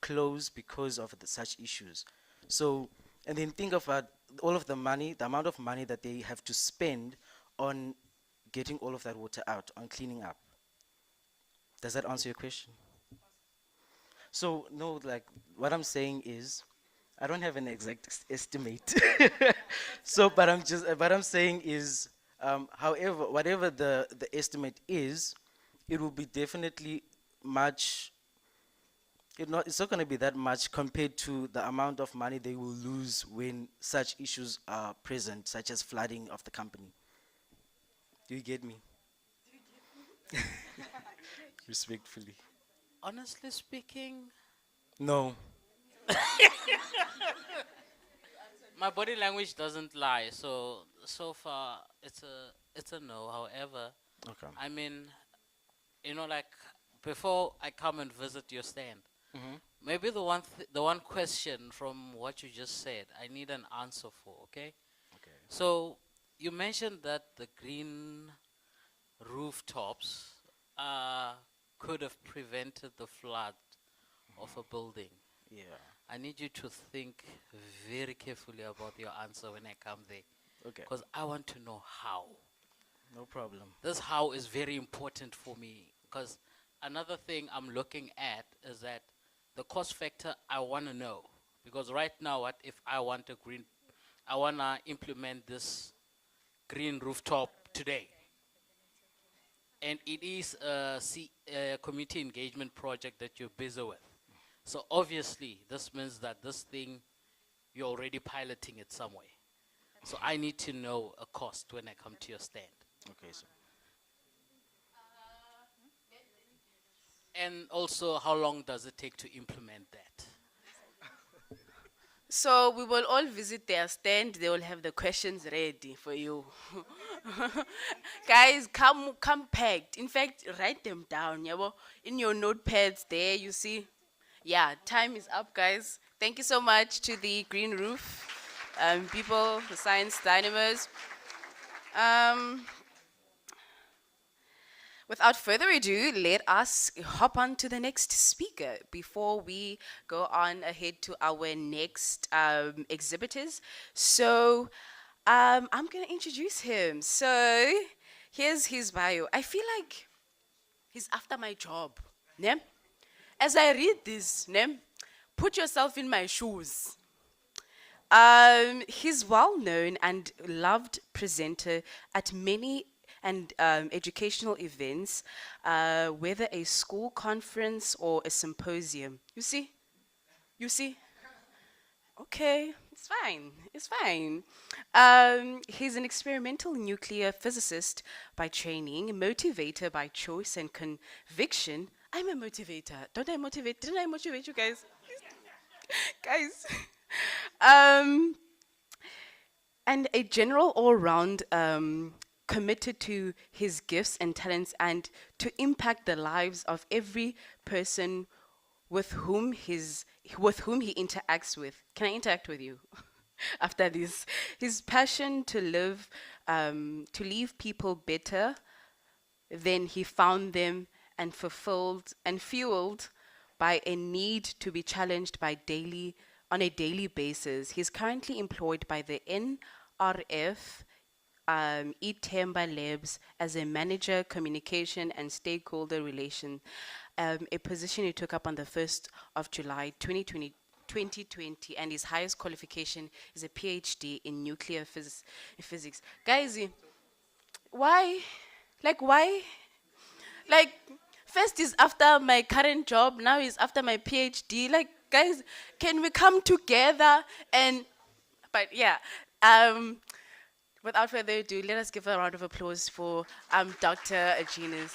close because of such issues. So, and then think about all of the money, the amount of money that they have to spend on getting all of that water out, on cleaning up. Does that answer your question? So, no, like, what I'm saying is, I don't have an exact estimate. So, but I'm saying is, however, whatever the estimate is, it will be definitely much, it's not going to be that much compared to the amount of money they will lose when such issues are present, such as flooding of the company. Do you get me? Respectfully. Honestly speaking, No. my body language doesn't lie. So far it's a no. However, Okay. I mean, like before I come and visit your stand, Mhm. maybe the one question from what you just said, I need an answer for. Okay. Okay. So you mentioned that the green rooftops could have prevented the flood of a building. Yeah. I need you to think very carefully about your answer when I come there. Okay. Because I want to know how. No problem. This how is very important for me. Because another thing I'm looking at is that the cost factor I want to know. Because right now, what if I want I want to implement this green rooftop today. And it is a community engagement project that you're busy with. So obviously, this means that this thing, you're already piloting it somewhere. So I need to know a cost when I come to your stand. Okay, so. And also, how long does it take to implement that? So we will all visit their stand. They will have the questions ready for you. Guys, come packed. In fact, write them down. Yabo. In your notepads there, you see. Yeah, time is up, guys. Thank you so much to the Green Roof people, the Science Dynamos. Without further ado, let us hop on to the next speaker before we go on ahead to our next exhibitors. So I'm going to introduce him. So here's his bio. I feel like he's after my job. Ne? As I read this, ne? Put yourself in my shoes. He's well known and loved presenter at many and educational events, whether a school conference or a symposium. You see? You see? Okay, it's fine. It's fine. He's an experimental nuclear physicist by training, motivator by choice and conviction. I'm a motivator. Don't I motivate? Didn't I motivate you guys? Guys. And a general all-round committed to his gifts and talents and to impact the lives of every person with whom he interacts with. Can I interact with you after this? His passion to leave people better than he found them, and fulfilled and fueled by a need to be challenged on a daily basis. He's currently employed by the NRF Itemba Labs as a manager, communication and stakeholder relation, a position he took up on the 1st of July 2020, and his highest qualification is a PhD in nuclear physics. Guys, why? Why? First is after my current job, now is after my PhD. Guys, can we come together but yeah. Without further ado, let us give a round of applause for Dr. Aginas.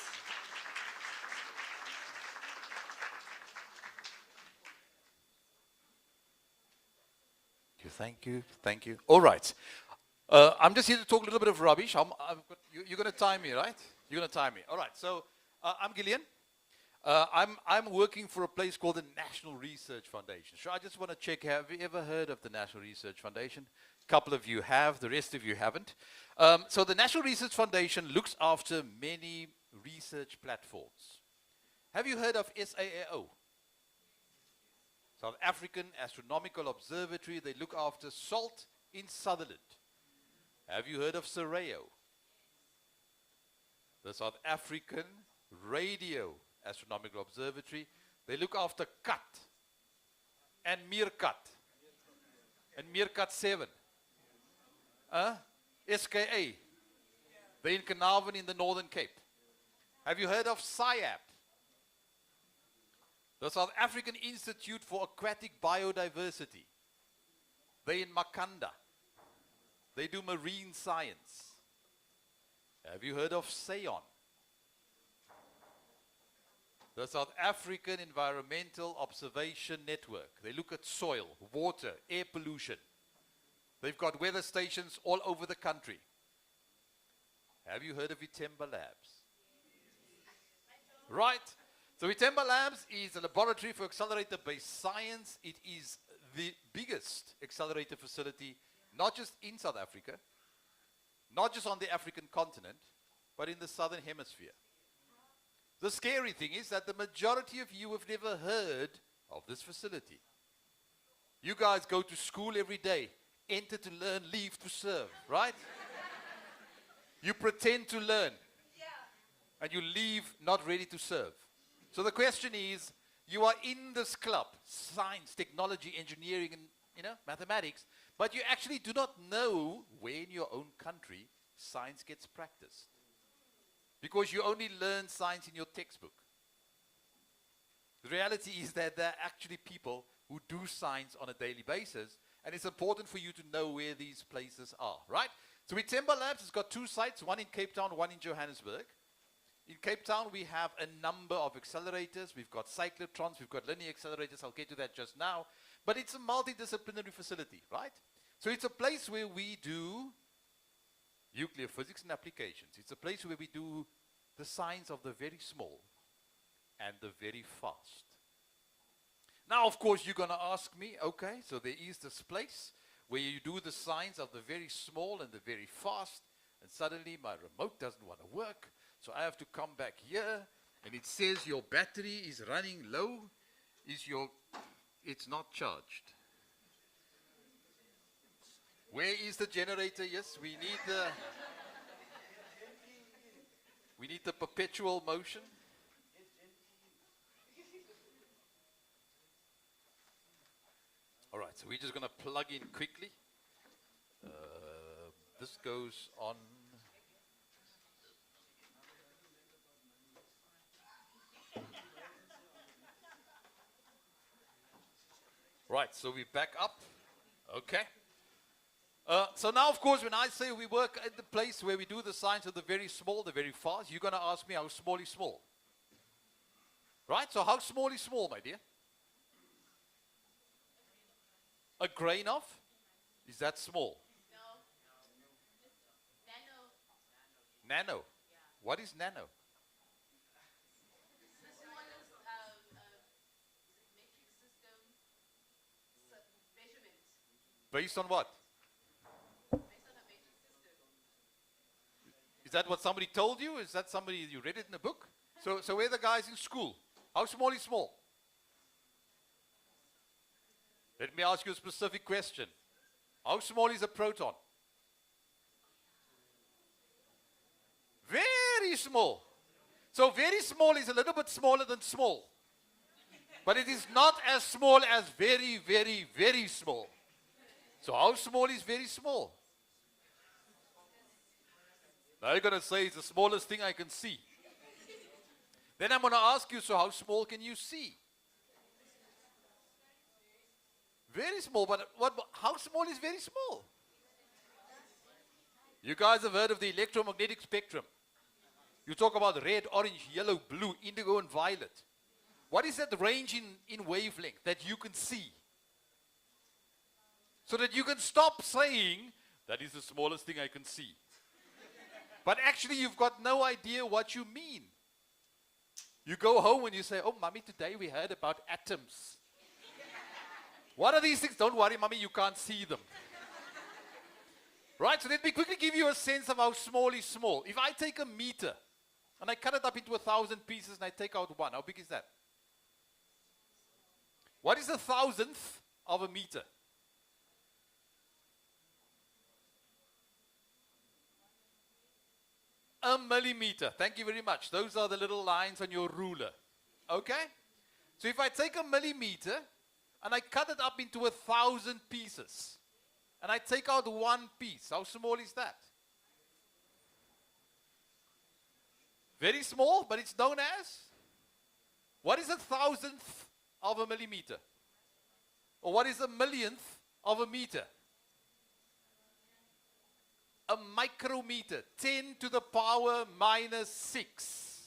Thank you. All right. I'm just here to talk a little bit of rubbish. You're going to time me, right? You're going to time me. All right. So I'm Gillian. I'm working for a place called the National Research Foundation. So I just want to check, have you ever heard of the National Research Foundation? A couple of you have, the rest of you haven't. So the National Research Foundation looks after many research platforms. Have you heard of SARETEC? South African Astronomical Observatory, they look after salt in Sutherland. Have you heard of SAREO? The South African Radio Astronomical Observatory, they look after Kat and Meerkat and Meerkat 7. SKA. They're in Carnarvon in the Northern Cape. Have you heard of SIAP? The South African Institute for Aquatic Biodiversity. They're in Makanda. They do marine science. Have you heard of SAON? The South African Environmental Observation Network. They look at soil, water, air pollution. They've got weather stations all over the country. Have you heard of Itemba Labs? Right. So Itemba Labs is a laboratory for accelerator-based science. It is the biggest accelerator facility, not just in South Africa, not just on the African continent, but in the Southern Hemisphere. The scary thing is that the majority of you have never heard of this facility. You guys go to school every day, enter to learn, leave to serve, right? You pretend to learn, and you leave not ready to serve. So the question is, you are in this club, science, technology, engineering, and mathematics, but you actually do not know where in your own country science gets practiced. Because you only learn science in your textbook. The reality is that there are actually people who do science on a daily basis, and it's important for you to know where these places are, right? So Itemba Labs has got 2 sites, one in Cape Town, one in Johannesburg. In Cape Town, we have a number of accelerators. We've got cyclotrons, we've got linear accelerators. I'll get to that just now. But it's a multidisciplinary facility, right? So it's a place where we do nuclear physics and applications. It's a place where we do the science of the very small and the very fast. Now, of course, you're going to ask me, okay, so there is this place where you do the science of the very small and the very fast, and suddenly my remote doesn't want to work. So I have to come back here, and it says your battery is running low. It's not charged. Where is the generator? Yes, we need the perpetual motion. All right, so we're just going to plug in quickly. This goes on. Right, so we back up. Okay. So now, of course, when I say we work at the place where we do the science of the very small, the very fast, you're going to ask me how small is small. Right? So how small is small, my dear? A grain of? Is that small? No. Nano. Nano. Yeah. What is nano? It's the smallest metric system measurement. Based on what? Is that what somebody told you? Is that somebody, you read it in a book? So where are the guys in school? How small is small? Let me ask you a specific question. How small is a proton? Very small. So very small is a little bit smaller than small. But it is not as small as very, very, very small. So how small is very small? Now you're going to say it's the smallest thing I can see. Then I'm going to ask you, so how small can you see? Very small, but how small is very small? You guys have heard of the electromagnetic spectrum. You talk about red, orange, yellow, blue, indigo, and violet. What is that range in wavelength that you can see? So that you can stop saying, that is the smallest thing I can see. But actually, you've got no idea what you mean. You go home and you say, oh, mommy, today we heard about atoms. What are these things? Don't worry, mommy, you can't see them. Right, so let me quickly give you a sense of how small is small. If I take a meter and I cut it up into 1,000 pieces and I take out one, how big is that? What is a thousandth of a meter? A millimeter. Thank you very much. Those are the little lines on your ruler. Okay? So if I take a millimeter and I cut it up into 1,000 pieces, and I take out one piece, how small is that? Very small, but it's known as? What is a thousandth of a millimeter? Or what is a millionth of a meter? A micrometer, 10 to the power minus 6.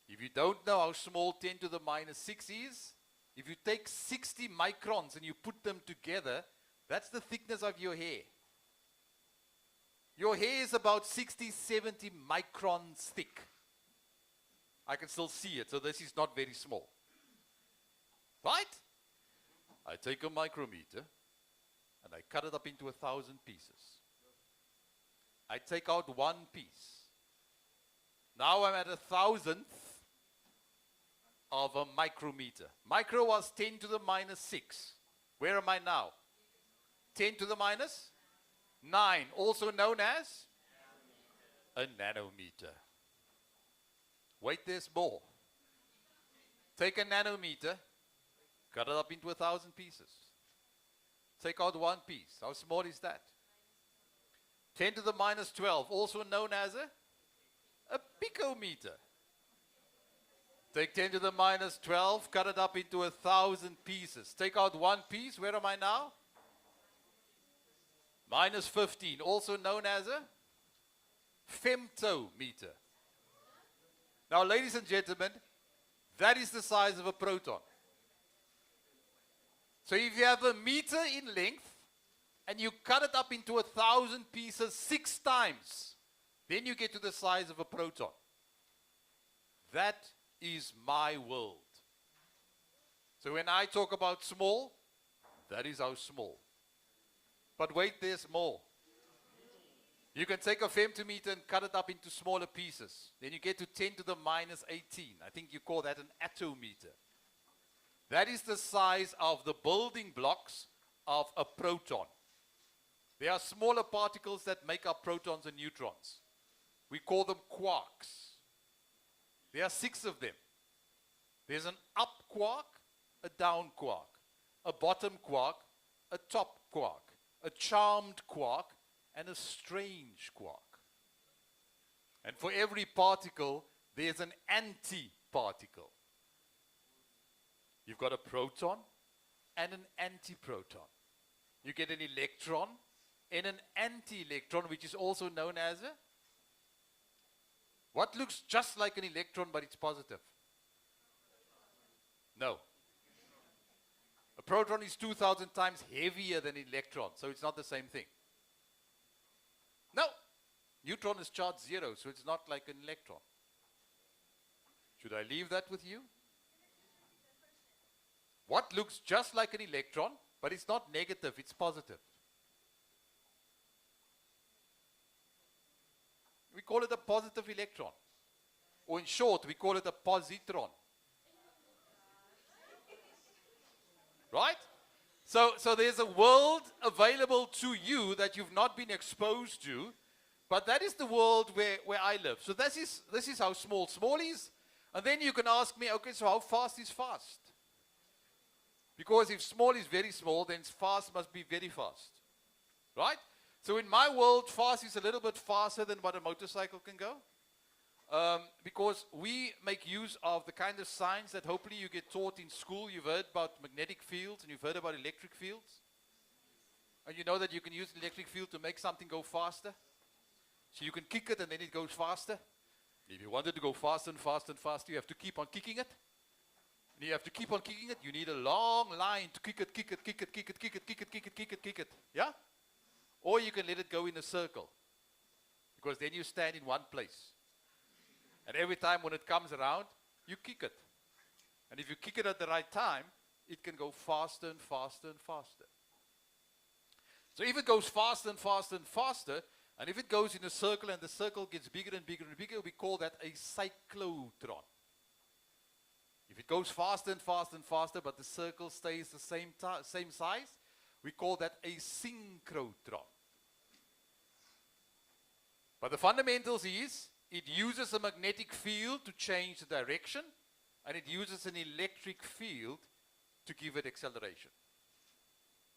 If you don't know how small 10 to the minus 6 is, if you take 60 microns and you put them together, that's the thickness of your hair. Your hair is about 60, 70 microns thick. I can still see it, so this is not very small. Right? I take a micrometer and I cut it up into 1,000 pieces. I take out one piece. Now I'm at 1,000th of a micrometer. Micro was 10 to the minus 6. Where am I now? 10 to the minus 9, also known as a nanometer. Wait, there's more. Take a nanometer, cut it up into 1,000 pieces. Take out one piece. How small is that? 10 to the minus 12, also known as a picometer. Take 10 to the minus 12, cut it up into 1,000 pieces. Take out one piece. Where am I now? Minus 15, also known as a femtometer. Now, ladies and gentlemen, that is the size of a proton. So if you have a meter in length and you cut it up into 1,000 pieces 6 times, then you get to the size of a proton. That is my world. So when I talk about small, that is how small. But wait, there's more. You can take a femtometer and cut it up into smaller pieces. Then you get to 10 to the minus 18. I think you call that an atometer. That is the size of the building blocks of a proton. There are smaller particles that make up protons and neutrons. We call them quarks. There are 6 of them. There's an up quark, a down quark, a bottom quark, a top quark, a charmed quark, and a strange quark. And for every particle, there's an antiparticle. You've got a proton and an antiproton. You get an electron and an anti-electron, which is also known as a what looks just like an electron, but it's positive? No. A proton is 2,000 times heavier than an electron, so it's not the same thing. No. Neutron is charged 0, so it's not like an electron. Should I leave that with you? What looks just like an electron, but it's not negative, it's positive? We call it a positive electron. Or in short, we call it a positron. Right? So there's a world available to you that you've not been exposed to, but that is the world where I live. So this is how small is. And then you can ask me, okay, so how fast is fast? Because if small is very small, then fast must be very fast. Right? So in my world, fast is a little bit faster than what a motorcycle can go. Because we make use of the kind of science that hopefully you get taught in school. You've heard about magnetic fields and you've heard about electric fields. And you know that you can use an electric field to make something go faster. So you can kick it and then it goes faster. If you want it to go faster and faster and faster, you have to keep on kicking it. And you have to keep on kicking it. You need a long line to kick it. Yeah? Or you can let it go in a circle. Because then you stand in one place. And every time when it comes around, you kick it. And if you kick it at the right time, it can go faster and faster and faster. So if it goes faster and faster and faster, and if it goes in a circle and the circle gets bigger and bigger and bigger, we call that a cyclotron. If If it goes faster and faster and faster, but the circle stays the same size, we call that a synchrotron. But the fundamentals is, it uses a magnetic field to change the direction, and it uses an electric field to give it acceleration.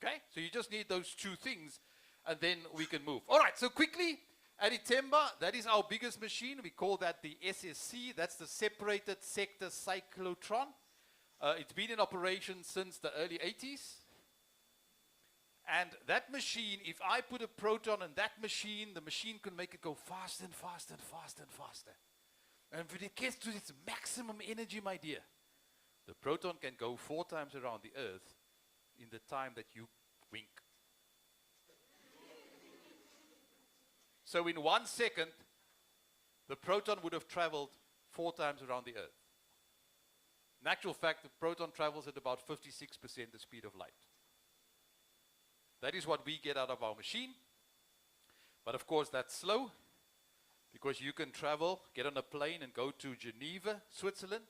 Okay, so you just need those two things, and then we can move. All right, so quickly, at Itemba, that is our biggest machine. We call that the SSC. That's the Separated Sector Cyclotron. It's been in operation since the early 80s. And that machine, if I put a proton in that machine, the machine can make it go faster and faster and faster and faster. And when it gets to its maximum energy, my dear, the proton can go 4 times around the Earth in the time that you wink. So in 1 second, the proton would have traveled 4 times around the Earth. In actual fact, the proton travels at about 56% the speed of light. That is what we get out of our machine. But of course, that's slow, because you can travel, get on a plane and go to Geneva, Switzerland,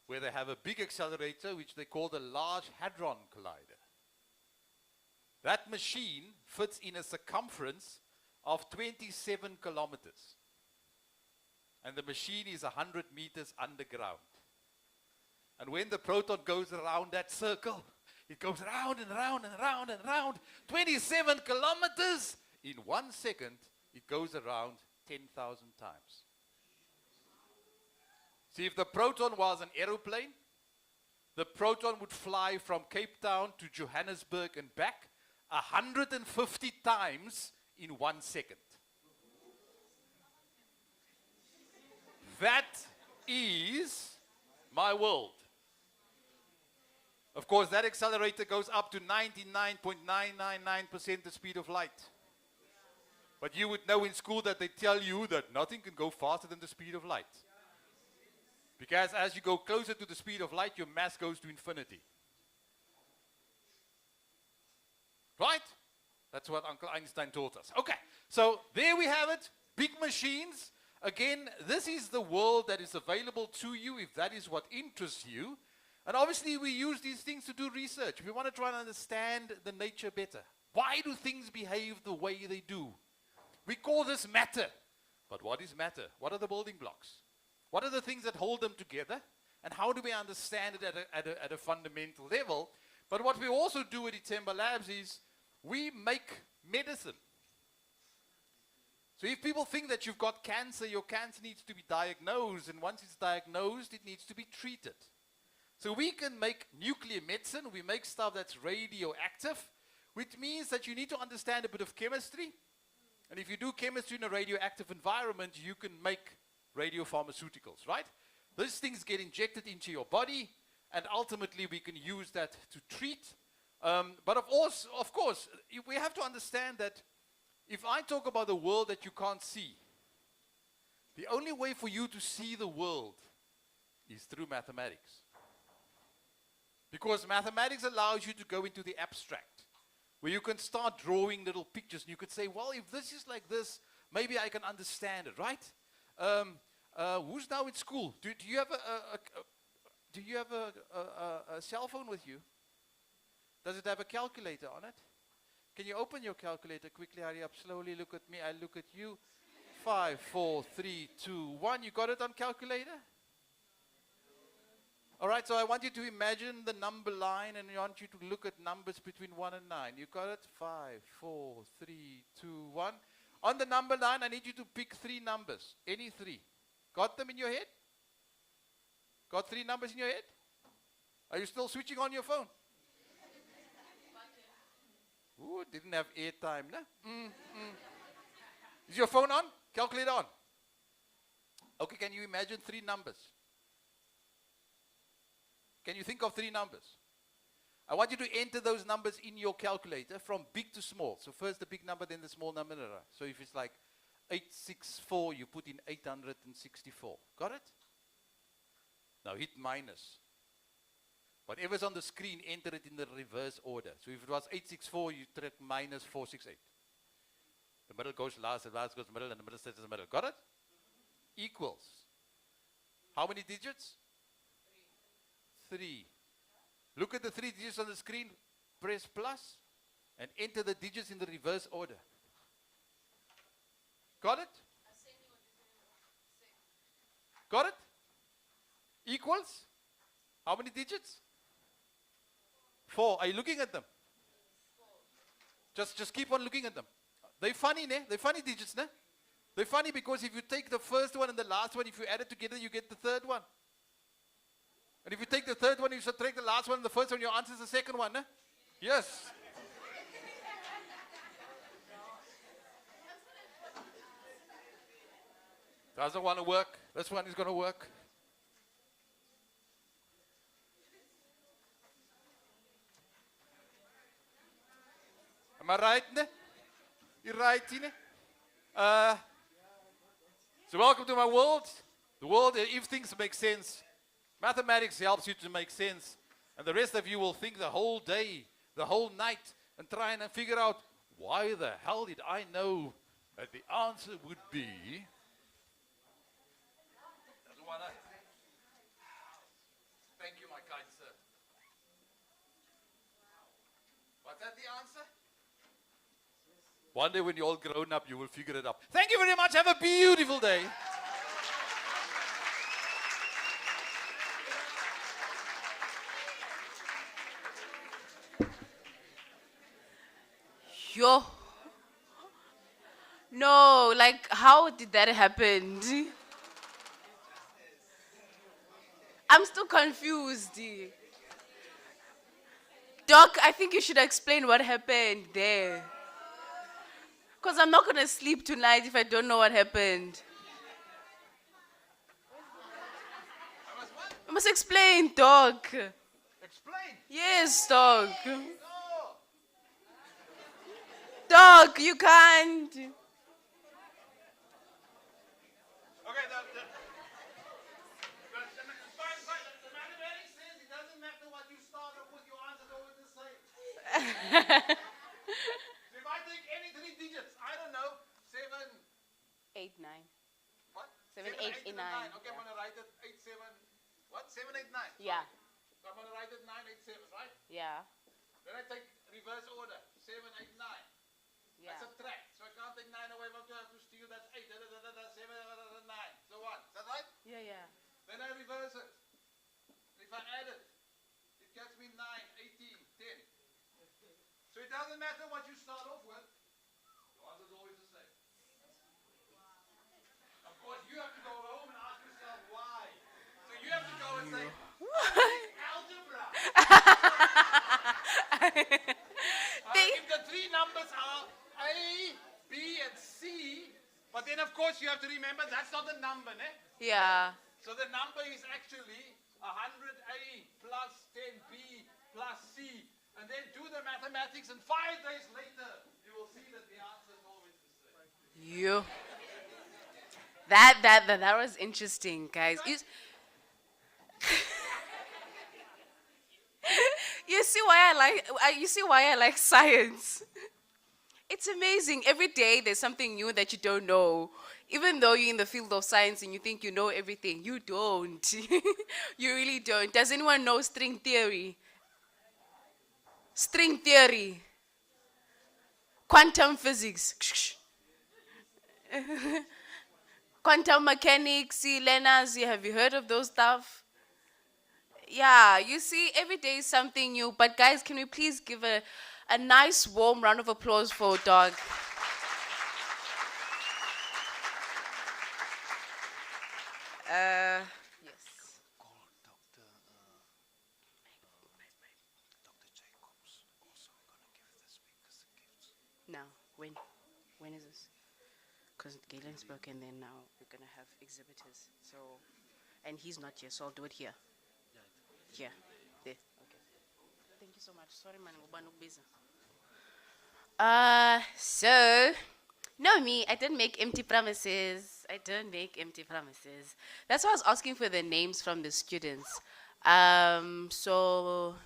where they have a big accelerator, which they call the Large Hadron Collider. That machine fits in a circumference of 27 kilometers. And the machine is 100 meters underground. And when the proton goes around that circle, it goes round and round and round and round, 27 kilometers. In 1 second, it goes around 10,000 times. See, if the proton was an aeroplane, the proton would fly from Cape Town to Johannesburg and back 150 times in 1 second. That is my world. Of course, that accelerator goes up to 99.999% the speed of light. But you would know in school that they tell you that nothing can go faster than the speed of light. Because as you go closer to the speed of light, your mass goes to infinity. Right? That's what Uncle Einstein taught us. Okay, so there we have it. Big machines. Again, this is the world that is available to you if that is what interests you. And obviously we use these things to do research. We want to try and understand the nature better. Why do things behave the way they do? We call this matter. But what is matter? What are the building blocks? What are the things that hold them together? And how do we understand it at a fundamental level? But what we also do at Itemba Labs is we make medicine. So if people think that you've got cancer, your cancer needs to be diagnosed. And once it's diagnosed, it needs to be treated. So we can make nuclear medicine, we make stuff that's radioactive, which means that you need to understand a bit of chemistry. And if you do chemistry in a radioactive environment, you can make radiopharmaceuticals, right? Those things get injected into your body, and ultimately we can use that to treat. But of course, we have to understand that if I talk about the world that you can't see, the only way for you to see the world is through mathematics. Because mathematics allows you to go into the abstract, where you can start drawing little pictures, and you could say, well, if this is like this, maybe I can understand it, right? Who's now in school? Do you have a cell phone with you? Does it have a calculator on it? Can you open your calculator quickly? Hurry up, slowly, look at me, I look at you. 5, 4, 3, 2, 1. You got it on calculator? All right, so I want you to imagine the number line, and I want you to look at numbers between 1 and 9. You got it? 5, 4, 3, 2, 1. On the number line, I need you to pick 3 numbers. Any 3. Got them in your head? Got 3 numbers in your head? Are you still switching on your phone? Ooh, didn't have airtime, no? Is your phone on? Calculator on? Okay, can you imagine 3 numbers? Can you think of 3 numbers? I want you to enter those numbers in your calculator from big to small. So first the big number, then the small number. So if it's like 864, you put in 864. Got it? Now hit minus. Whatever's on the screen, enter it in the reverse order. So if it was 864, you track minus 468. The middle goes last, the last goes middle, and the middle stays in the middle. Got it? Equals. How many digits? 3. Look at the 3 digits on the screen. Press plus and enter the digits in the reverse order. Got it? Got it? Equals? How many digits? 4. Are you looking at them? Just keep on looking at them. They're funny, ne? They're funny digits, ne? They're funny because if you take the first one and the last one, if you add it together, you get the third one. And if you take the third one, you subtract the last one and the first one, your answer is the second one, ne? Yes. Doesn't want to work. This one is going to work. Am I right, ne? You're right, ne? So welcome to my world. The world, if things make sense, mathematics helps you to make sense. And the rest of you will think the whole day, the whole night, and try and figure out, why the hell did I know that the answer would be... Thank you, my kind sir. Was that the answer? One day when you're all grown up, you will figure it out. Thank you very much. Have a beautiful day. Yo. No, like, how did that happen? I'm still confused. Doc, I think you should explain what happened there. Because I'm not going to sleep tonight if I don't know what happened. You must explain, Doc. Explain? Yes, Doc. No. Doc, you can't. Okay, fine. The mathematics says it doesn't matter what you start off with, your answer's always the same. So if I take any 3 digits, I don't know, 7, 8, 9. what? 7, 8, 9. Okay, I'm going to write it 8, 7, what? 7, 8, 9? Yeah. So I'm going to write it 9, 8, 7, right? Yeah. Then I take reverse order, 7, 8, 9. Yeah. I subtract, so I can't take 9 away from 12 to steal, that's 8, 7, 9. So what? Is that right? Yeah, yeah. Then I reverse it. If I add it, it gets me 9, 18, 10. So it doesn't matter what you start off with, the answer is always the same. Of course, you have to go home and ask yourself why. So you have to go and say, algebra. If the 3 numbers are A, B, and C, but then of course you have to remember that's not the number, ne? Yeah. So the number is actually 100A plus 10B plus C. And then do the mathematics, and 5 days later, you will see that the answer is always the same. You. That was interesting, guys. You see why I like science. It's amazing. Every day there's something new that you don't know. Even though you're in the field of science and you think you know everything, you don't. You really don't. Does anyone know string theory? String theory. Quantum physics. Quantum mechanics, learners, have you heard of those stuff? Yeah, you see, every day is something new. But guys, can we please give a nice warm round of applause for Dog? Yes. Now, when is this? Because Galen spoke and then now we're going to have exhibitors. So, and he's not here, so I'll do it here. Here. There. Okay. Thank you so much. Sorry, man. So, no, me, I didn't make empty promises. I don't make empty promises. That's why I was asking for the names from the students. So,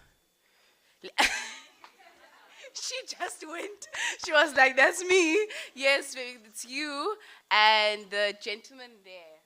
she just went. She was like, that's me. Yes, it's you. And the gentleman there.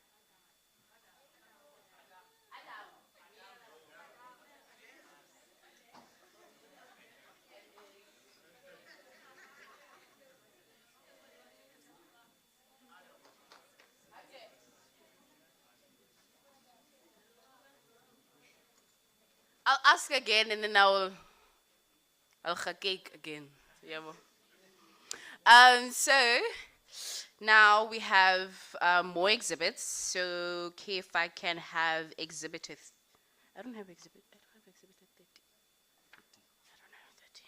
ask again and then I'll cake again. Yeah. So now we have more exhibits. So okay, if I can have exhibited, I don't have exhibited 30. I don't have 30.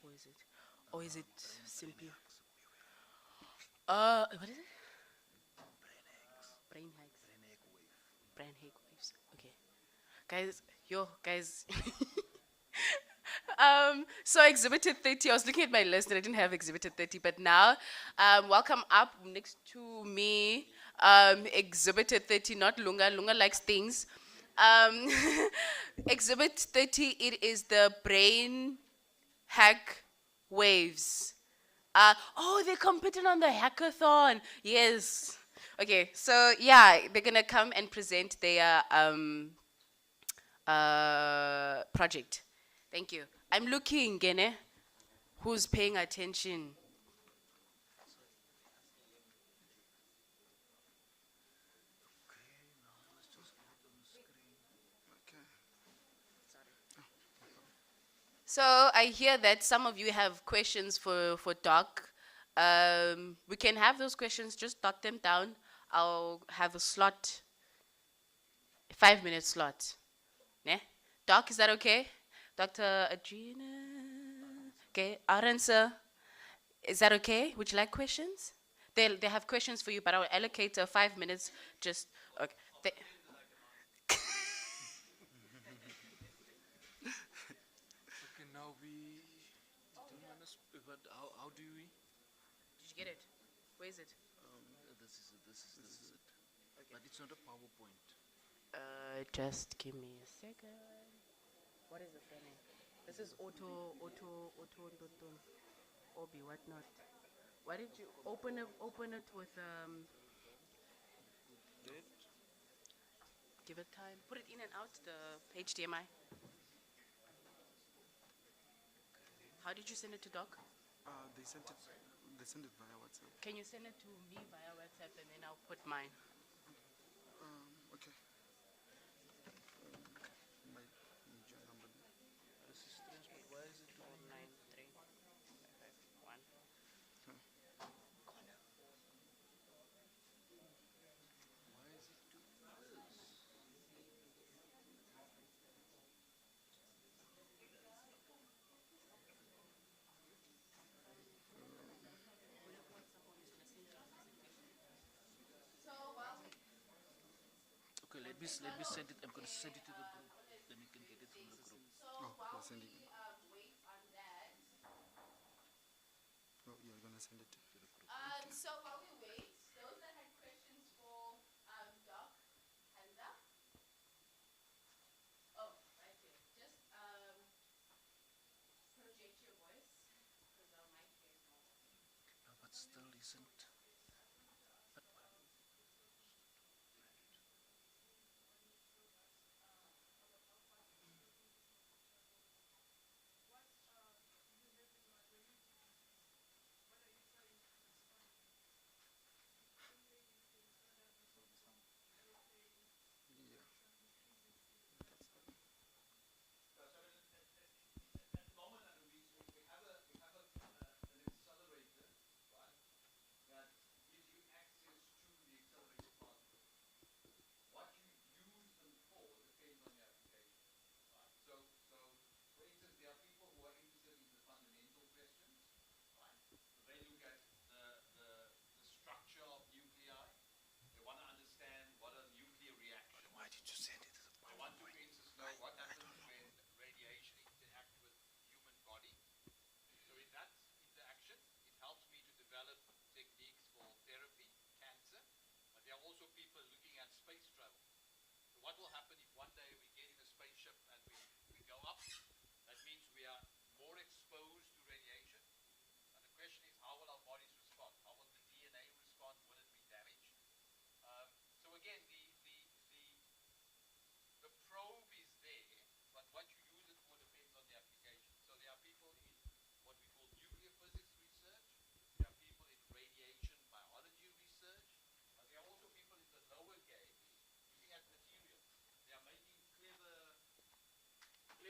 Or is it? Or is it simply? What is it? Brain hacks. Brain hack waves. Okay, guys. So exhibited 30, I was looking at my list and I didn't have exhibited 30, but now, welcome up next to me, exhibited 30, not Lunga. Lunga likes things. Um, exhibit 30, it is the brain hack waves. They're competing on the hackathon. Yes. Okay, so yeah, they're gonna come and present their project. Thank you. I'm looking, Gene. Who's paying attention? So I hear that some of you have questions for Doc. We can have those questions, just jot them down. I'll have a slot, 5-minute slot. Ne? Doc, is that okay? Dr. Adrena? Okay, Aaron sir, is that okay? Would you like questions? They have questions for you, but I'll allocate 5 minutes. Just okay. Okay, now we. But how do we? Did you get it? Where is it? This is it. This is it. Okay. But it's not a PowerPoint. Just give me a second. What is the surname? This is Auto, Obi, whatnot. Why did you open it with give it time. Put it in and out the HDMI. How did you send it to Doc? They sent it via WhatsApp. Can you send it to me via WhatsApp and then I'll put mine? Okay. My major number. This is transport. Why is it 93551? Why is it doing this? Okay, let me send it. I'm gonna send it to the group. Then you can get it from the group. You're sending it. Oh, you're gonna send it to the group. So while we wait, those that had questions for Doc, hands up. Oh, right here. Just project your voice because our mic here is not working. No, but still isn't.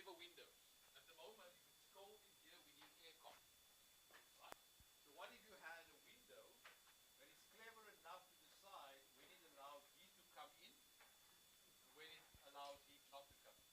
ever windows. At the moment, if it's cold in here, we need aircon. Right? So what if you had a window that is clever enough to decide when it allows heat to come in and when it allows heat not to come in?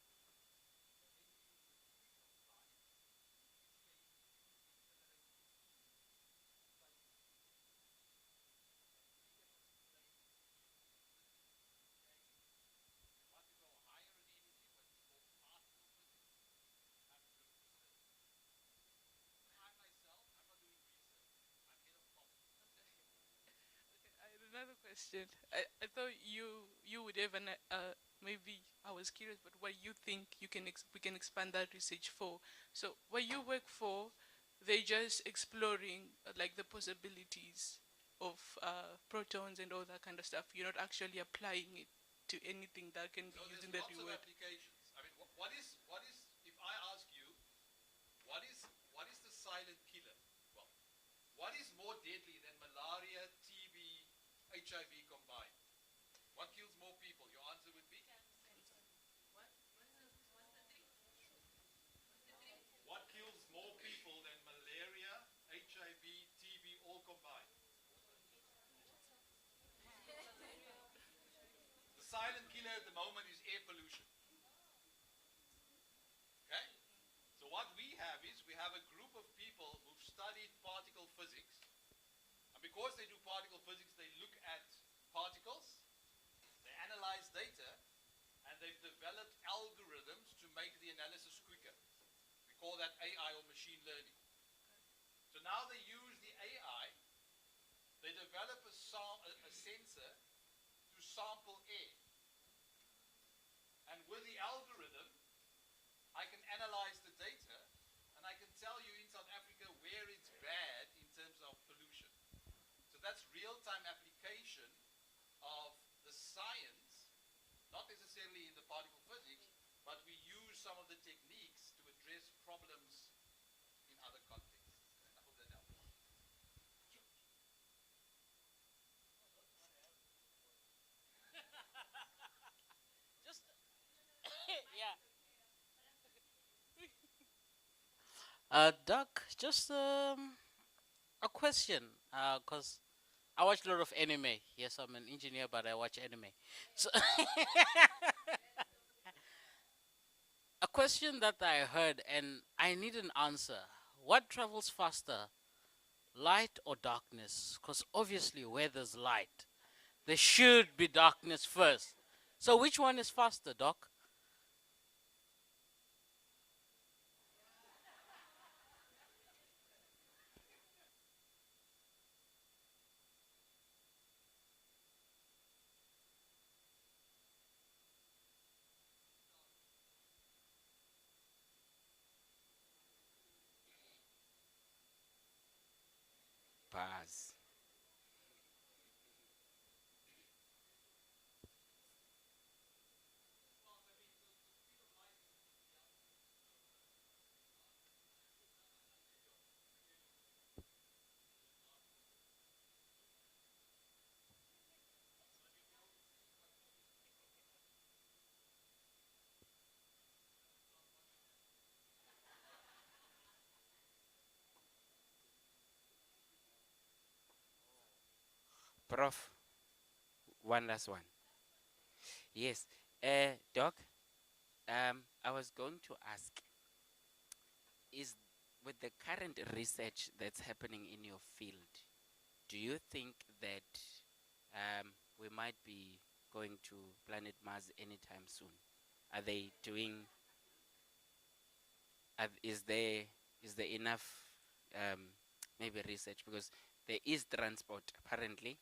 I had another question. I thought you would have an maybe I was curious, but what you think you can we can expand that research for? So what you work for, they're just exploring like the possibilities of protons and all that kind of stuff. You're not actually applying it to anything that can be used in that Lots of work. applications. I mean, what is if I ask you, what is the silent killer? Well, what is more deadly than malaria, TB, HIV combined? What kills more people? Your answer would be? What kills more people than malaria, HIV, TB all combined? The silent killer at the moment is air pollution. Okay? So what we have is we have a group of people who've studied particle physics. And because they do particle physics, they look at particles, they analyze data, and they've developed algorithms to make the analysis quicker. We call that AI or machine learning. So now they use the AI, they develop a sensor to sample air. And with the algorithm, I can analyze the data, and I can tell you in South Africa where it's bad in terms of pollution. So that's real-time application of the science, not necessarily in the particle physics, but we use some of the techniques to address problems in other contexts. I hope that helps. Just yeah. Doc, just a question, cause I watch a lot of anime. Yes, I'm an engineer, but I watch anime. So a question that I heard, and I need an answer. What travels faster, light or darkness? Because obviously, where there's light, there should be darkness first. So, which one is faster, Doc? Pass. Prof, one last one. Yes. Doc, I was going to ask, is with the current research that's happening in your field, do you think that we might be going to planet Mars anytime soon? Are they doing? Is there enough maybe research, because there is transport apparently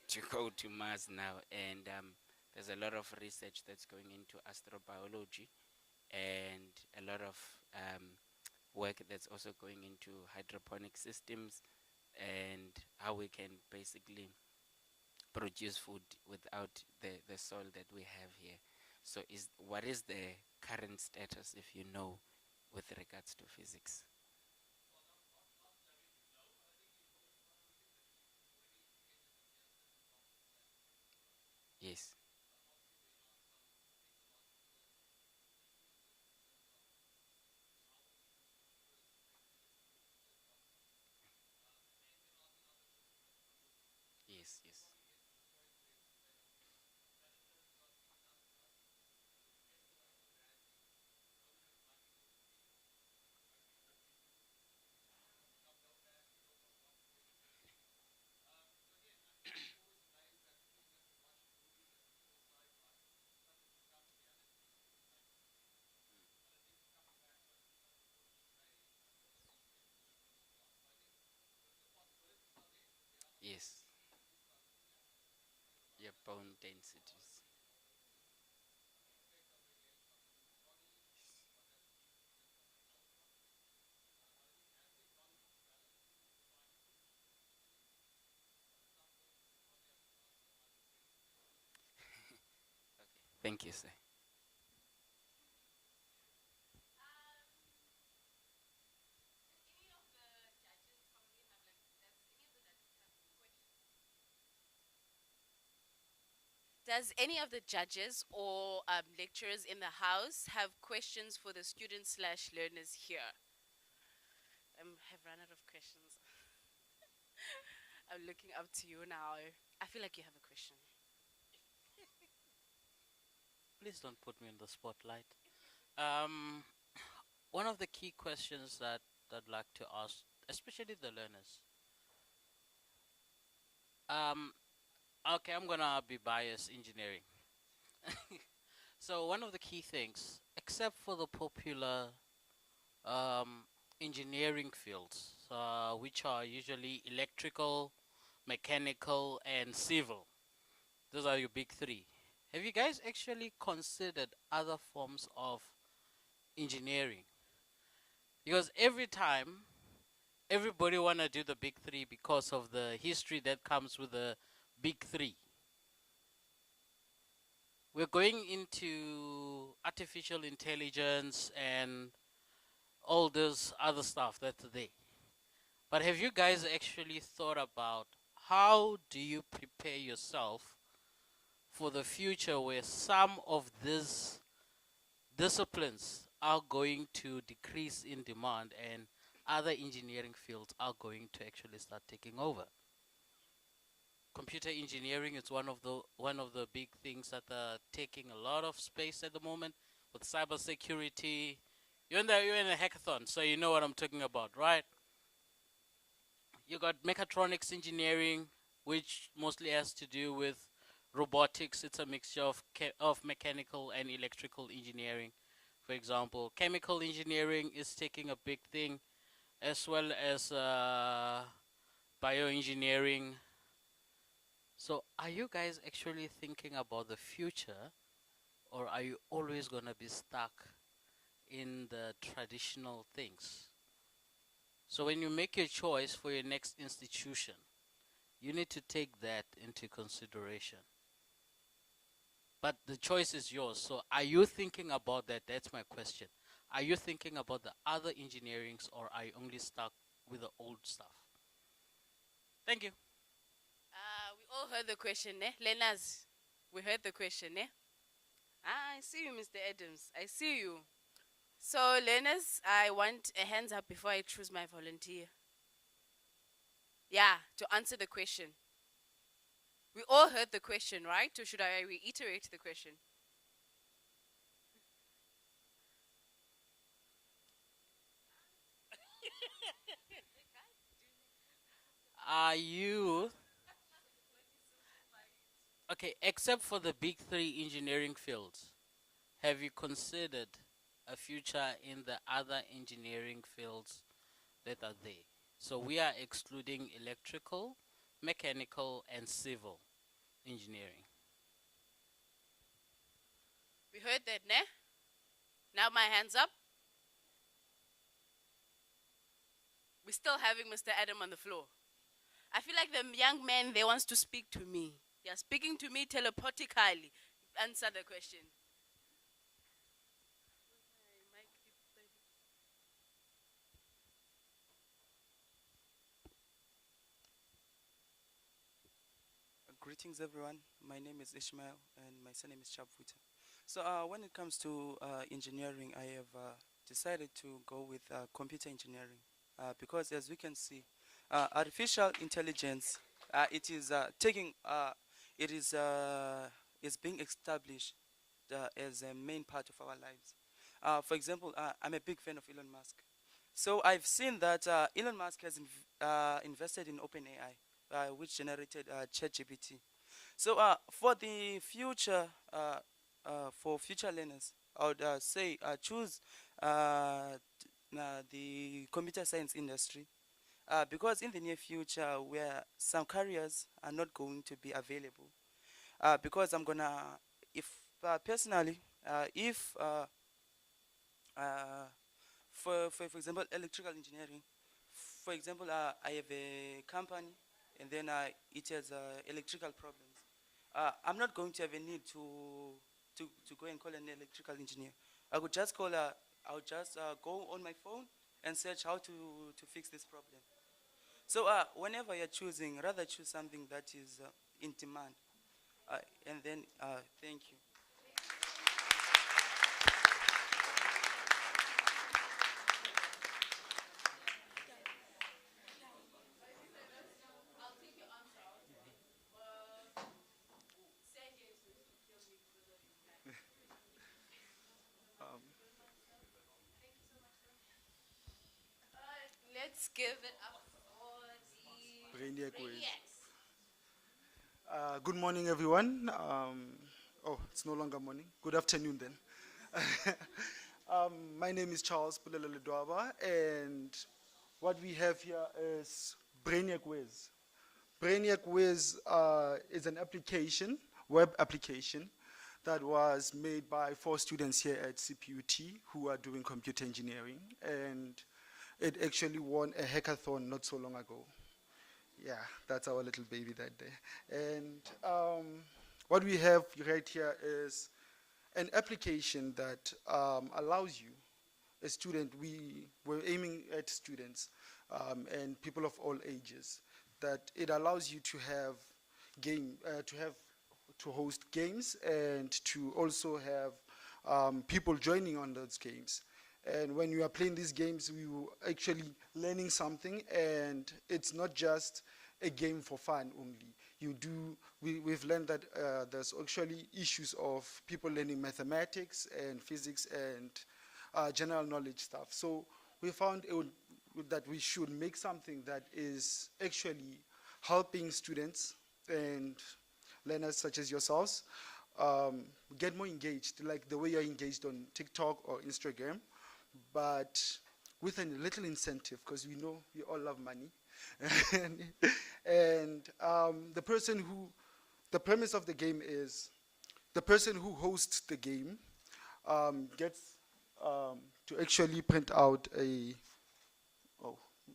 to go to Mars now, and there's a lot of research that's going into astrobiology, and a lot of work that's also going into hydroponic systems and how we can basically produce food without the soil that we have here. So what is the current status, if you know, with regards to physics? Yes. Yes, yes. Yes. Your bone densities. Thank you, sir. Does any of the judges or lecturers in the house have questions for the students slash learners here? I have run out of questions. I'm looking up to you now. I feel like you have a question. Please don't put me in the spotlight. Um, one of the key questions that I'd like to ask, especially the learners. Um, okay, I'm gonna be biased engineering. So one of the key things, except for the popular engineering fields, which are usually electrical, mechanical, and civil. Those are your big three. Have you guys actually considered other forms of engineering? Because every time, everybody want to do the big three because of the history that comes with the big three. We're going into artificial intelligence and all this other stuff that's there. But have you guys actually thought about how do you prepare yourself for the future where some of these disciplines are going to decrease in demand and other engineering fields are going to actually start taking over? Computer engineering is one of the big things that are taking a lot of space at the moment with cybersecurity. You're in a hackathon, so you know what I'm talking about, right? You got mechatronics engineering, which mostly has to do with robotics. It's a mixture of mechanical and electrical engineering. For example, chemical engineering is taking a big thing, as well as bioengineering. So, are you guys actually thinking about the future, or are you always gonna be stuck in the traditional things? So, when you make your choice for your next institution, you need to take that into consideration. But the choice is yours. So are you thinking about that? That's my question. Are you thinking about the other engineerings, or are you only stuck with the old stuff? Thank you. We all heard the question, eh? Lenas, we heard the question, eh? I see you, Mr. Adams. I see you. So, learners, I want a hands up before I choose my volunteer. Yeah, to answer the question. We all heard the question, right? Or should I reiterate the question? Are you okay? Except for the big three engineering fields, have you considered a future in the other engineering fields that are there? So we are excluding electrical, mechanical, and civil engineering. We heard that, ne? Now my hands up. We're still having Mr. Adam on the floor. I feel like the young man there wants to speak to me. They are speaking to me telepathically. Answer the question. Greetings, everyone. My name is Ishmael, and my surname is Chabvuta. So, when it comes to engineering, I have decided to go with computer engineering because, as we can see, artificial intelligence it is taking, it is being established as a main part of our lives. For example, I'm a big fan of Elon Musk. So I've seen that Elon Musk has invested in OpenAI, which generated ChatGPT. So for the future, for future learners, I would say choose the computer science industry, because in the near future, where some careers are not going to be available, because I'm gonna, if personally, if for example, electrical engineering, for example, I have a company, and then it has electrical problems. I'm not going to have a need to go and call an electrical engineer. I would just call I would just go on my phone and search how to fix this problem. So whenever you're choosing, rather choose something that is in demand. And then, thank you. Let's give it up for the Brainiac Ways. Brainiacs. Good morning, everyone. Oh, it's no longer morning. Good afternoon, then. My name is Charles Pulelele Dwaba, and what we have here is Brainiac Ways. Brainiac Ways is an application, web application, that was made by 4 students here at CPUT who are doing computer engineering, and it actually won a hackathon not so long ago. Yeah, that's our little baby that day. And what we have right here is an application that allows you, a student, we were aiming at students and people of all ages, that it allows you to have to host games and to also have people joining on those games. And when you are playing these games, you are actually learning something, and it's not just a game for fun only. We've learned that there's actually issues of people learning mathematics and physics and general knowledge stuff. So we found that we should make something that is actually helping students and learners such as yourselves get more engaged, like the way you're engaged on TikTok or Instagram, but with a little incentive, because we know we all love money. and the premise of the game is the person who hosts the game gets to actually print out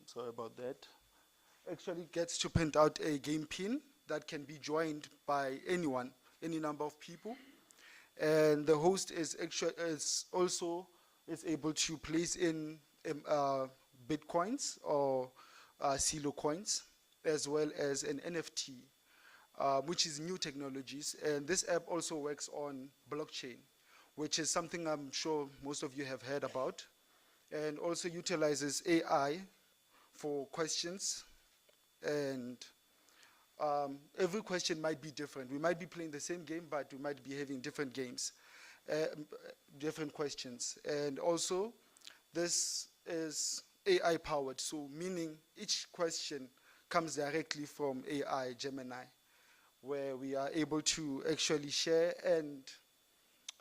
sorry about that, actually gets to print out a game pin that can be joined by anyone, any number of people. And the host is also able to place in bitcoins or silo coins, as well as an NFT, which is new technologies. And this app also works on blockchain, which is something I'm sure most of you have heard about, and also utilizes AI for questions. And every question might be different. We might be playing the same game, but we might be having different games, different questions. And also, this is AI powered, so meaning each question comes directly from AI Gemini, where we are able to actually share and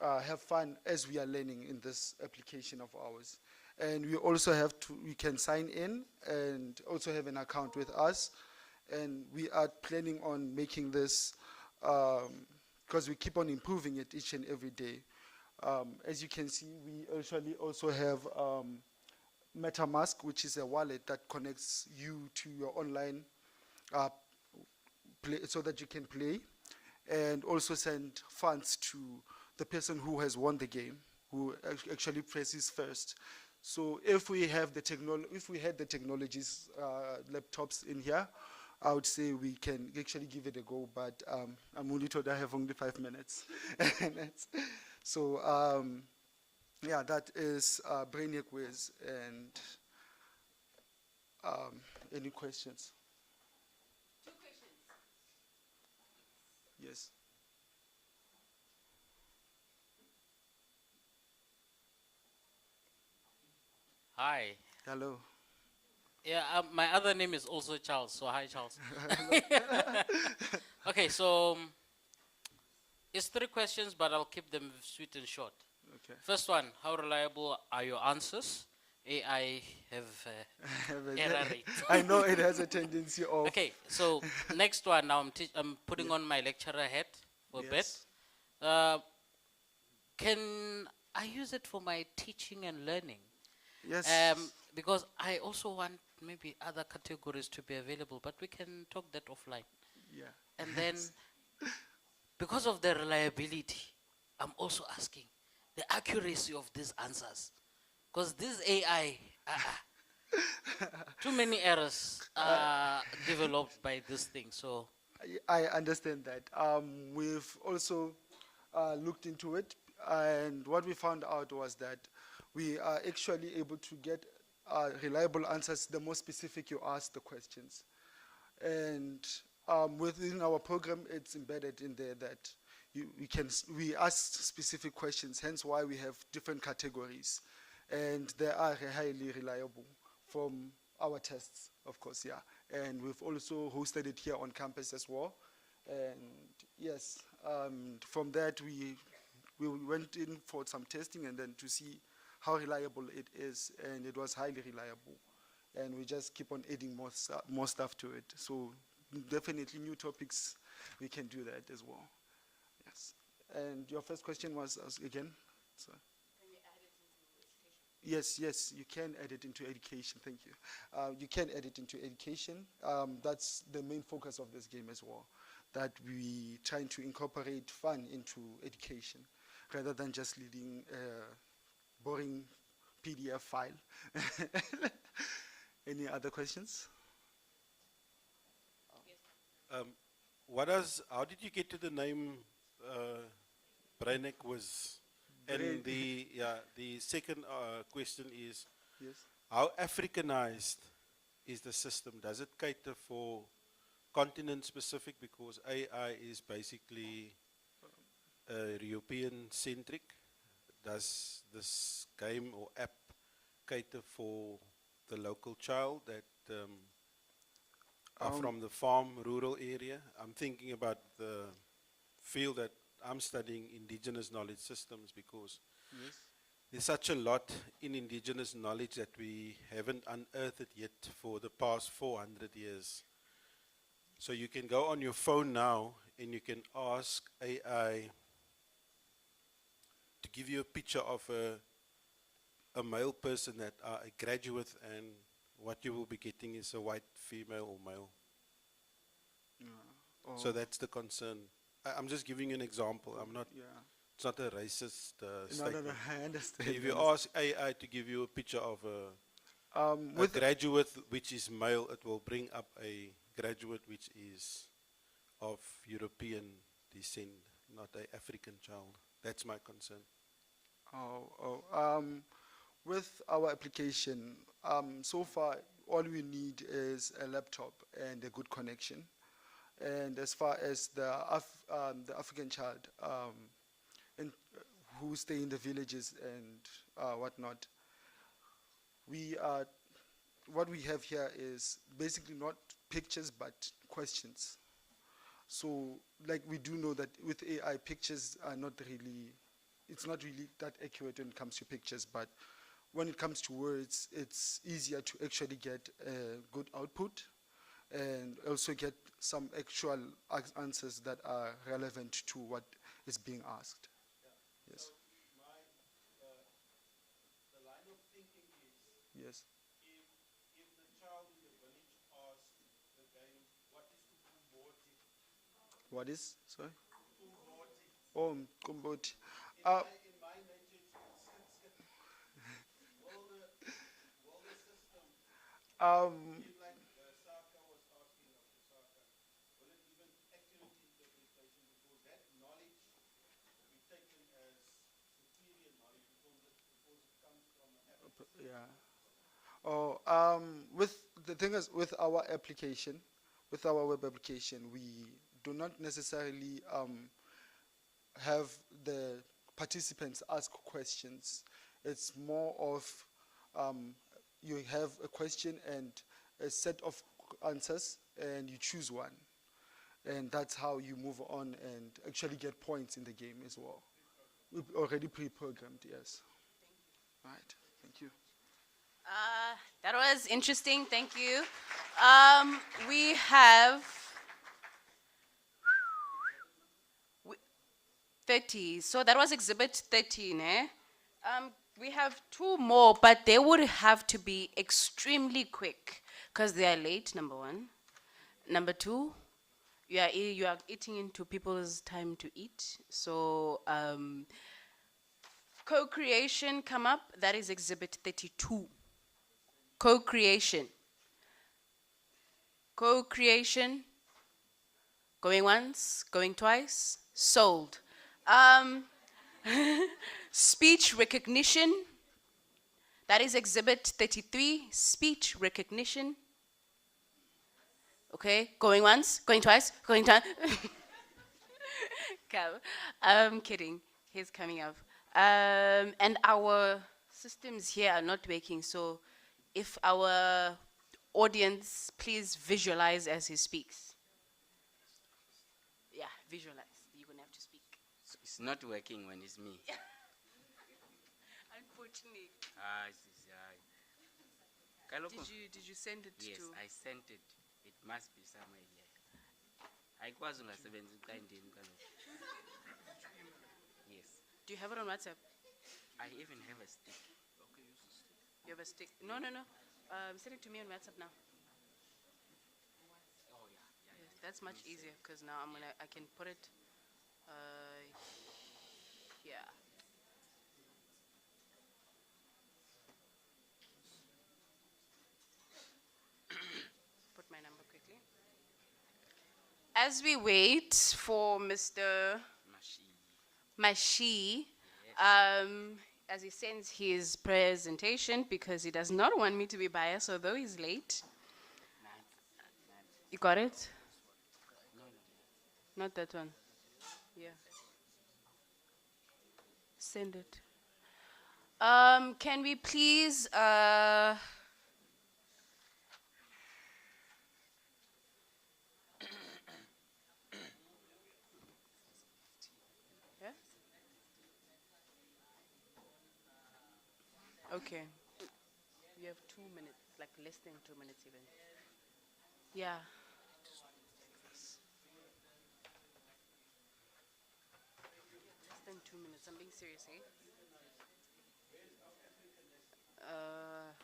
have fun as we are learning in this application of ours. And we also we can sign in and also have an account with us. And we are planning on making this, because we keep on improving it each and every day. As you can see, we actually also have MetaMask, which is a wallet that connects you to your online so that you can play and also send funds to the person who has won the game, who actually presses first. So if we have if we had the technologies, laptops in here, I would say we can actually give it a go, but I'm only told I have only 5 minutes. So yeah, that is Brainiac Ways. And any questions? 2 questions. Yes. Hi. Hello. Yeah, my other name is also Charles, so hi, Charles. Okay, so it's 3 questions, but I'll keep them sweet and short. Okay. First one, how reliable are your answers? AI have error rate. I know it has a tendency of. Okay, so next one, now I'm putting on my lecturer hat for a bit. Yes. Can I use it for my teaching and learning? Yes. Because I also want maybe other categories to be available, but we can talk that offline. Yeah. And then, because of the reliability, I'm also asking the accuracy of these answers. Because this AI, too many errors are developed by this thing. So I understand that. We've also looked into it, and what we found out was that we are actually able to get reliable answers the more specific you ask the questions. And within our program, it's embedded in there that we ask specific questions, hence why we have different categories. And they are highly reliable from our tests, of course, yeah. And we've also hosted it here on campus as well. And yes, from that we went in for some testing and then to see how reliable it is, and it was highly reliable. And we just keep on adding more stuff to it. So definitely new topics, we can do that as well. Yes. And your first question was again? Sorry. Yes, yes, you can add it into education. Thank you. You can add it into education. That's the main focus of this game as well, that we trying to incorporate fun into education rather than just leading a boring PDF file. Any other questions? How did you get to the name Brainek was? And the second question is, yes, how Africanized is the system? Does it cater for continent specific? Because AI is basically European centric. Does this game or app cater for the local child that are from the farm, rural area? I'm thinking about the field that I'm studying, indigenous knowledge systems, because yes, there's such a lot in indigenous knowledge that we haven't unearthed yet for the past 400 years. So you can go on your phone now and you can ask AI to give you a picture of a male person that are a graduate, and what you will be getting is a white female or male. So that's the concern. I'm just giving you an example. I'm not. Yeah. It's not a racist statement. No, I understand. If you ask AI to give you a picture of a graduate which is male, it will bring up a graduate which is of European descent, not an African child. That's my concern. With our application, so far all we need is a laptop and a good connection. And as far as the African child who stay in the villages and whatnot, what we have here is basically not pictures but questions. So, like, we do know that with AI, pictures are not really, it's not really that accurate when it comes to pictures, but when it comes to words, it's easier to actually get a good output and also get some actual answers that are relevant to what is being asked. Yeah. Yes. So the line of thinking is, yes, if the child in the village asks the game, what is Kumboti? What is, sorry? Kumboti. Oh, Kumboti. In my nature, will the system give like Saka was asking of Saka, will it give an accurate interpretation, because that knowledge will be taken as superior knowledge because it comes from an African. Yeah. With the thing is, with our application, with our web application, we do not necessarily have the participants ask questions. It's more of you have a question and a set of answers, and you choose one. And that's how you move on and actually get points in the game as well. We've already pre-programmed, yes. Right, thank you. That was interesting. Thank you. We have 30. So that was exhibit 13, eh? We have 2 more, but they would have to be extremely quick because they are late, number 1. Number 2, you are eating into people's time to eat. So co-creation come up, that is exhibit 32. Co-creation. Co-creation. Going once, going twice, sold. Speech recognition. That is exhibit 33, speech recognition. Okay, going once, going twice, going twice. I'm kidding, he's coming up. And our systems here are not working, so if our audience please visualize as he speaks. Yeah, visualize. You're gonna have to speak. So it's not working when it's me. Unfortunately. Did you send it yes, to? I sent it. It must be somewhere here. Ayikwazi ungasebenzi xa indini kaloku. Yes. Do you have it on WhatsApp? I even have a stick. You have a stick? No. Send it to me on WhatsApp now. Oh yeah. Yes, that's much easier because now I can put it here. Put my number quickly. As we wait for Mr. Mashi, as he sends his presentation, because he does not want me to be biased, although he's late. You got it? Not that one. Yeah. Send it. Can we please yeah? Okay. You have 2 minutes, like less than 2 minutes even. Yeah. Less than 2 minutes. I'm being serious, eh?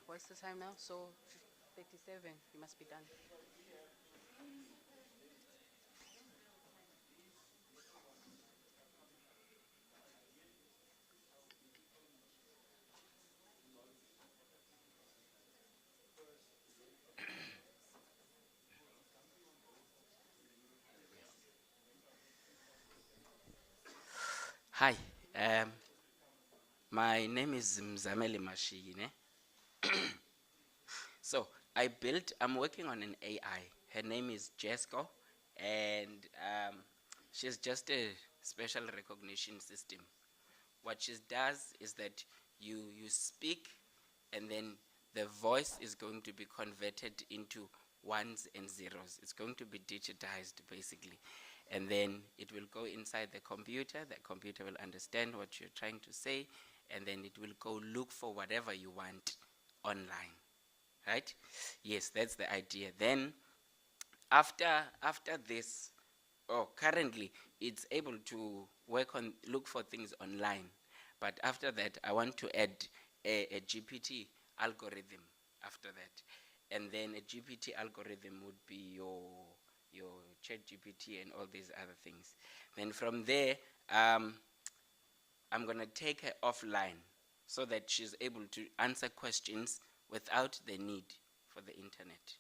What's the time now? So 37. You must be done. Hi, my name is Mzameli Mashine. So I'm working on an AI. Her name is Jesco, and she's just a special recognition system. What she does is that you speak, and then the voice is going to be converted into ones and zeros. It's going to be digitized basically. And then it will go inside the computer will understand what you're trying to say, and then it will go look for whatever you want online, right? Yes, that's the idea. Then after this, currently it's able to look for things online, but after that I want to add a GPT algorithm after that, and then a GPT algorithm would be your chat GPT and all these other things. Then from there, I'm gonna take her offline so that she's able to answer questions without the need for the internet.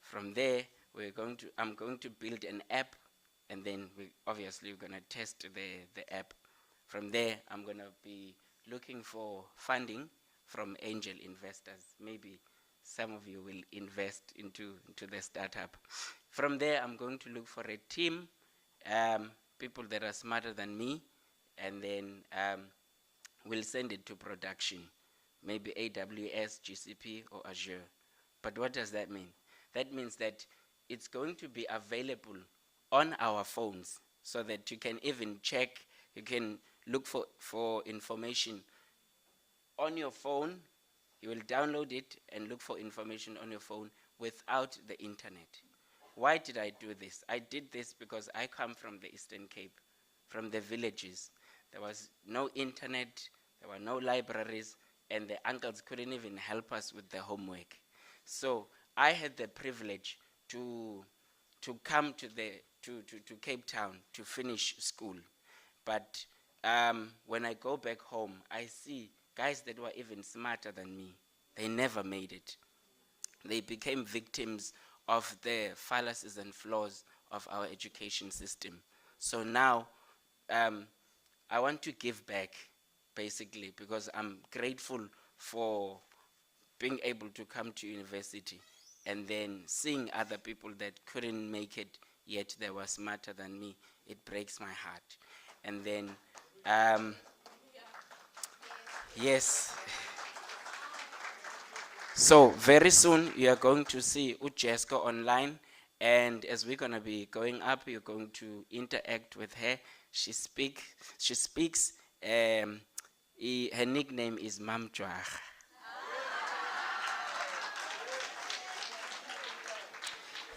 From there, I'm going to build an app, and then we're gonna test the app. From there, I'm gonna be looking for funding from angel investors. Maybe some of you will invest into the startup. From there, I'm going to look for a team people that are smarter than me, and then we'll send it to production, maybe AWS, GCP, or Azure. But what does that mean? That means that it's going to be available on our phones so that you can even check, you can look for information on your phone. You will download it and look for information on your phone without the internet. Why did I do this? I did this because I come from the Eastern Cape, from the villages. There was no internet, there were no libraries, and the uncles couldn't even help us with the homework. So I had the privilege to come to Cape Town to finish school. But when I go back home, I see guys that were even smarter than me. They never made it. They became victims of the fallacies and flaws of our education system. So now I want to give back, basically, because I'm grateful for being able to come to university and then seeing other people that couldn't make it, yet they were smarter than me. It breaks my heart. And then, yes. So very soon you are going to see Ujesko online, and as we're going to be going up, you're going to interact with her. She speaks, her nickname is Mamjwag.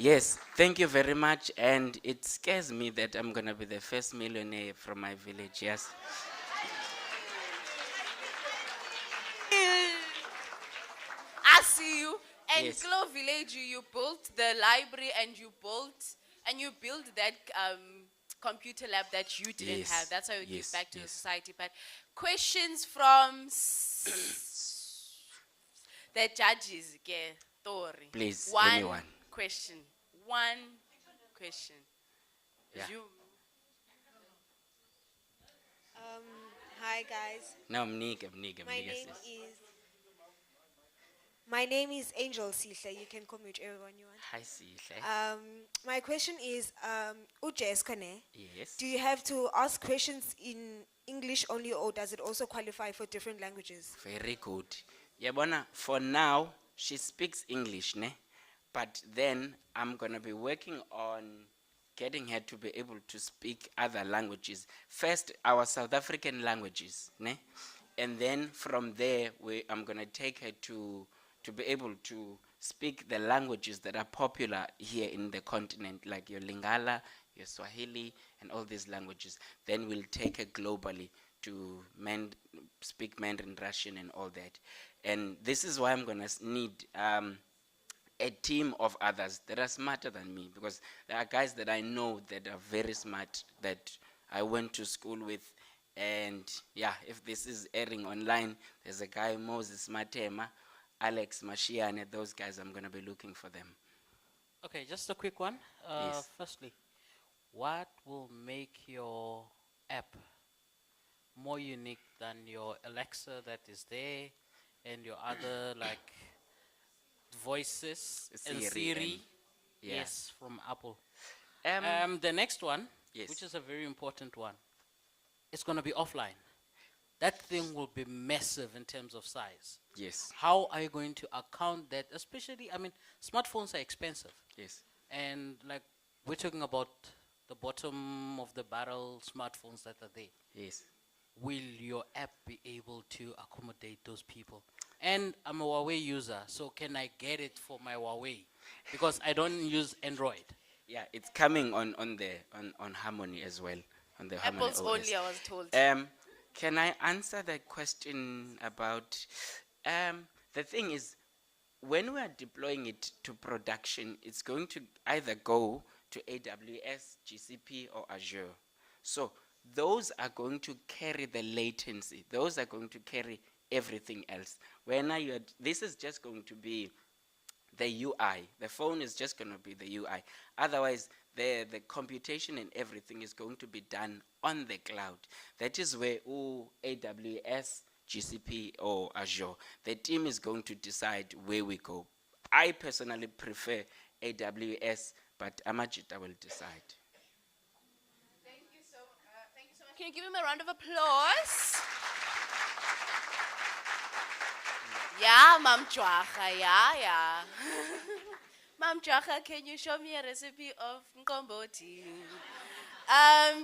Yes, thank you very much, and it scares me that I'm going to be the first millionaire from my village, yes. I see you. And Yes. Klo Village, you built the library and you built that computer lab that you didn't Yes, have. That's how you give yes, back to the yes. society. But questions from the judges, okay, Tori. Please, One anyone. question. One question. Yeah. You. Hi guys. No, Mnika, My name is Angel Sihle. You can call me whichever one you want. Hi, Sihle. My question is, Ujeskone, Yes. do you have to ask questions in English only, or does it also qualify for different languages? Very good. Yabona, for now, she speaks English, ne? But then I'm going to be working on getting her to be able to speak other languages. First, our South African languages, ne? And then from there, I'm going to take her to be able to speak the languages that are popular here in the continent, like your Lingala, your Swahili, and all these languages. Then we'll take her globally to speak Mandarin, Russian, and all that. And this is why I'm going to need a team of others that are smarter than me, because there are guys that I know that are very smart that I went to school with. And yeah, if this is airing online, there's a guy, Moses Matema, Alex Mashiane, those guys, I'm going to be looking for them. Okay, just a quick one. Yes. Firstly, what will make your app more unique than your Alexa that is there and your other like voices and Siri? Yeah. Yes, from Apple. The next one, yes, which is a very important one, it's going to be offline. That thing will be massive in terms of size. Yes. How are you going to account that? Especially, I mean, smartphones are expensive. Yes. And like we're talking about the bottom of the barrel smartphones that are there. Yes. Will your app be able to accommodate those people? And I'm a Huawei user, so can I get it for my Huawei? Because I don't use Android. Yeah, it's coming on Harmony as well, on the Harmony Apple's OS. only, I was told. Can I answer that question about the thing is, when we are deploying it to production, it's going to either go to AWS, GCP, or Azure. So those are going to carry the latency. Those are going to carry everything else. This is just going to be the UI. The phone is just going to be the UI. Otherwise, the computation and everything is going to be done on the cloud. That is where AWS, GCP, or Azure, the team is going to decide where we go. I personally prefer AWS, but Amajita will decide. Can you give him a round of applause? Yeah, Mam Chwacha, yeah. Mam Chwacha, can you show me a recipe of mkomboti?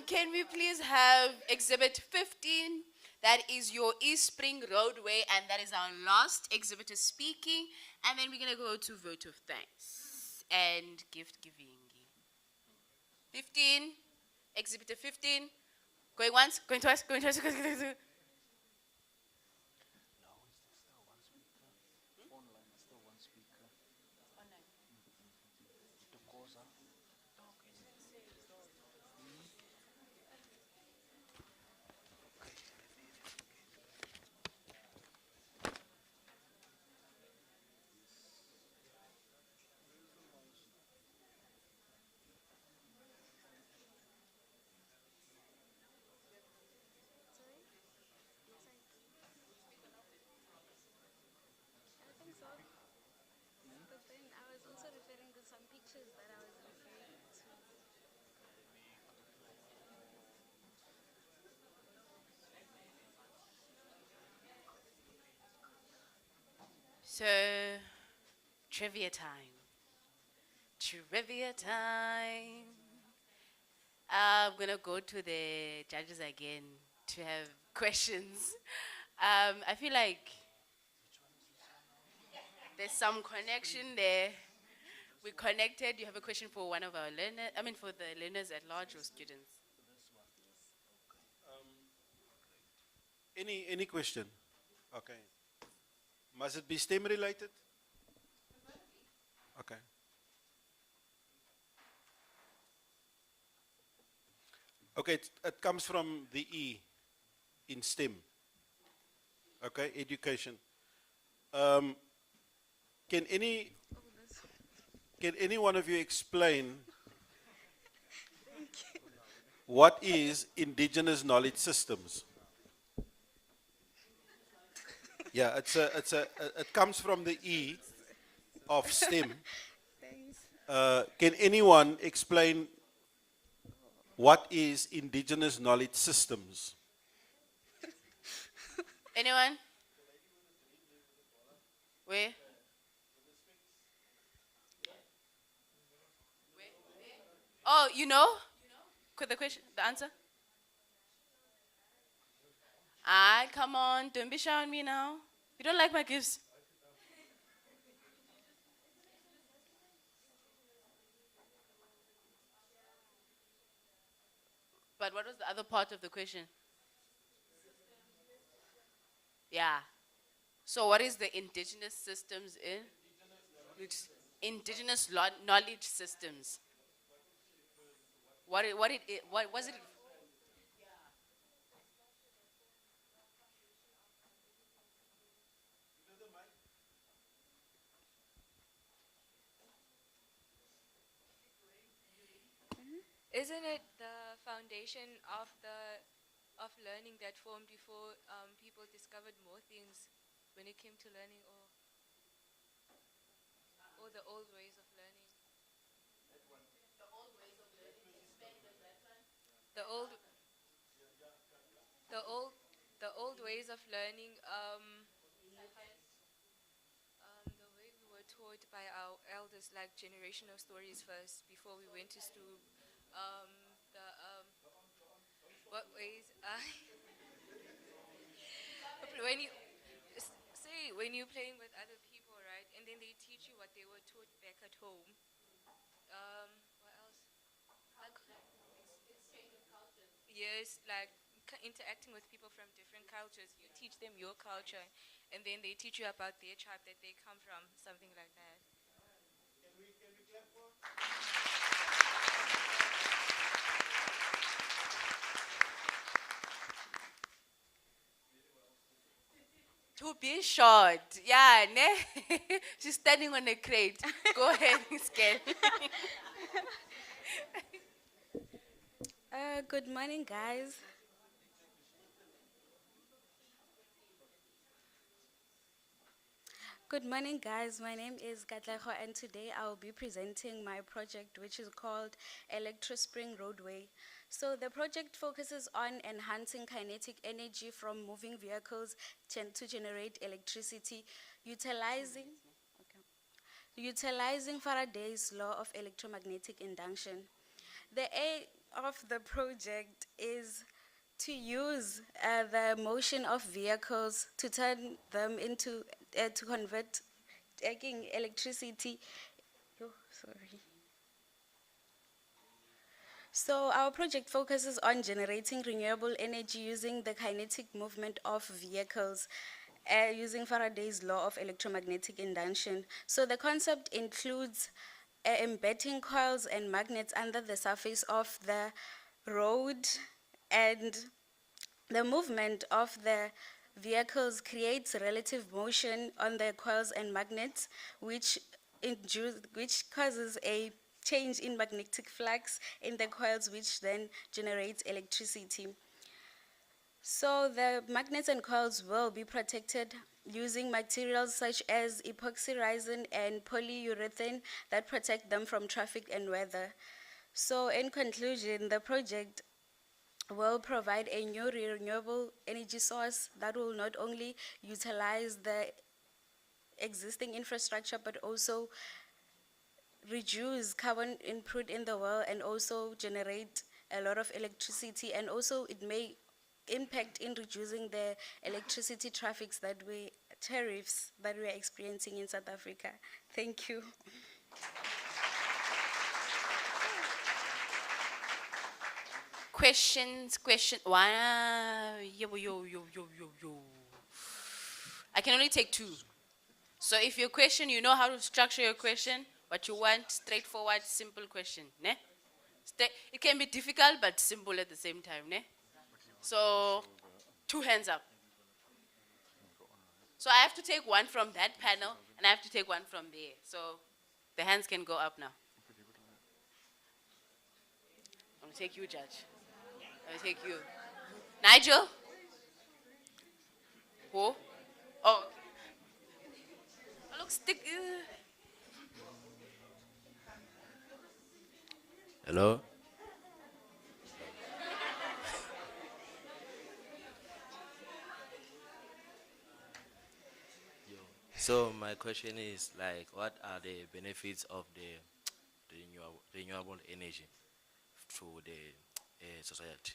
Can we please have exhibit 15? That is your East Spring Roadway, and that is our last exhibitor speaking. And then we're going to go to vote of thanks and gift giving. 15, exhibitor 15. Going once, going twice, going twice, going twice. But then I was also referring to some pictures that I was referring to. So, trivia time. Trivia time. I'm gonna go to the judges again to have questions. I feel like there's some connection there. We connected. You have a question for one of our learners, for the learners at large or students? Any question? Okay. Must it be STEM related? Okay. Okay, it comes from the E in STEM. Okay, education. Can any one of you explain what is indigenous knowledge systems? Yeah, it comes from the E of STEM. Can anyone explain what is indigenous knowledge systems? Anyone? Where? Oh, you know? Could the question, the answer? Come on, don't be shy on me now. You don't like my gifts. But what was the other part of the question? Yeah. So what is the indigenous systems in? Indigenous knowledge systems. What was it? Isn't it the foundation of learning that formed before people discovered more things when it came to learning, or the old ways of learning? The old the old the old ways of learning, the way we were taught by our elders, like generational stories first before we went to school. The what ways when you say when you're playing with other people, right, and then they teach you what they were taught back at home. What else? Like, yes, like interacting with people from different cultures. You teach them your culture, and then they teach you about their tribe that they come from, something like that. To be short. Yeah, ne? She's standing on a crate. Go ahead, Skel. Good morning, guys. Good morning, guys. My name is Katleho, and today I will be presenting my project, which is called Electro Spring Roadway. So the project focuses on enhancing kinetic energy from moving vehicles to generate electricity, utilizing utilizing Faraday's law of electromagnetic induction. The aim of the project is to use the motion of vehicles to turn them into, to convert taking electricity. Oh, sorry. So our project focuses on generating renewable energy using the kinetic movement of vehicles using Faraday's law of electromagnetic induction. So the concept includes embedding coils and magnets under the surface of the road, and the movement of the vehicles creates relative motion on the coils and magnets, which causes a change in magnetic flux in the coils, which then generates electricity. So the magnets and coils will be protected using materials such as epoxy resin and polyurethane that protect them from traffic and weather. So in conclusion, the project will provide a new renewable energy source that will not only utilize the existing infrastructure but also reduce carbon input in the world and also generate a lot of electricity, and also it may impact in reducing the electricity tariffs that we are experiencing in South Africa. Thank you. Question one. I can only take two. So if your question, you know how to structure your question, what you want, straightforward, simple question, ne? It can be difficult but simple at the same time, ne? So, 2 hands up. So I have to take one from that panel and I have to take one from there. So the hands can go up now. I'm gonna take you, Judge. I'm gonna take you. Nigel? Who? Oh. Look, stick. Hello? So my question is like, what are the benefits of the renewable energy to the society?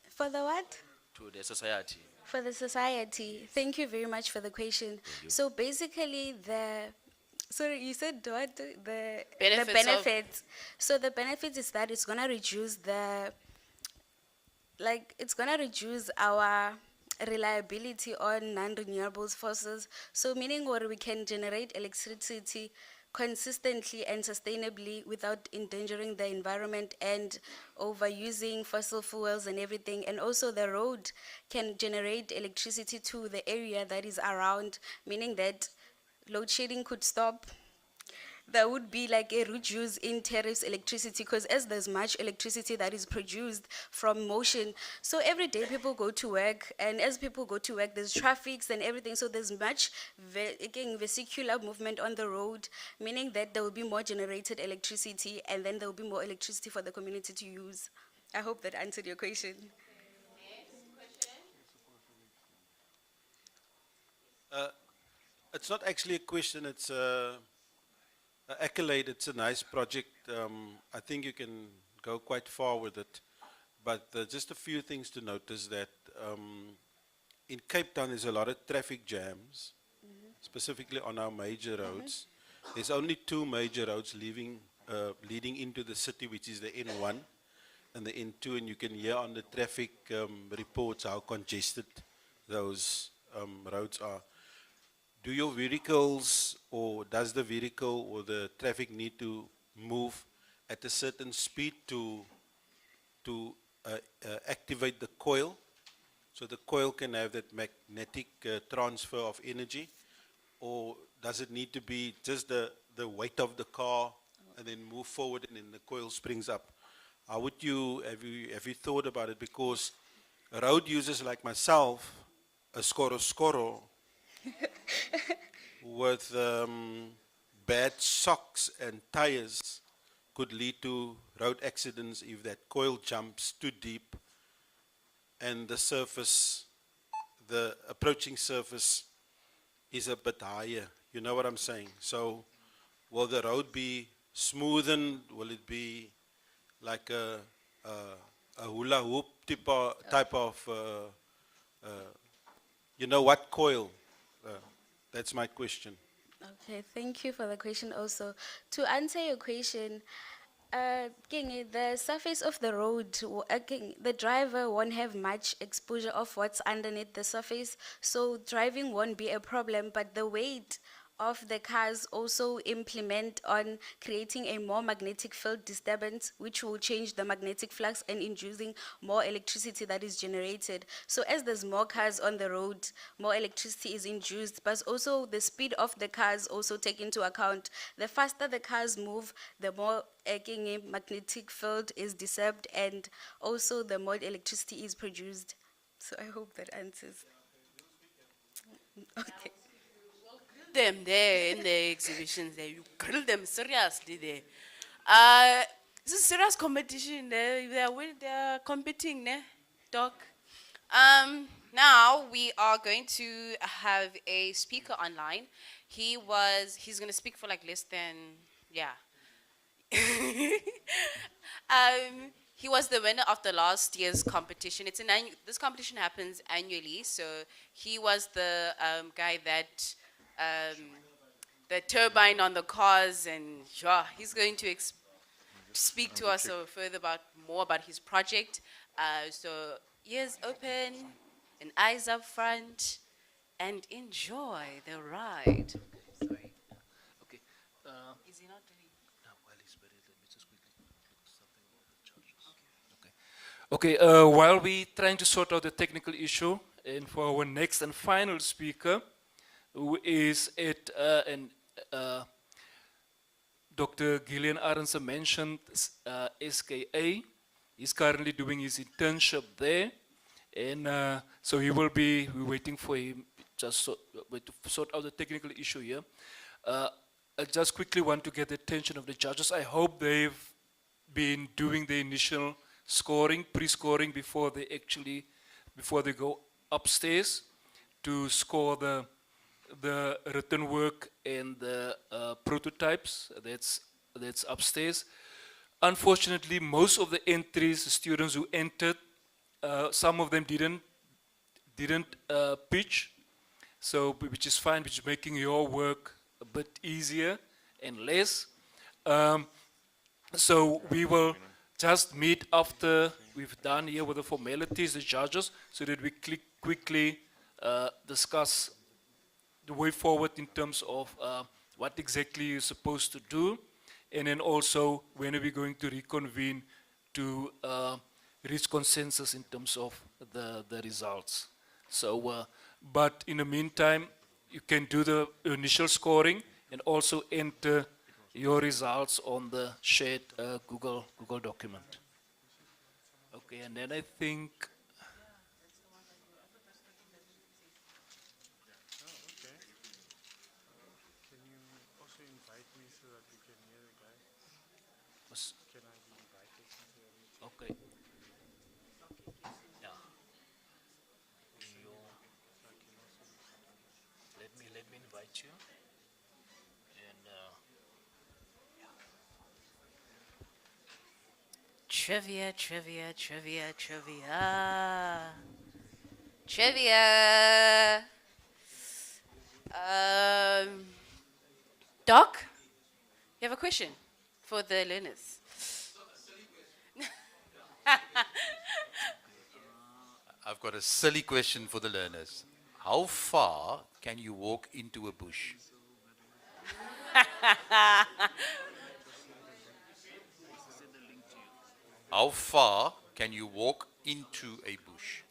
For the what? To the society. For the society. Thank you very much for the question. So basically sorry, you said what? The benefits. So the benefits is that it's gonna reduce it's gonna reduce our reliability on non-renewable sources. So meaning where we can generate electricity consistently and sustainably without endangering the environment and overusing fossil fuels and everything. And also the road can generate electricity to the area that is around, meaning that load shedding could stop. There would be like a reduce in tariffs electricity, because as there's much electricity that is produced from motion, so every day people go to work, and as people go to work there's traffics and everything, so there's much vesicular movement on the road, meaning that there will be more generated electricity, and then there will be more electricity for the community to use. I hope that answered your question. It's not actually a question, it's a accolade. It's a nice project. I think you can go quite far with it. But just a few things to notice that in Cape Town there's a lot of traffic jams, specifically on our major roads. There's only 2 major roads leading into the city, which is the N1 and the N2, and you can hear on the traffic reports how congested those roads are. Do your vehicles, or does the vehicle or the traffic need to move at a certain speed to activate the coil, so the coil can have that magnetic transfer of energy, or does it need to be just the weight of the car and then move forward and then the coil springs up? How would have you thought about it? Because road users like myself, a skoro with bad socks and tires, could lead to road accidents if that coil jumps too deep and the surface, the approaching surface is a bit higher. You know what I'm saying? So will the road be smoothened? Will it be like a hula hoop type of, you know what, coil? That's my question. Okay, thank you for the question also. To answer your question, the surface of the road, the driver won't have much exposure of what's underneath the surface, so driving won't be a problem, but the weight of the cars also implement on creating a more magnetic field disturbance, which will change the magnetic flux and inducing more electricity that is generated. So as there's more cars on the road, more electricity is induced, but also the speed of the cars also take into account. The faster the cars move, the more magnetic field is disturbed, and also the more electricity is produced. So I hope that answers. Okay. Them there in the exhibitions there. You grill them seriously there. It's a serious competition there. They're competing there, Doc. Now we are going to have a speaker online. He's gonna speak for like less than, yeah. He was the winner of the last year's competition. This competition happens annually, so he was the guy that the turbine on the cars, and yeah, he's going to speak to us further more about his project. So ears open and eyes up front, and enjoy the ride. Sorry. Okay. Is he not doing? Okay, while we trying to sort out the technical issue, and for our next and final speaker, who is Dr. Gillian Arendse mentioned SKA. He's currently doing his internship there, and so we're waiting for him just to sort out the technical issue here. I just quickly want to get the attention of the judges. I hope they've been doing the initial scoring, pre-scoring before they go upstairs to score the written work and the prototypes. That's upstairs. Unfortunately, most of the entries, the students who entered, some of them didn't pitch, so which is fine, which is making your work a bit easier and less. So we will just meet after we've done here with the formalities, the judges, so that we quickly discuss the way forward in terms of what exactly you're supposed to do, and then also when are we going to reconvene to reach consensus in terms of the results. So, but in the meantime, you can do the initial scoring and also enter your results on the shared Google document. Okay, and then I think Can you also invite me so that we can hear the guy? Can I be invited into the meeting? Okay. Yeah. Let me invite you. And Trivia. Trivia. Doc, you have a question for the learners? I've got a silly question for the learners. How far can you walk into a bush? How far can you walk into a bush?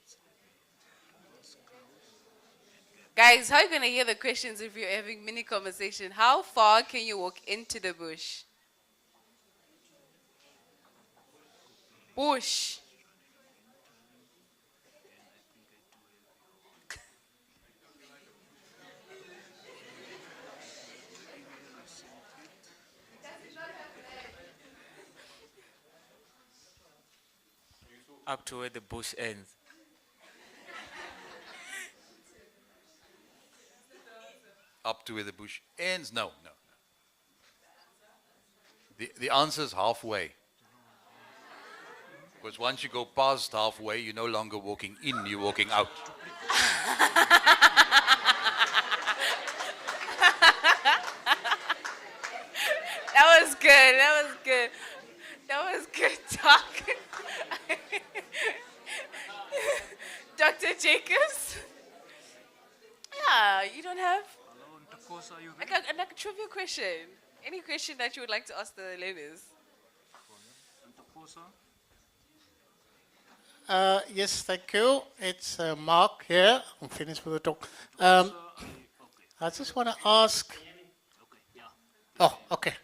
Guys, how are you going to hear the questions if you're having mini conversation? How far can you walk into the bush? Bush. Up to where the bush ends. Up to where the bush ends? No, no. The answer is halfway. Because once you go past halfway, you're no longer walking in, you're walking out. That was good. That was good. That was good talk. Dr. Jacobs? Yeah, you don't have? Like a trivia question. Any question that you would like to ask the ladies? Yes, thank you. It's Mark here. I'm finished with the talk. I just want to ask. Oh, okay.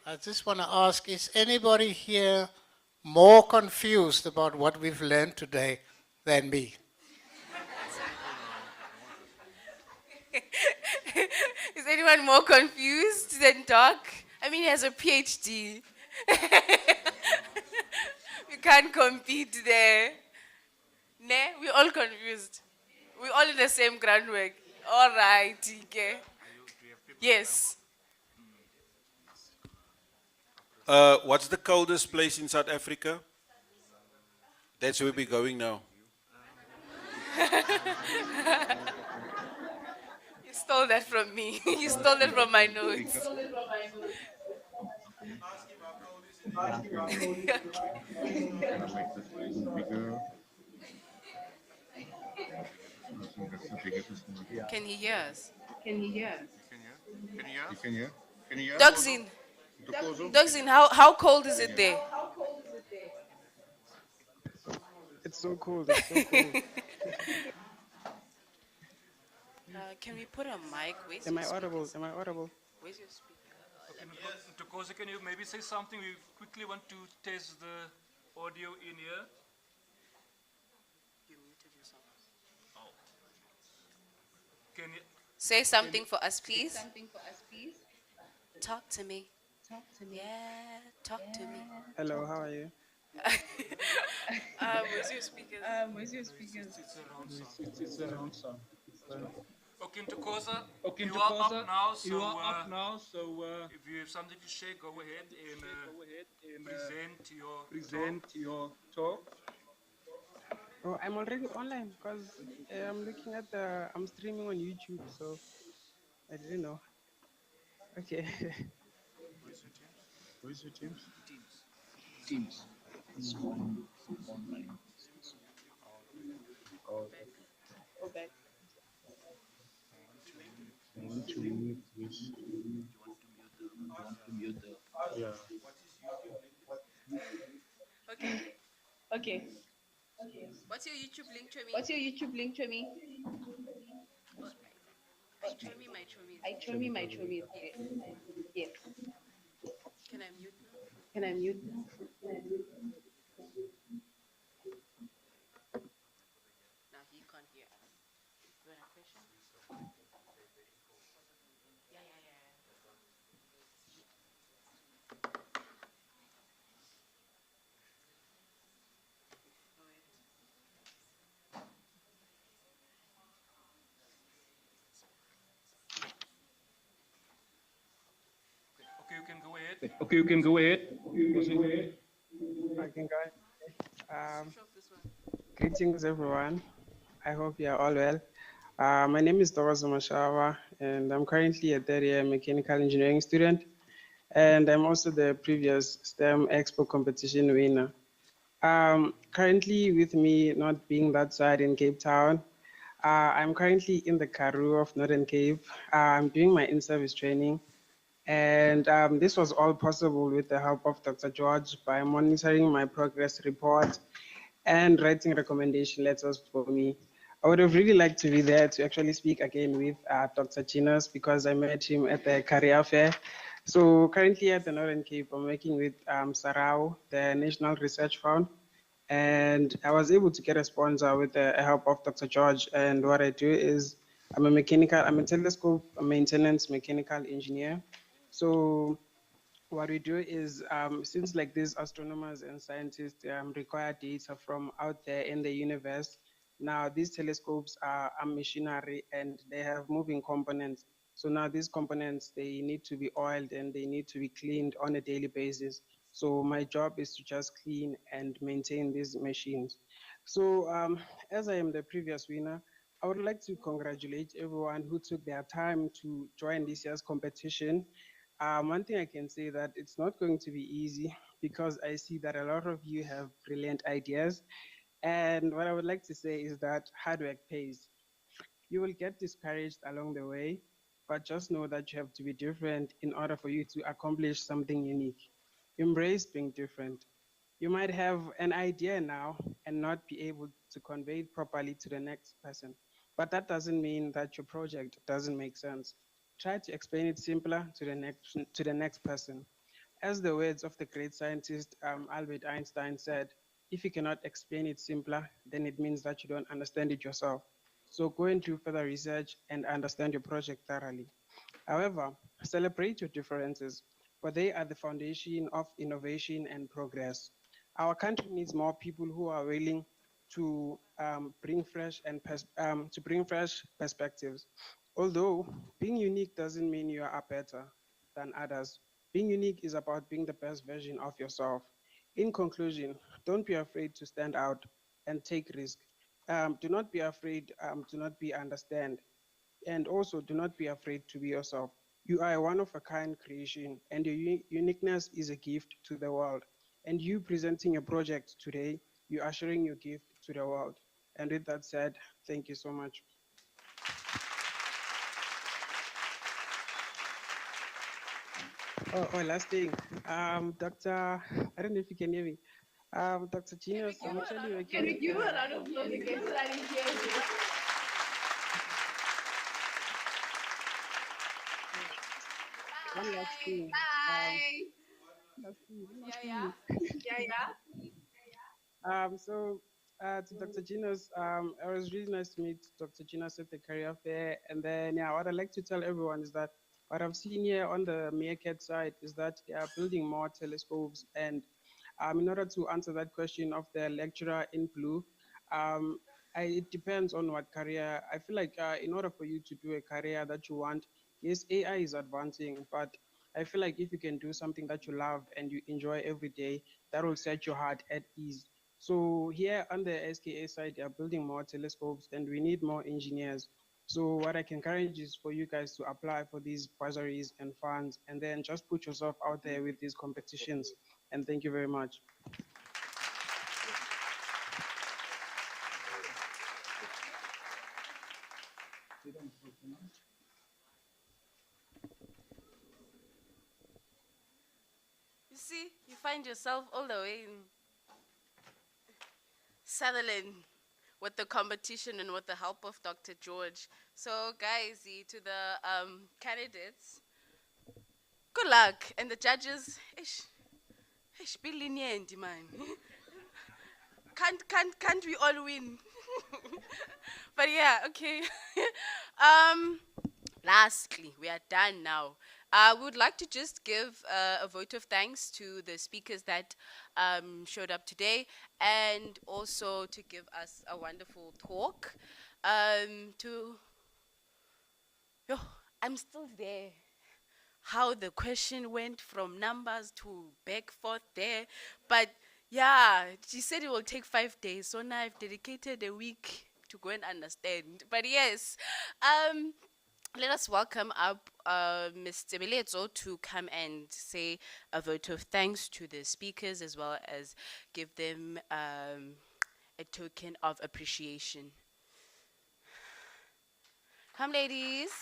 I just want to ask, is anybody here more confused about what we've learned today than me? Is anyone more confused than Doc? I mean, he has a PhD. We can't compete there. Ne? We're all confused. We're all in the same groundwork. All right, okay. Yes. What's the coldest place in South Africa? That's where we're going now. You stole that from me. You stole it from my notes. Can he hear us? Can you hear? Can you hear? Dogzin. Dogzin, how cold is it there? It's so cold. It's so cold. Can we put a mic? Where's Am your I audible? speakers? Am I audible? Where's your speaker? Okay, Ntokozo, can you maybe say something? We quickly want to test the audio in here. You muted yourself. Oh. Can you Say something for us, please. Something for us, please. Talk to me. Talk to me. Yeah, talk to me. Hello, how are you? Where's your speakers? Where's your speakers? It's around sound. Okay, Ntokozo, Okay, you are Ntokozo, up now. So, you are up now, so if you have something to share, go ahead and present your talk. Oh, I'm already online because I'm looking at I'm streaming on YouTube, so I didn't know. Okay. Where's your Teams? Teams. It's online. Oh, Okay. I want to mute this. You want to mute the. Yeah. Okay. Okay. What's your YouTube link to me? What's your YouTube link to me? Show me my chummies. Show me my chummies. Yes. Can I mute now? Can I mute? No, he can't hear us. You want a question? Yeah. Okay, you can go ahead. Okay, you can go ahead. I can go ahead. Greetings, everyone. I hope you are all well. My name is Dorazo Mashawa, and I'm currently a third-year mechanical engineering student, and I'm also the previous STEM Expo competition winner. Currently, with me not being that side in Cape Town, I'm currently in the Karoo of Northern Cape. I'm doing my in-service training, and this was all possible with the help of Dr. George by monitoring my progress report and writing recommendation letters for me. I would have really liked to be there to actually speak again with Dr. Chinos because I met him at the career fair. So currently at the Northern Cape, I'm working with Sarao, the National Research Fund, and I was able to get a sponsor with the help of Dr. George. And what I do is I'm a telescope maintenance mechanical engineer. So what we do is, since like these astronomers and scientists require data from out there in the universe, now these telescopes are machinery and they have moving components. So now these components, they need to be oiled and they need to be cleaned on a daily basis. So my job is to just clean and maintain these machines. So as I am the previous winner, I would like to congratulate everyone who took their time to join this year's competition. One thing I can say that it's not going to be easy because I see that a lot of you have brilliant ideas. And what I would like to say is that hard work pays. You will get discouraged along the way, but just know that you have to be different in order for you to accomplish something unique. Embrace being different. You might have an idea now and not be able to convey it properly to the next person, but that doesn't mean that your project doesn't make sense. Try to explain it simpler to the next person. As the words of the great scientist Albert Einstein said, if you cannot explain it simpler, then it means that you don't understand it yourself. So go and do further research and understand your project thoroughly. However, celebrate your differences, for they are the foundation of innovation and progress. Our country needs more people who are willing to bring fresh to bring fresh perspectives. Although being unique doesn't mean you are better than others. Being unique is about being the best version of yourself. In conclusion, don't be afraid to stand out and take risk. Do not be afraid to not be understand, and also do not be afraid to be yourself. You are a one of a kind creation, and your uniqueness is a gift to the world. And you presenting your project today, you are sharing your gift to the world. And with that said, thank you so much. Last thing, Dr. I don't know if you can hear me. Dr. Genius, I'm actually working. Can we give her a round of applause again so that I can hear you? One last thing. Last thing. So to Dr. Ginos, it was really nice to meet Dr. Ginos at the career fair. And then, yeah, what I'd like to tell everyone is that what I've seen here on the Meerkat side is that they are building more telescopes. And in order to answer that question of the lecturer in blue, um, it depends on what career. I feel like in order for you to do a career that you want, yes, AI is advancing, but I feel like if you can do something that you love and you enjoy every day, that will set your heart at ease. So here on the SKA side, they are building more telescopes and we need more engineers. So what I can encourage is for you guys to apply for these bursaries and funds and then just put yourself out there with these competitions. And thank you very much. You see, you find yourself all the way in Sutherland with the competition and with the help of Dr. George. So, guys, to the candidates, good luck. And the judges, be lenient, man. Can't we all win? But yeah, okay. Lastly, we are done now. We would like to just give a vote of thanks to the speakers that showed up today and also to give us a wonderful talk. Yo, I'm still there. How the question went from numbers to back forth there. But yeah, she said it will take 5 days. So now I've dedicated a week to go and understand. But yes, let us welcome up Ms. Tsebeletso to come and say a vote of thanks to the speakers as well as give them a token of appreciation. Come, ladies.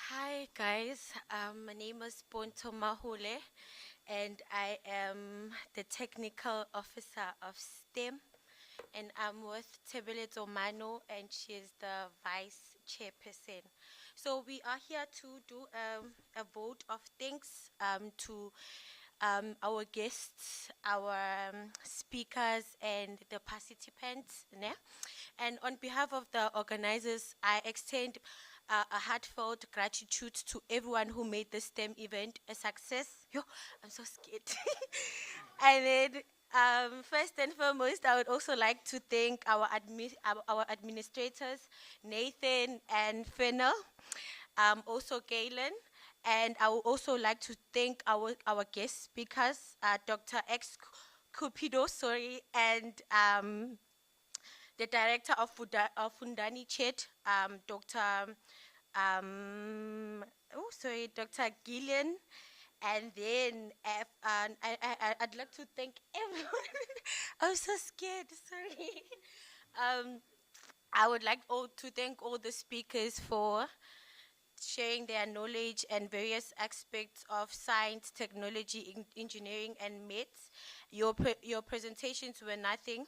Hi guys, my name is Ponto Mahule and I am the technical officer of STEM and I'm with Tebeleto Mano and she is the vice chairperson. So we are here to do a vote of thanks to our guests, our speakers, and the participants. Ne? And on behalf of the organizers, I extend a heartfelt gratitude to everyone who made this STEM event a success. Yo, I'm so scared. And then, first and foremost, I would also like to thank our administrators, Nathan and Fennel, also Galen. And I would also like to thank our guest speakers, Dr. X Cupido, sorry, and the director of Fundani Chet, Dr. Dr. Gillian. And then I'd like to thank everyone. I'm so scared, sorry. I would like to thank all the speakers for sharing their knowledge and various aspects of science, technology, engineering, and maths. Your presentations were nothing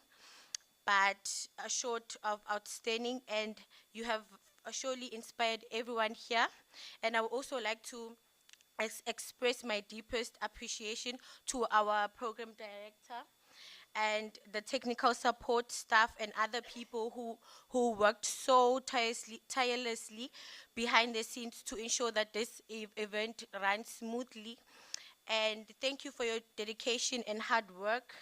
but short of outstanding, and you have surely inspired everyone here. And I would also like to express my deepest appreciation to our program director and the technical support staff and other people who worked so tirelessly behind the scenes to ensure that this event runs smoothly. And thank you for your dedication and hard work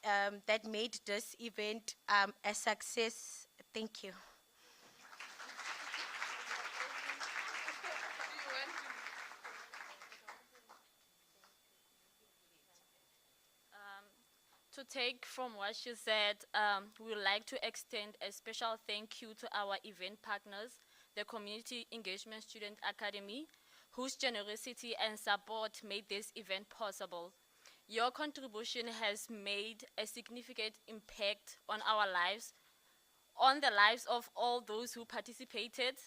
that made this event a success. Thank you. To take from what she said, we would like to extend a special thank you to our event partners, the Community Engagement Student Academy, whose generosity and support made this event possible. Your contribution has made a significant impact on our lives, on the lives of all those who participated,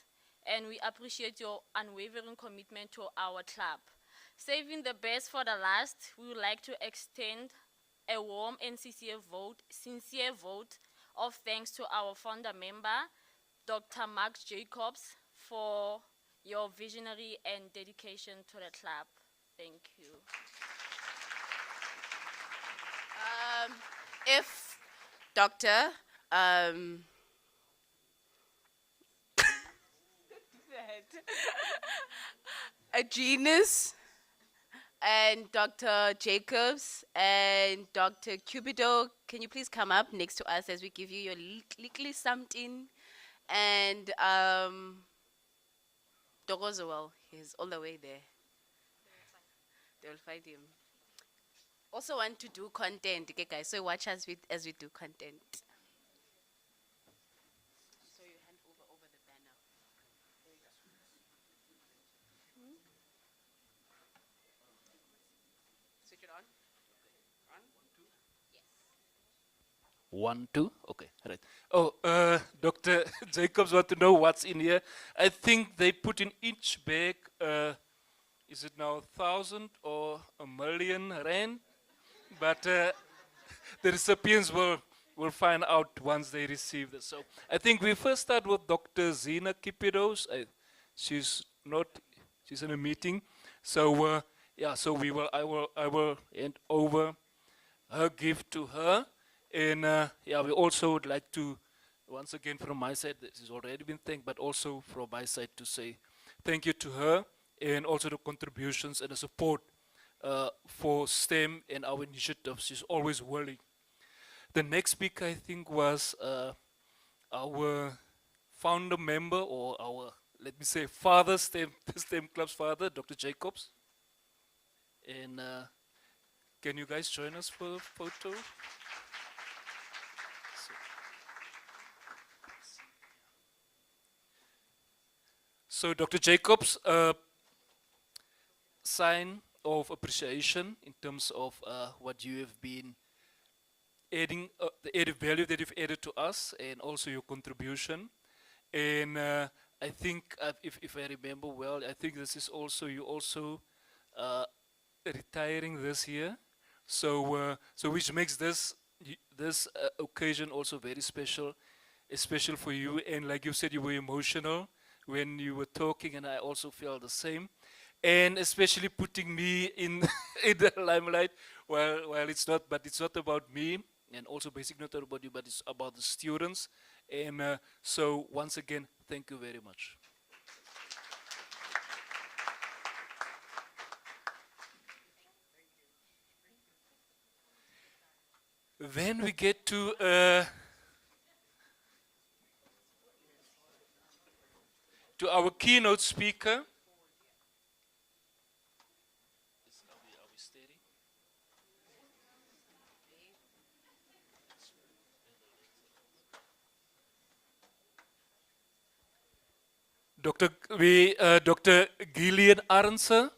and we appreciate your unwavering commitment to our club. Saving the best for the last, we would like to extend a warm and sincere vote of thanks to our founder member, Dr. Mark Jacobs, for your visionary and dedication to the club. Thank you. If Dr. A genius and Dr. Jacobs and Dr. Cupido, can you please come up next to us as we give you your legally something? And Dogozowell, he's all the way there. They will find him. Also want to do content, okay guys, so watch us as we do content. So you hand over the banner. Switch it on. On? Yes. 1, 2, okay, right. Oh, Dr. Jacobs want to know what's in here. I think they put in each bag, is it now 1,000 or 1,000,000 rand? But the recipients will find out once they receive this. So I think we first start with Dr. Zina Kipidos. She's in a meeting. So yeah, so I will hand over her gift to her. And yeah, we also would like to, once again from my side, this has already been thanked, but also from my side to say thank you to her and also the contributions and the support for STEM and our initiatives. She's always willing. The next speaker, I think, was our founder member, or our, let me say, father, STEM Club's father, Dr. Jacobs. And can you guys join us for a photo? So Dr. Jacobs, sign of appreciation in terms of what you have been adding, the added value that you've added to us, and also your contribution. And I think, if I remember well, I think this is also, you also retiring this year. So, so which makes this occasion also very special, especially for you. And like you said, you were emotional when you were talking, and I also felt the same. and especially putting me in in the limelight. Well, it's not, but it's not about me, and also basically not about you, but it's about the students. And so once again, thank you very much. Then we get to our keynote speaker. Dr. Gillian Arnse.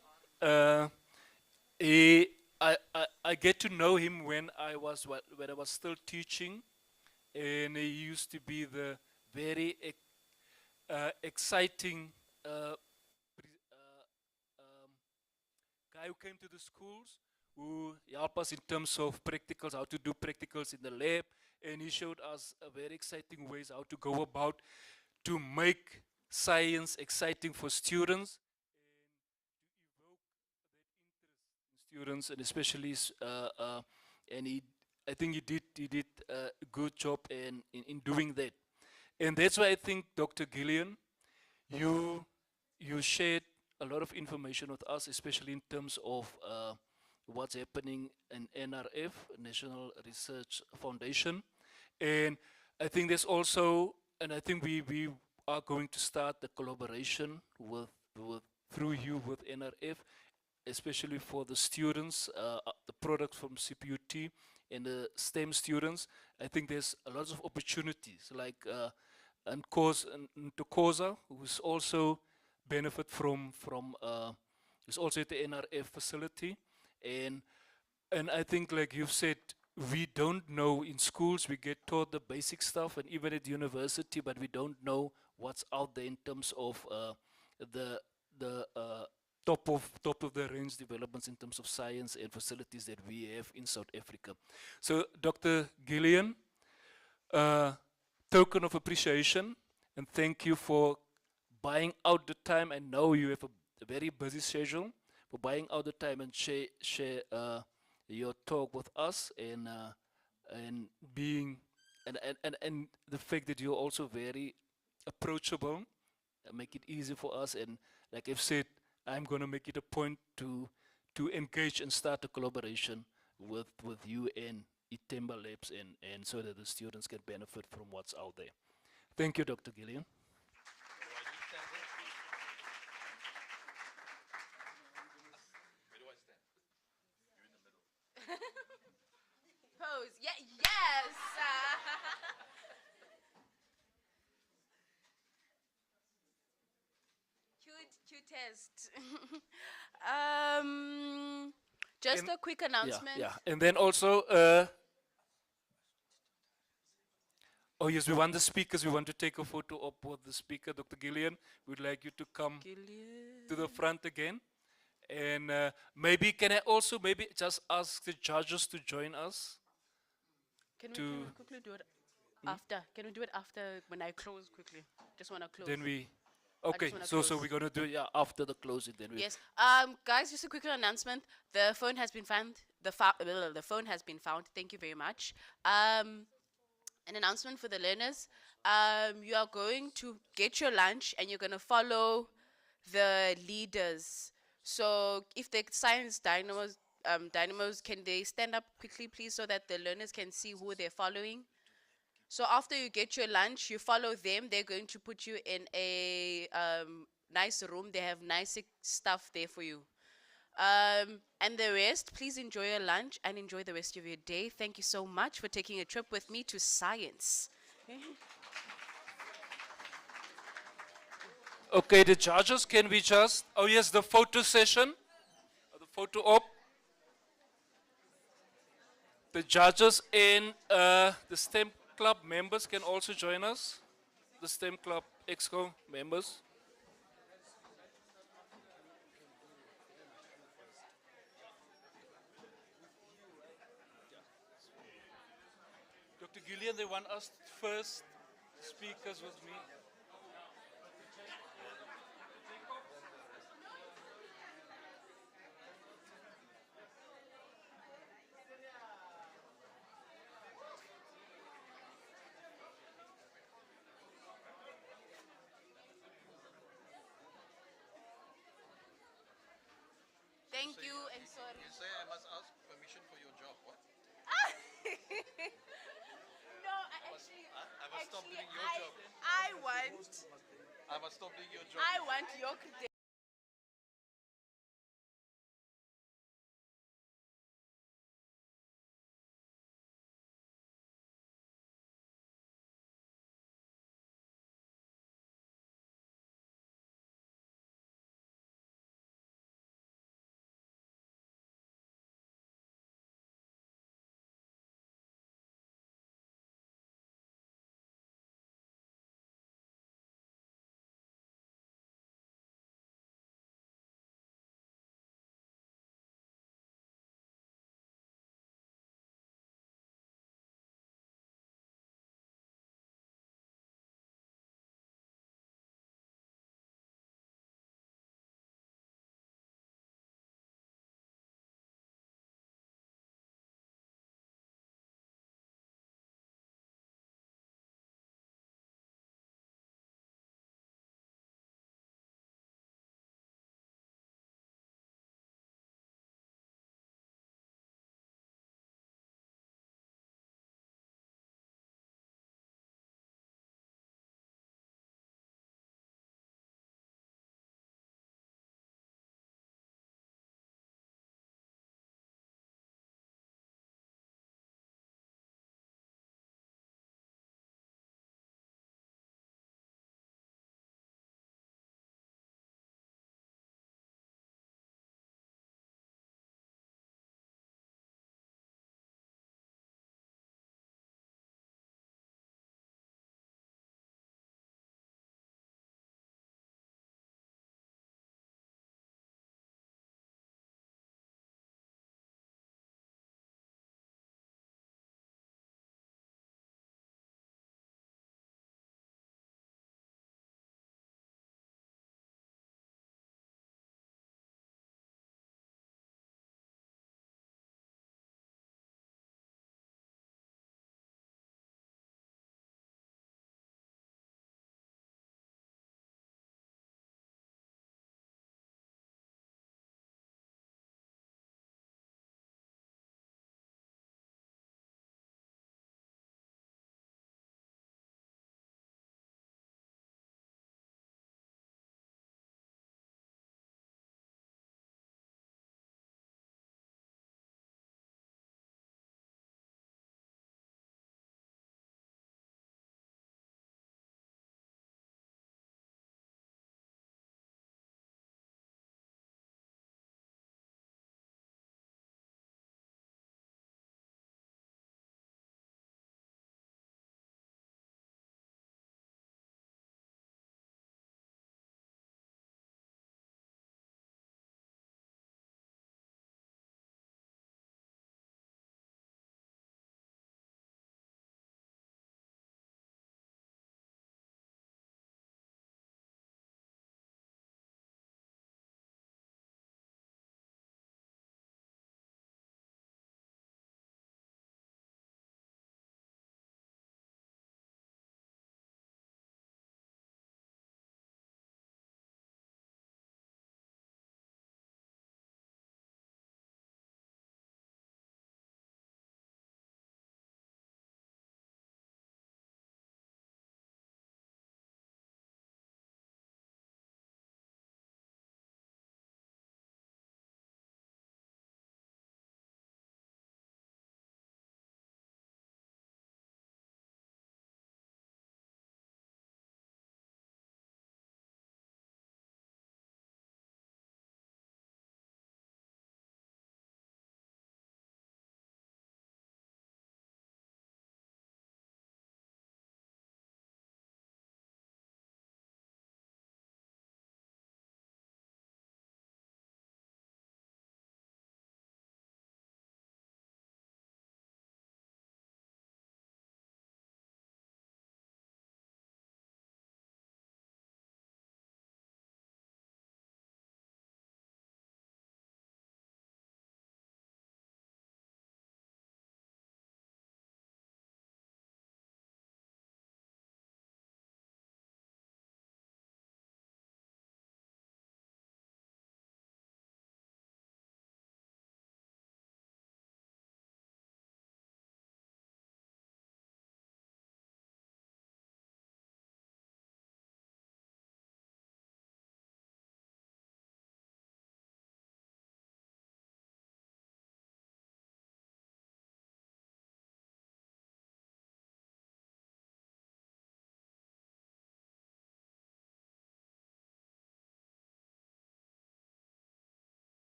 I get to know him when I was still teaching, and he used to be the very exciting guy who came to the schools, who helped us in terms of practicals, how to do practicals in the lab, and he showed us very exciting ways how to go about to make science exciting for students students, and especially and I think he did a good job in doing that, and that's why I think Dr. Gillian, you shared a lot of information with us, especially in terms of what's happening in NRF, National Research Foundation, and I think there's also, and I think we are going to start the collaboration with through you with NRF, especially for the students, the products from CPUT and the STEM students. I think there's a lot of opportunities, like and Ntokoza, who's also benefit from is also at the NRF facility, and I think, like you've said, we don't know in schools. We get taught the basic stuff, and even at university, but we don't know what's out there in terms of the top of the range developments in terms of science and facilities that we have in South Africa. So, Dr. Gillian, token of appreciation, and thank you for buying out the time. I know you have a very busy schedule, for buying out the time and share your talk with us, and being and the fact that you're also very approachable, make it easy for us. And like I've said, I'm going to make it a point to engage and start a collaboration with you and Itemba Labs, and so that the students can benefit from what's out there. Thank you, Dr. Gillian. Pose. Yeah. Yes. Cute test. Just And a quick announcement. Yeah, and then also, oh yes, we want the speakers. We want to take a photo up with the speaker, Dr. Gillian. We'd like you to come to the front again. And maybe can I also maybe just ask the judges to join us? Can we quickly do it after? Can we do it after when I close quickly? Just want to close. Then we, okay, so we're going to do it after the closing then. Yes. Guys, just a quick announcement. The phone has been found. The phone has been found. Thank you very much. An announcement for the learners. You are going to get your lunch and you're going to follow the leaders. So if the science dynamos, can they stand up quickly, please, so that the learners can see who they're following? So after you get your lunch, you follow them. They're going to put you in a nice room. They have nice stuff there for you. And the rest, please enjoy your lunch and enjoy the rest of your day. Thank you so much for taking a trip with me to science. Okay, the judges, can we just, oh yes, the photo session, the photo op. The judges and the STEM Club members can also join us, the STEM Club Expo members. Dr. Gillian, they want us first speakers with me. Thank you and sorry. You say I must ask permission for your job. What? No, I must stop doing your job. I want I must stop doing your job. I want your credentials.